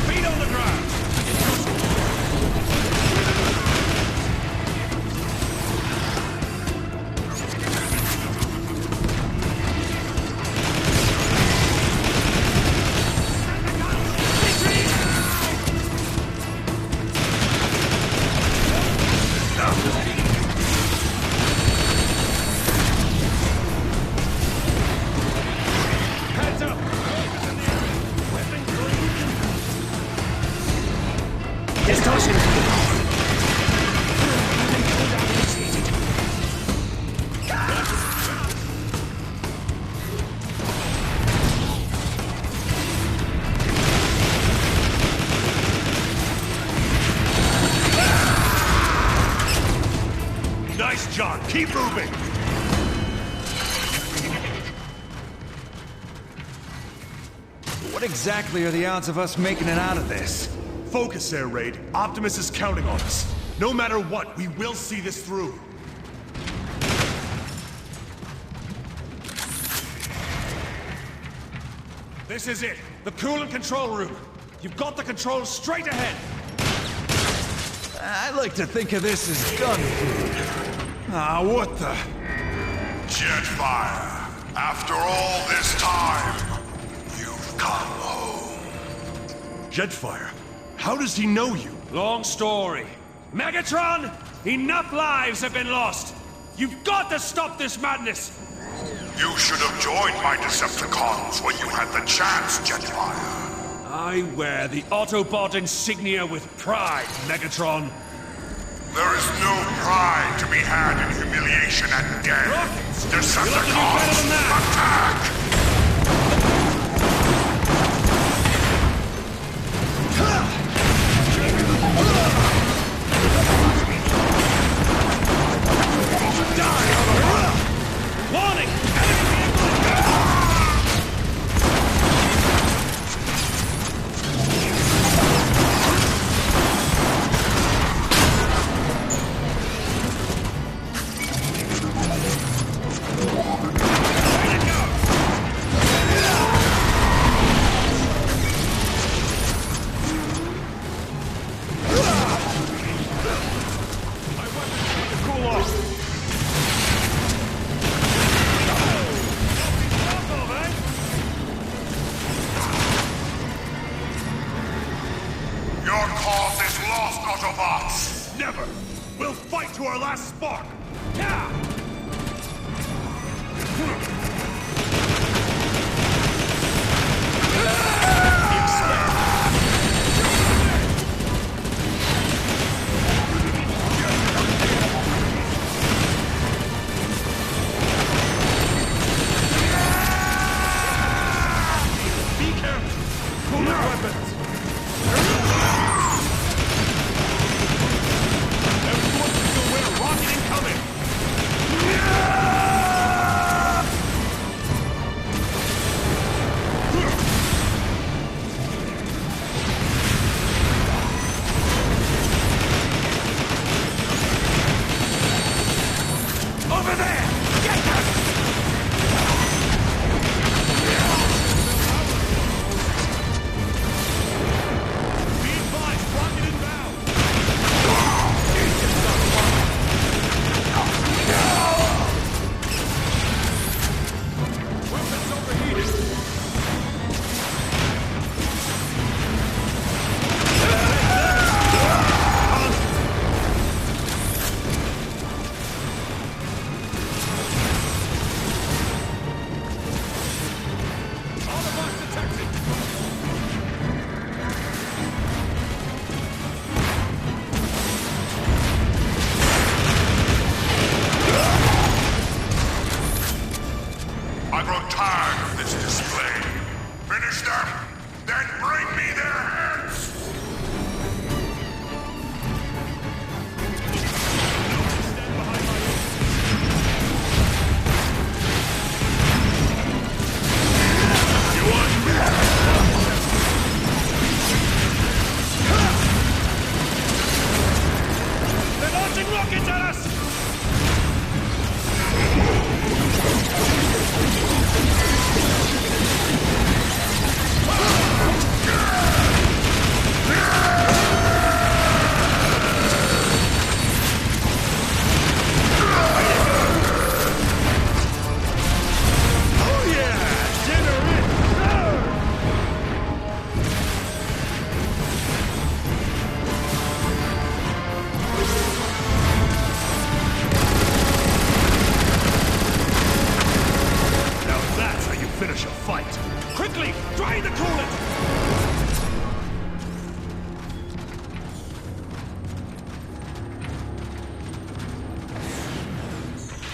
Feet on the ground! Energon! Keep moving! What exactly are the odds of us making it out of this? Focus, Air Raid. Optimus is counting on us. No matter what, we will see this through. This is it. The coolant control room. You've got the controls straight ahead. I like to think of this as gun food. Ah, what the? Jetfire, after all this time, you've come home. Jetfire? How does he know you? Long story. Megatron, enough lives have been lost. You've got to stop this madness. You should have joined my Decepticons when you had the chance, Jetfire. I wear the Autobot insignia with pride, Megatron. There is no pride to be had in humiliation and death. Rockets! Decepticons, attack! Warning!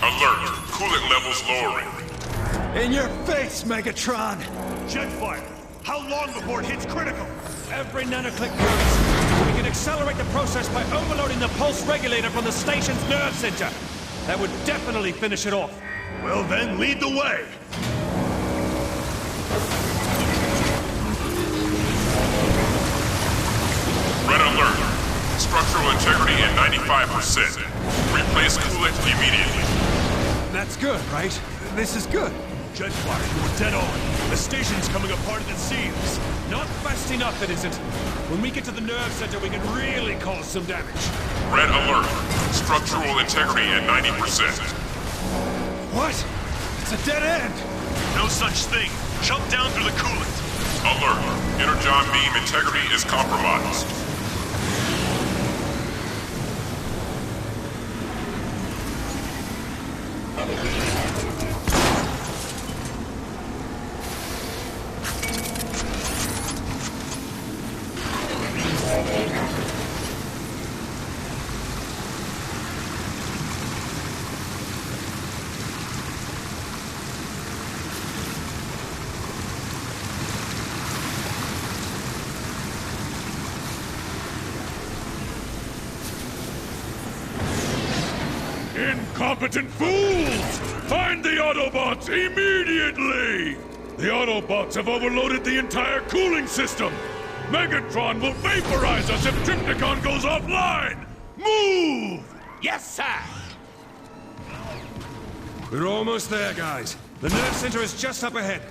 Alert! Coolant levels lowering. In your face, Megatron! Jetfire! How long before it hits critical? Every nanoclick counts. We can accelerate the process by overloading the pulse regulator from the station's nerve center. That would definitely finish it off. Well then, lead the way! Red alert. Structural integrity at 95%. Replace coolant immediately. That's good, right? This is good. Jetfire, you were dead on. The station's coming apart at the seams. Not fast enough, it isn't. When we get to the nerve center, we can really cause some damage. Red alert. Structural integrity at 90%. What? It's a dead end! No such thing. Jump down through the coolant. Alert. Energon beam integrity is compromised. Incompetent fools! Find the Autobots immediately! The Autobots have overloaded the entire cooling system! Megatron will vaporize us if Trypticon goes offline! Move! Yes, sir! We're almost there, guys. The nerve center is just up ahead.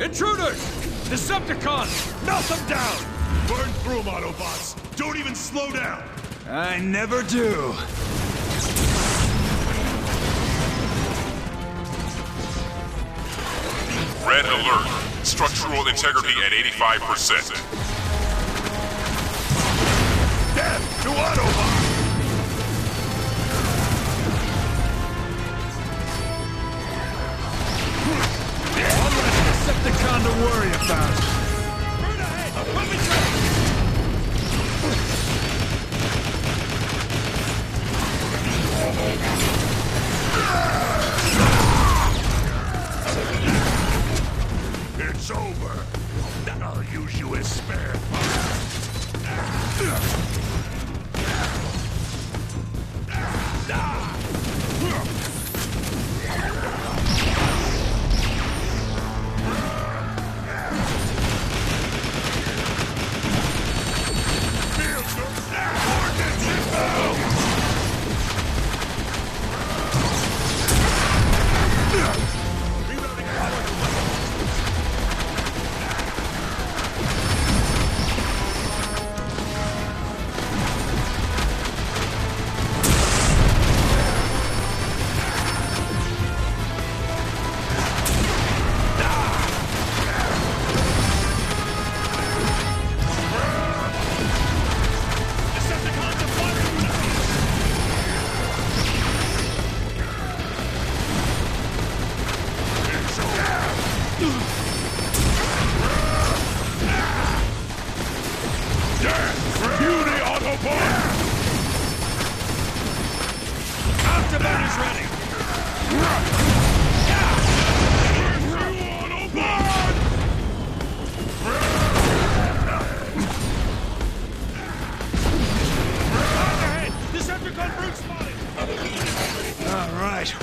Intruders! Decepticons! Melt them down! Burn through them, Autobots! Don't even slow down! I never do. Red alert. Structural integrity at 85%. Death to Autobots! Decepticon to worry about. Burn ahead! We'll be trained! It's over. Then I'll use you as spare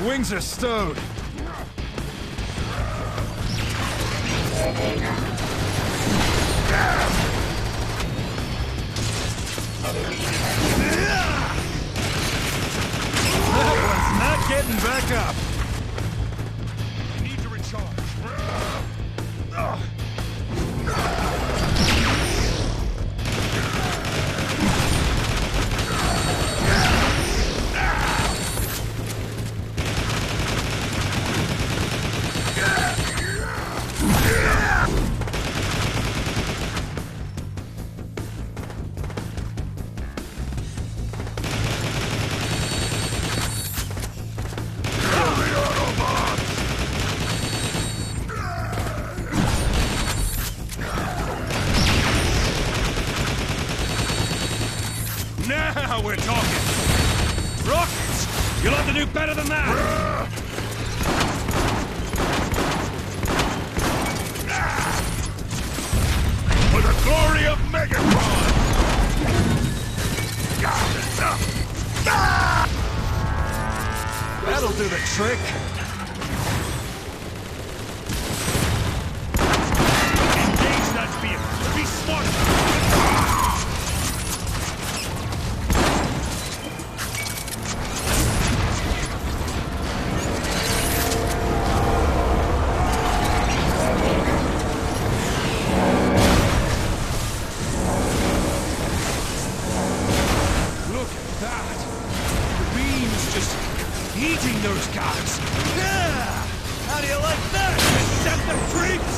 Wings are stowed. That one's not getting back up. Need to recharge. You'll have to do better than that! For the glory of Megatron! That'll do the trick. Engage that beam. Be smart. Eating those guys! Yeah! How do you like that, deceptive freaks?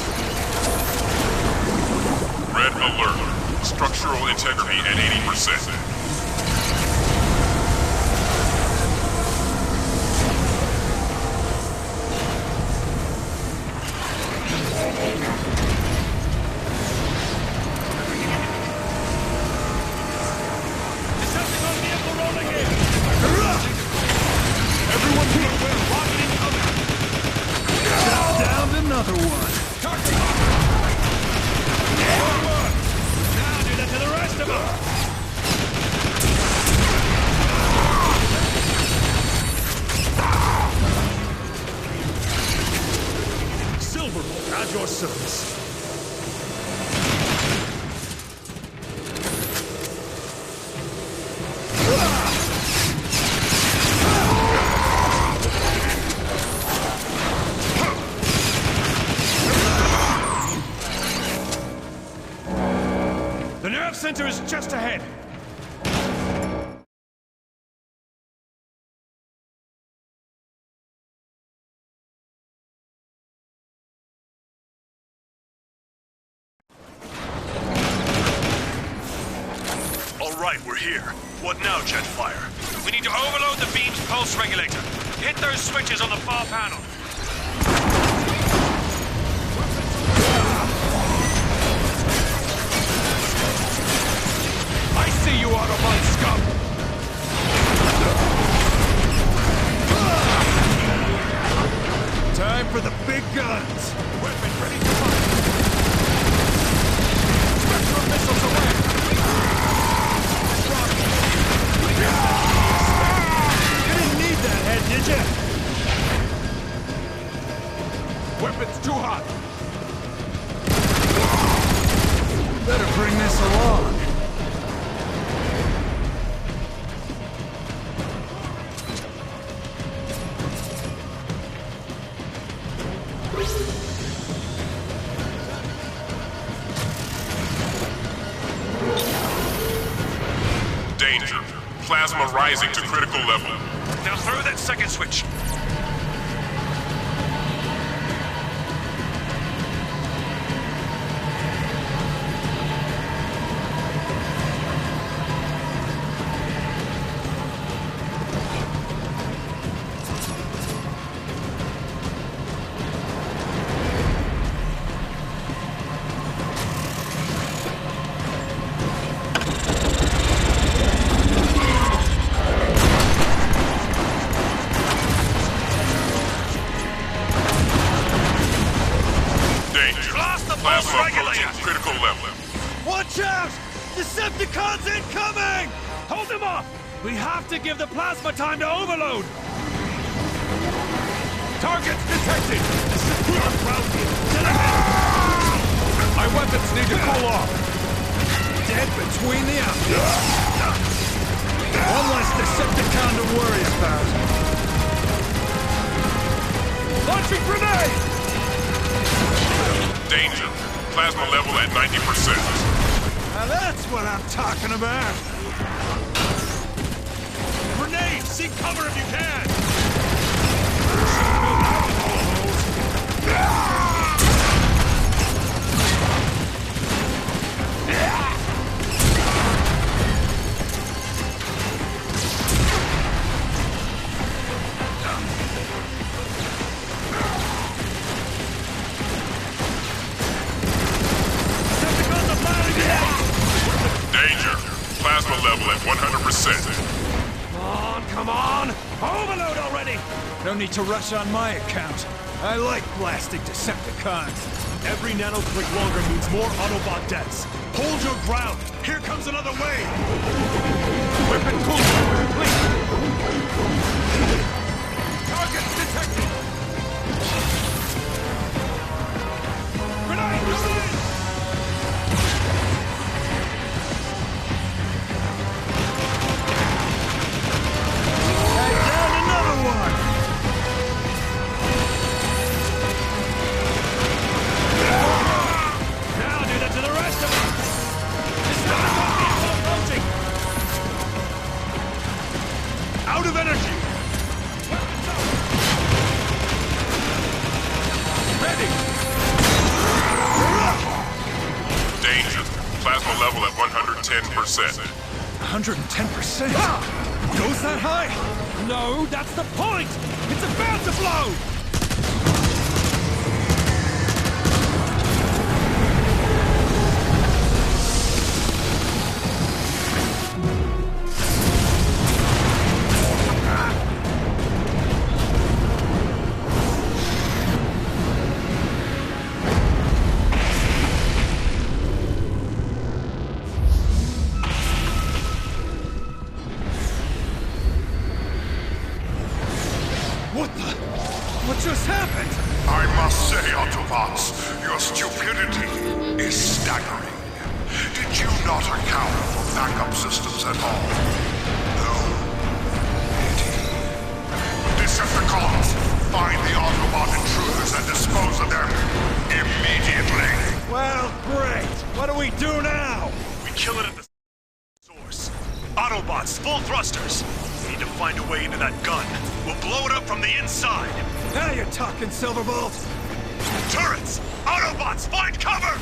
Red alert. Structural integrity at 80%. Decepticon vehicle rolling in! Downed another one. Now do that to the rest of them. Silverbolt at your service. The nerve center is just ahead. All right, we're here. What now, Jetfire? We need to overload the beam's pulse regulator. Hit those switches on the far panel. I see you, Autobot scum! Time for the big guns! Weapon ready to fire! Spectral missiles away! You didn't need that head, did you? Weapon's too hot! Better bring this along. Danger. Plasma rising to critical level. Now throw that second switch. Plasma approaching critical level. Watch out! Decepticons incoming! Hold them off! We have to give the plasma time to overload! Targets detected! Secure ground here! Dead ahead! My weapons need to cool off! Dead between the outfits! One less Decepticon to worry about! Launching grenade! Danger. Plasma level at 90%. Now that's what I'm talking about! Grenade! Seek cover if you can! Danger. Plasma level at 100%. Come on, come on! Overload already! No need to rush on my account. I like blasting Decepticons. Every nanoclick longer means more Autobot deaths. Hold your ground! Here comes another wave! Weapon pull complete! Target detected! Grenade, grenade! Out of energy! Ready! Danger. Plasma level at 110%. 110%? Goes that high? No, that's the point! It's about to blow! What just happened? I must say, Autobots, your stupidity is staggering. Did you not account for backup systems at all? No? Pity. Decepticons, find the Autobot intruders and dispose of them immediately. Well, great. What do we do now? We kill it at the source. Autobots, full thrusters. We need to find a way into that gun. We'll blow it up from the inside. Now you're talking, Silverbolt. Turrets! Autobots, find cover!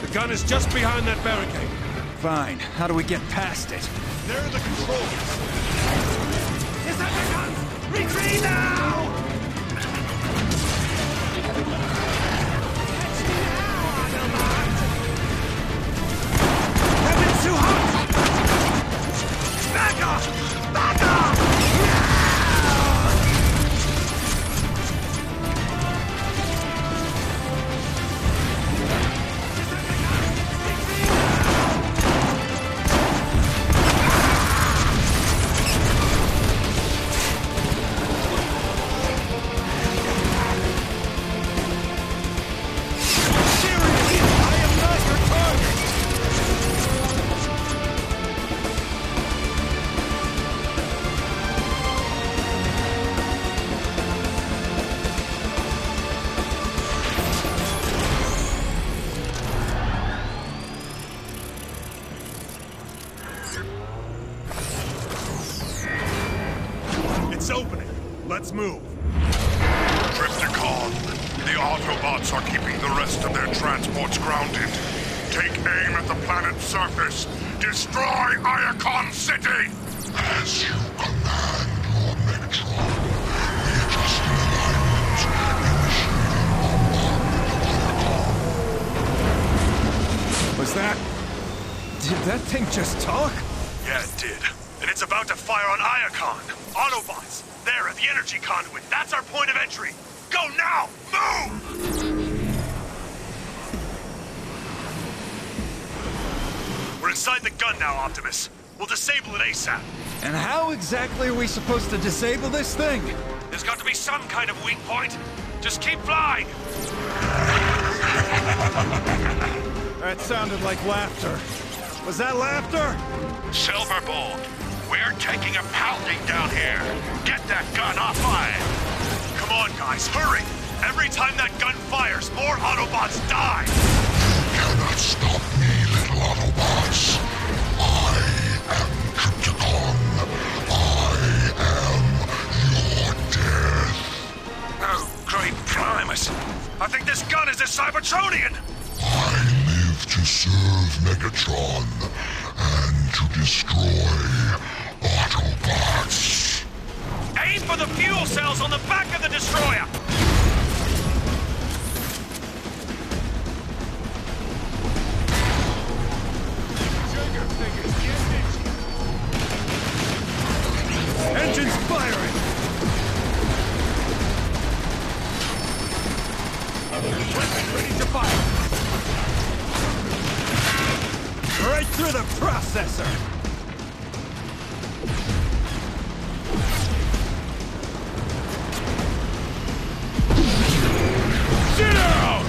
The gun is just behind that barricade. Fine. How do we get past it? There are the controls. Decepticons! Retreat now! Weapons too hot! Back off! Back off! Let's move. Tripticon, the Autobots are keeping the rest of their transports grounded. Take aim at the planet's surface. Destroy Iacon City! As you command, Lord Megatron, readjusting alignment, initiating bombardment of Was that... Did that thing just talk? Yeah, it did. And it's about to fire on Iacon. Autobots, there at the energy conduit. That's our point of entry. Go now! Move! We're inside the gun now, Optimus. We'll disable it ASAP. And how exactly are we supposed to disable this thing? There's got to be some kind of weak point. Just keep flying! That sounded like laughter. Was that laughter? Silverbolt, we're taking a pounding down here. Get that gun offline. Come on, guys, hurry! Every time that gun fires, more Autobots die! You cannot stop me, little Autobots. I am Tripticon. I am your death. Oh, great Primus! I think this gun is a Cybertronian! I live to serve Megatron and to destroy Autobots. Aim for the fuel cells on the back of the destroyer! Engines firing! Ready to fire! Right through the processor! Sit down!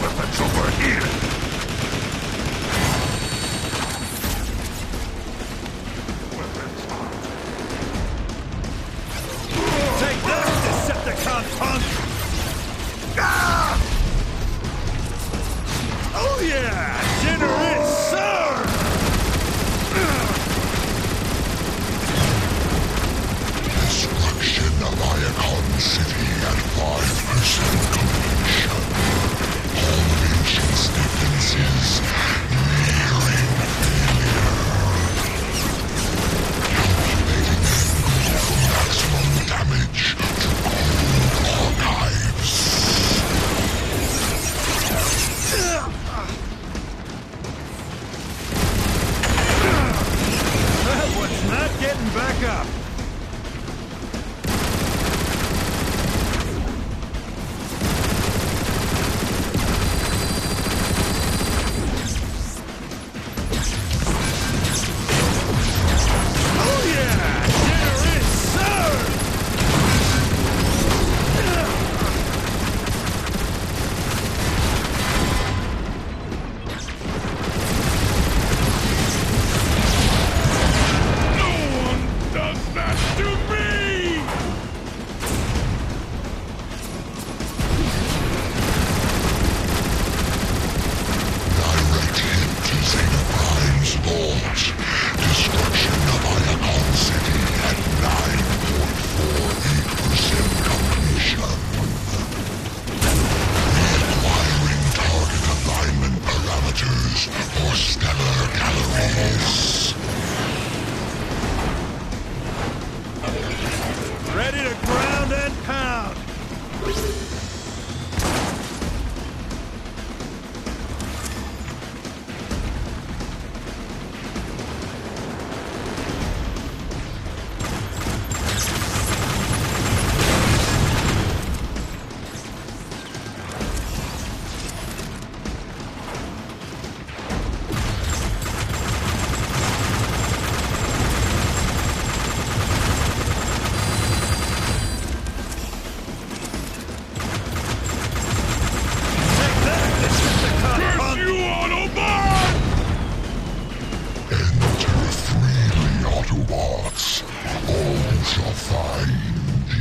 Weapons over here! Take that, Decepticon punk! Ah! Oh yeah! Dinner is served! Destruction of Iacon City at 5% completion. All of Ancient's defenses nearing failure. Calculating angle for maximum damage to cold archives.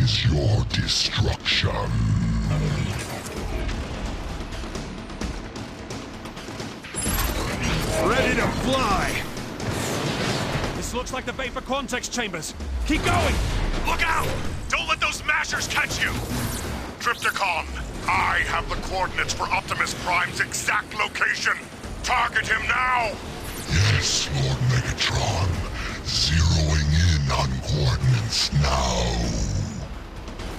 is your destruction. Ready to fly! This looks like the Vapor Quantex chambers. Keep going! Look out! Don't let those mashers catch you! Trypticon, I have the coordinates for Optimus Prime's exact location. Target him now! Yes, Lord Megatron. Zeroing in on coordinates now.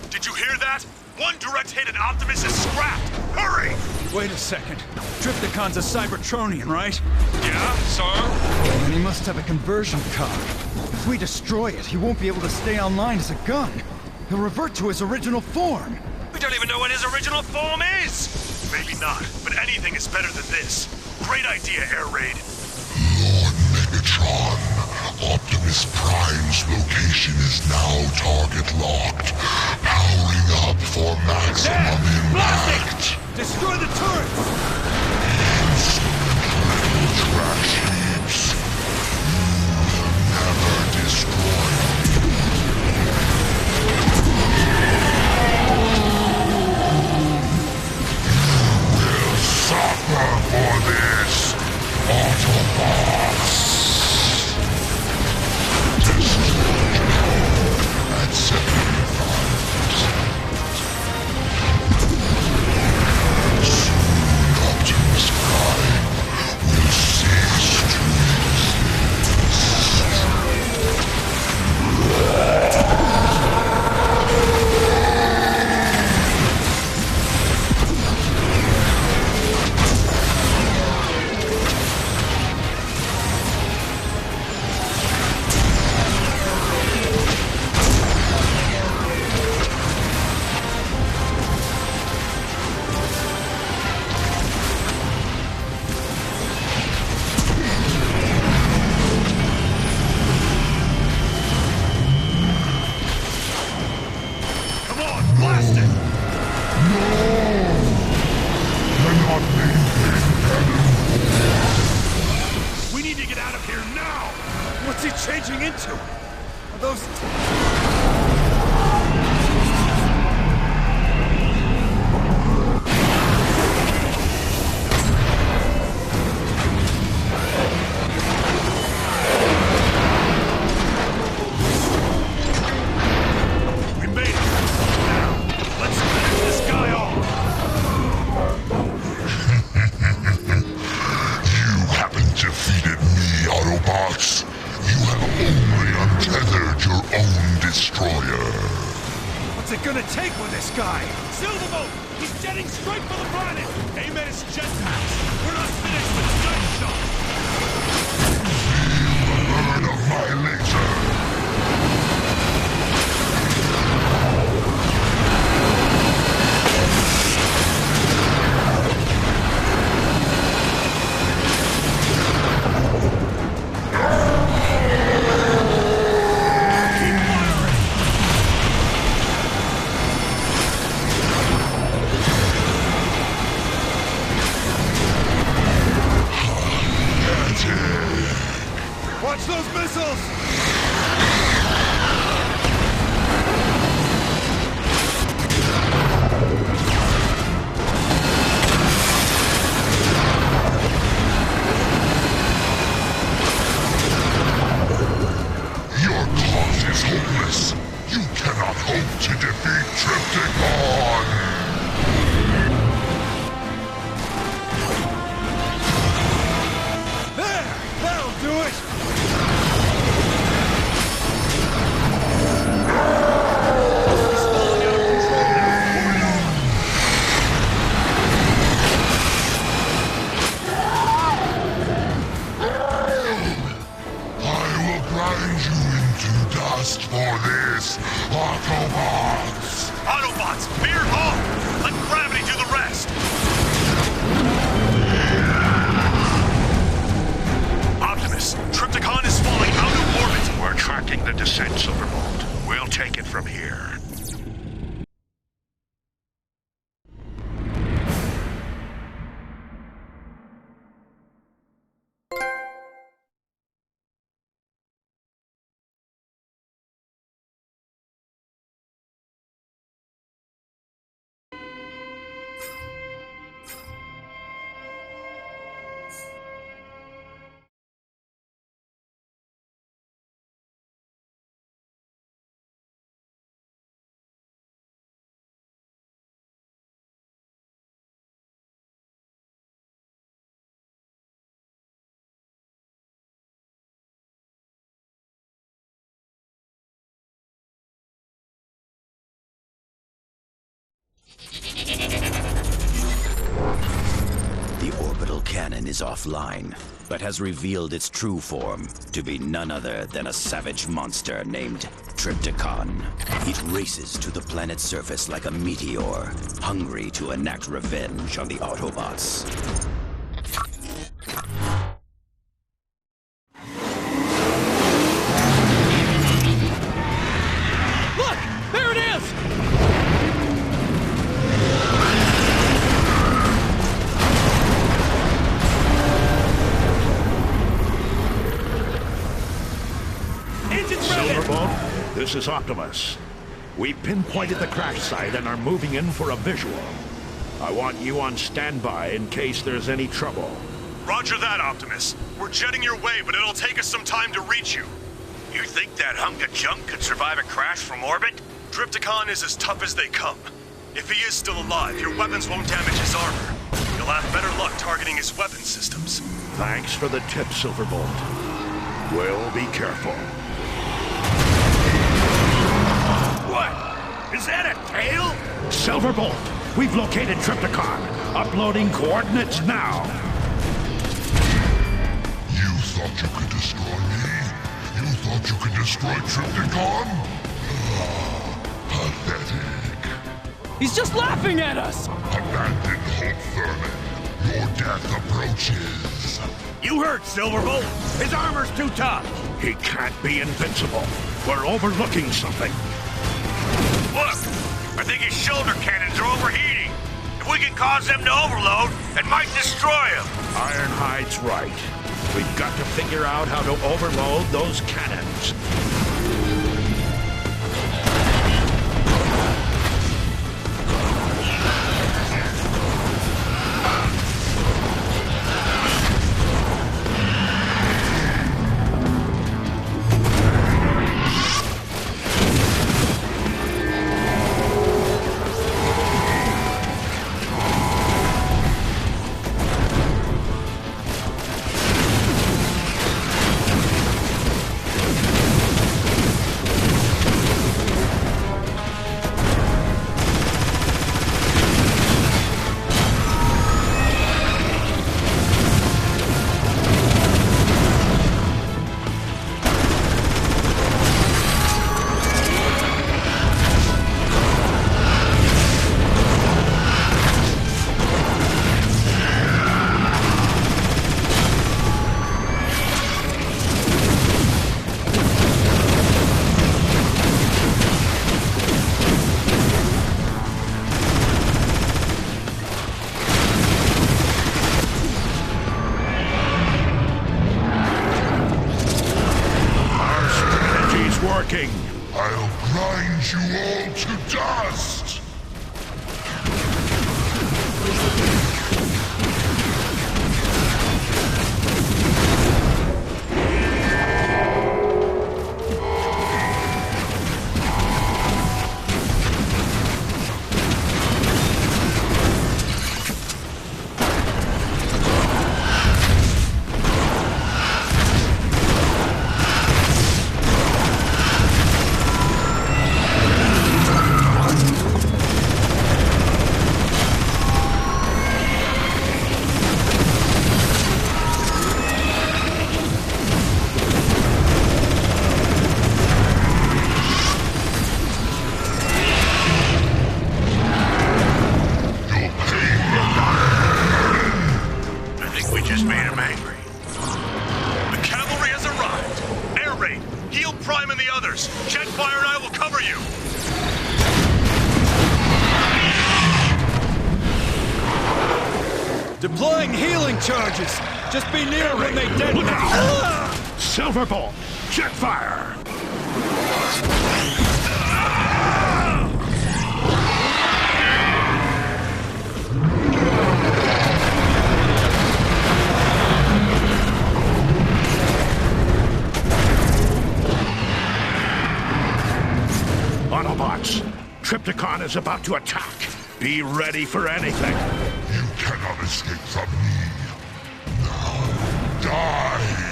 Did you hear that? One direct hit and Optimus is scrapped! Hurry! Wait a second. Trypticon's a Cybertronian, right? Yeah, so? And he must have a conversion card. If we destroy it, he won't be able to stay online as a gun. He'll revert to his original form. We don't even know what his original form is! Maybe not, but anything is better than this. Great idea, Air Raid. Lord Megatron, Optimus Prime's location is now target locked. Powering up for maximum impact. Destroy the turrets! Instrument track sheets. You will never destroy me. You will suffer for this, Autobots. Destroy at 75%. Optimus Prime will cease to changing into? Are those... We made it! Now, let's finish this guy off! You haven't defeated me, Autobots. You have only untethered your own destroyer. What's it gonna take with this guy? Silverbolt! He's jetting straight for the planet! Aim at his jetpacks! We're not finished with night shot! Feel the burn of my laser! Watch those missiles! Your cause is hopeless. You cannot hope to defeat Trypticon. That'll do it! I will grind you into dust for this, Autobots! Autobots, veer home! Let gravity do the rest! Optimus, Trypticon is falling out of orbit! We're tracking the descent, Silverbolt. We'll take it from here. cannon is offline, but has revealed its true form to be none other than a savage monster named Trypticon. It races to the planet's surface like a meteor, hungry to enact revenge on the Autobots. Look! There it is! Silverbolt, this is Optimus. We pinpointed the crash site and are moving in for a visual. I want you on standby in case there's any trouble. Roger that, Optimus. We're jetting your way, but it'll take us some time to reach you. You think that hunk of junk could survive a crash from orbit? Trypticon is as tough as they come. If he is still alive, your weapons won't damage his armor. You'll have better luck targeting his weapon systems. Thanks for the tip, Silverbolt. We'll be careful. What? Is that a tail? Silverbolt, we've located Trypticon. Uploading coordinates now. You thought you could destroy me? You thought you could destroy Trypticon? Pathetic. He's just laughing at us! Abandon hope, Thurman. Your death approaches. You heard Silverbolt. His armor's too tough. He can't be invincible. We're overlooking something. Look! I think his shoulder cannons are overheating. If we can cause them to overload, it might destroy him. Ironhide's right. We've got to figure out how to overload those cannons. I'll grind you all to dust! Deploying healing charges! Just be near when they detonate! Silverbolt! Jet fire! Autobots! Trypticon is about to attack! Be ready for anything! You cannot escape from me. Now, die!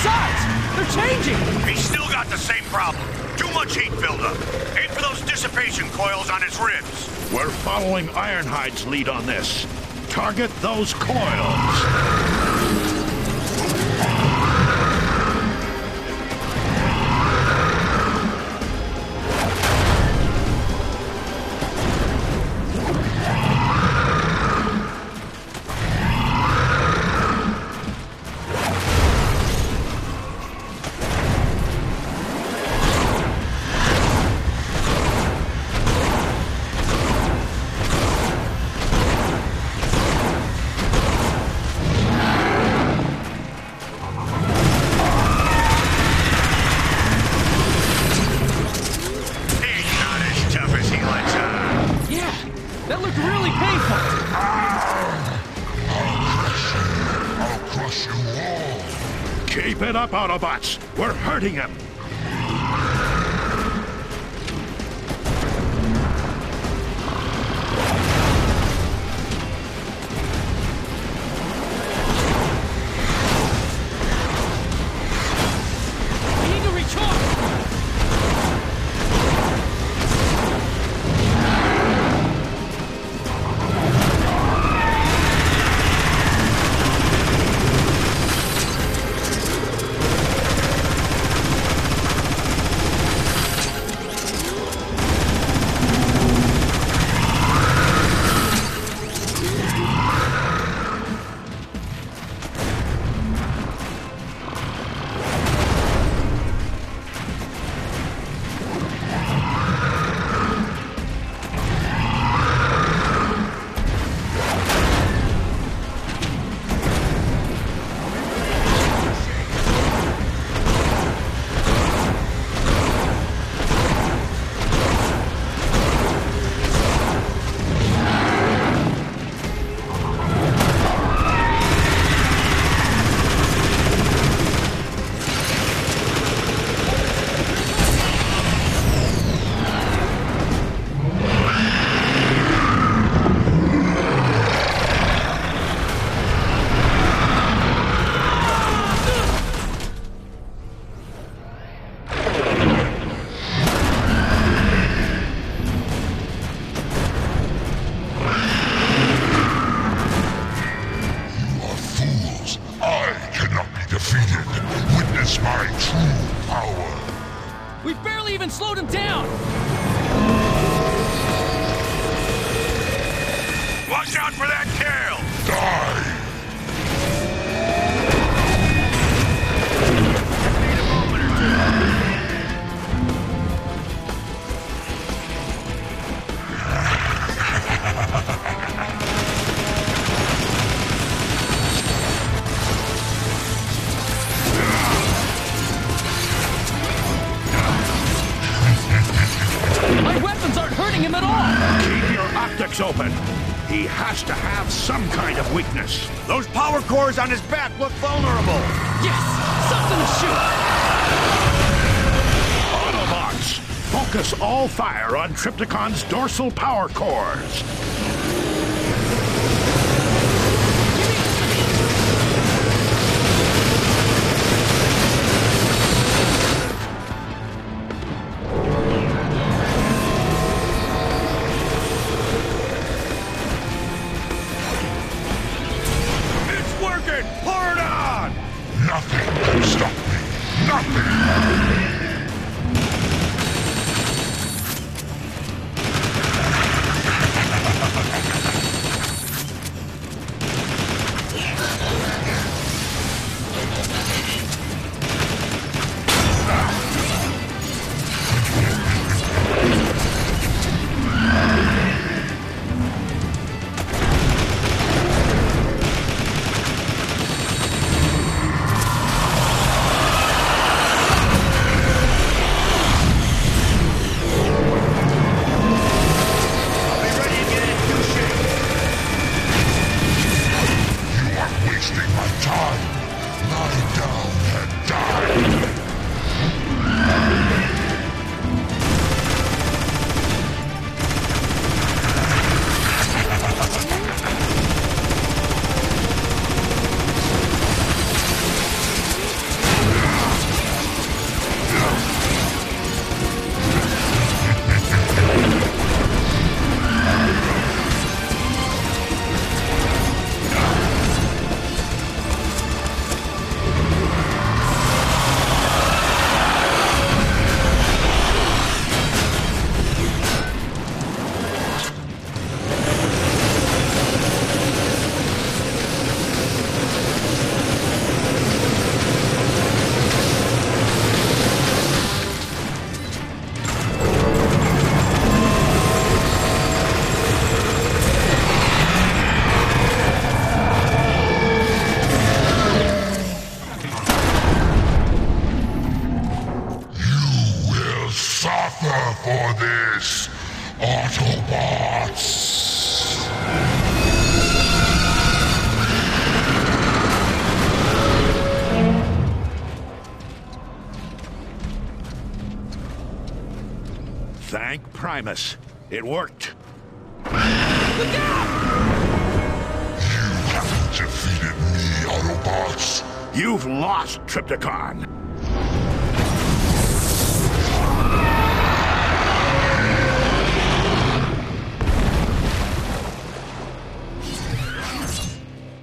size! They're changing! He's still got the same problem. Too much heat buildup. Aim for those dissipation coils on his ribs. We're following Ironhide's lead on this. Target those coils. Keep it up, Autobots! We're hurting him! We need to recharge! Slowed him down! Watch out for that tail! Die! Need a moment or two. My weapons aren't hurting him at all! Keep your optics open. He has to have some kind of weakness. Those power cores on his back look vulnerable. Yes! Something to shoot! Autobots, focus all fire on Trypticon's dorsal power cores. Nothing can stop me. Nothing! suffer for this, Autobots! Thank Primus. It worked. You haven't defeated me, Autobots. You've lost, Trypticon.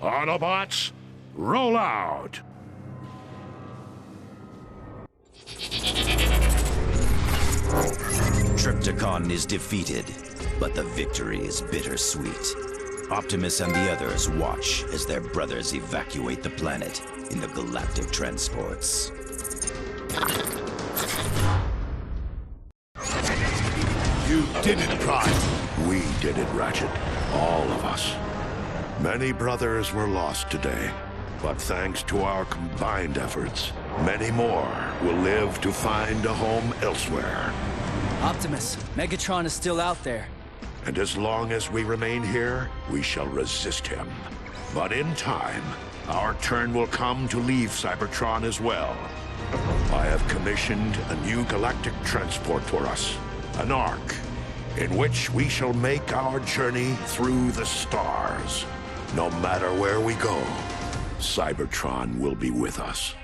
Autobots, roll out. Trypticon is defeated, but the victory is bittersweet. Optimus and the others watch as their brothers evacuate the planet in the galactic transports. You did it, Prime. We did it, Ratchet. All of us. Many brothers were lost today, but thanks to our combined efforts, many more will live to find a home elsewhere. Optimus, Megatron is still out there. And as long as we remain here, we shall resist him. But in time, our turn will come to leave Cybertron as well. I have commissioned a new galactic transport for us, an Ark, in which we shall make our journey through the stars. No matter where we go, Cybertron will be with us.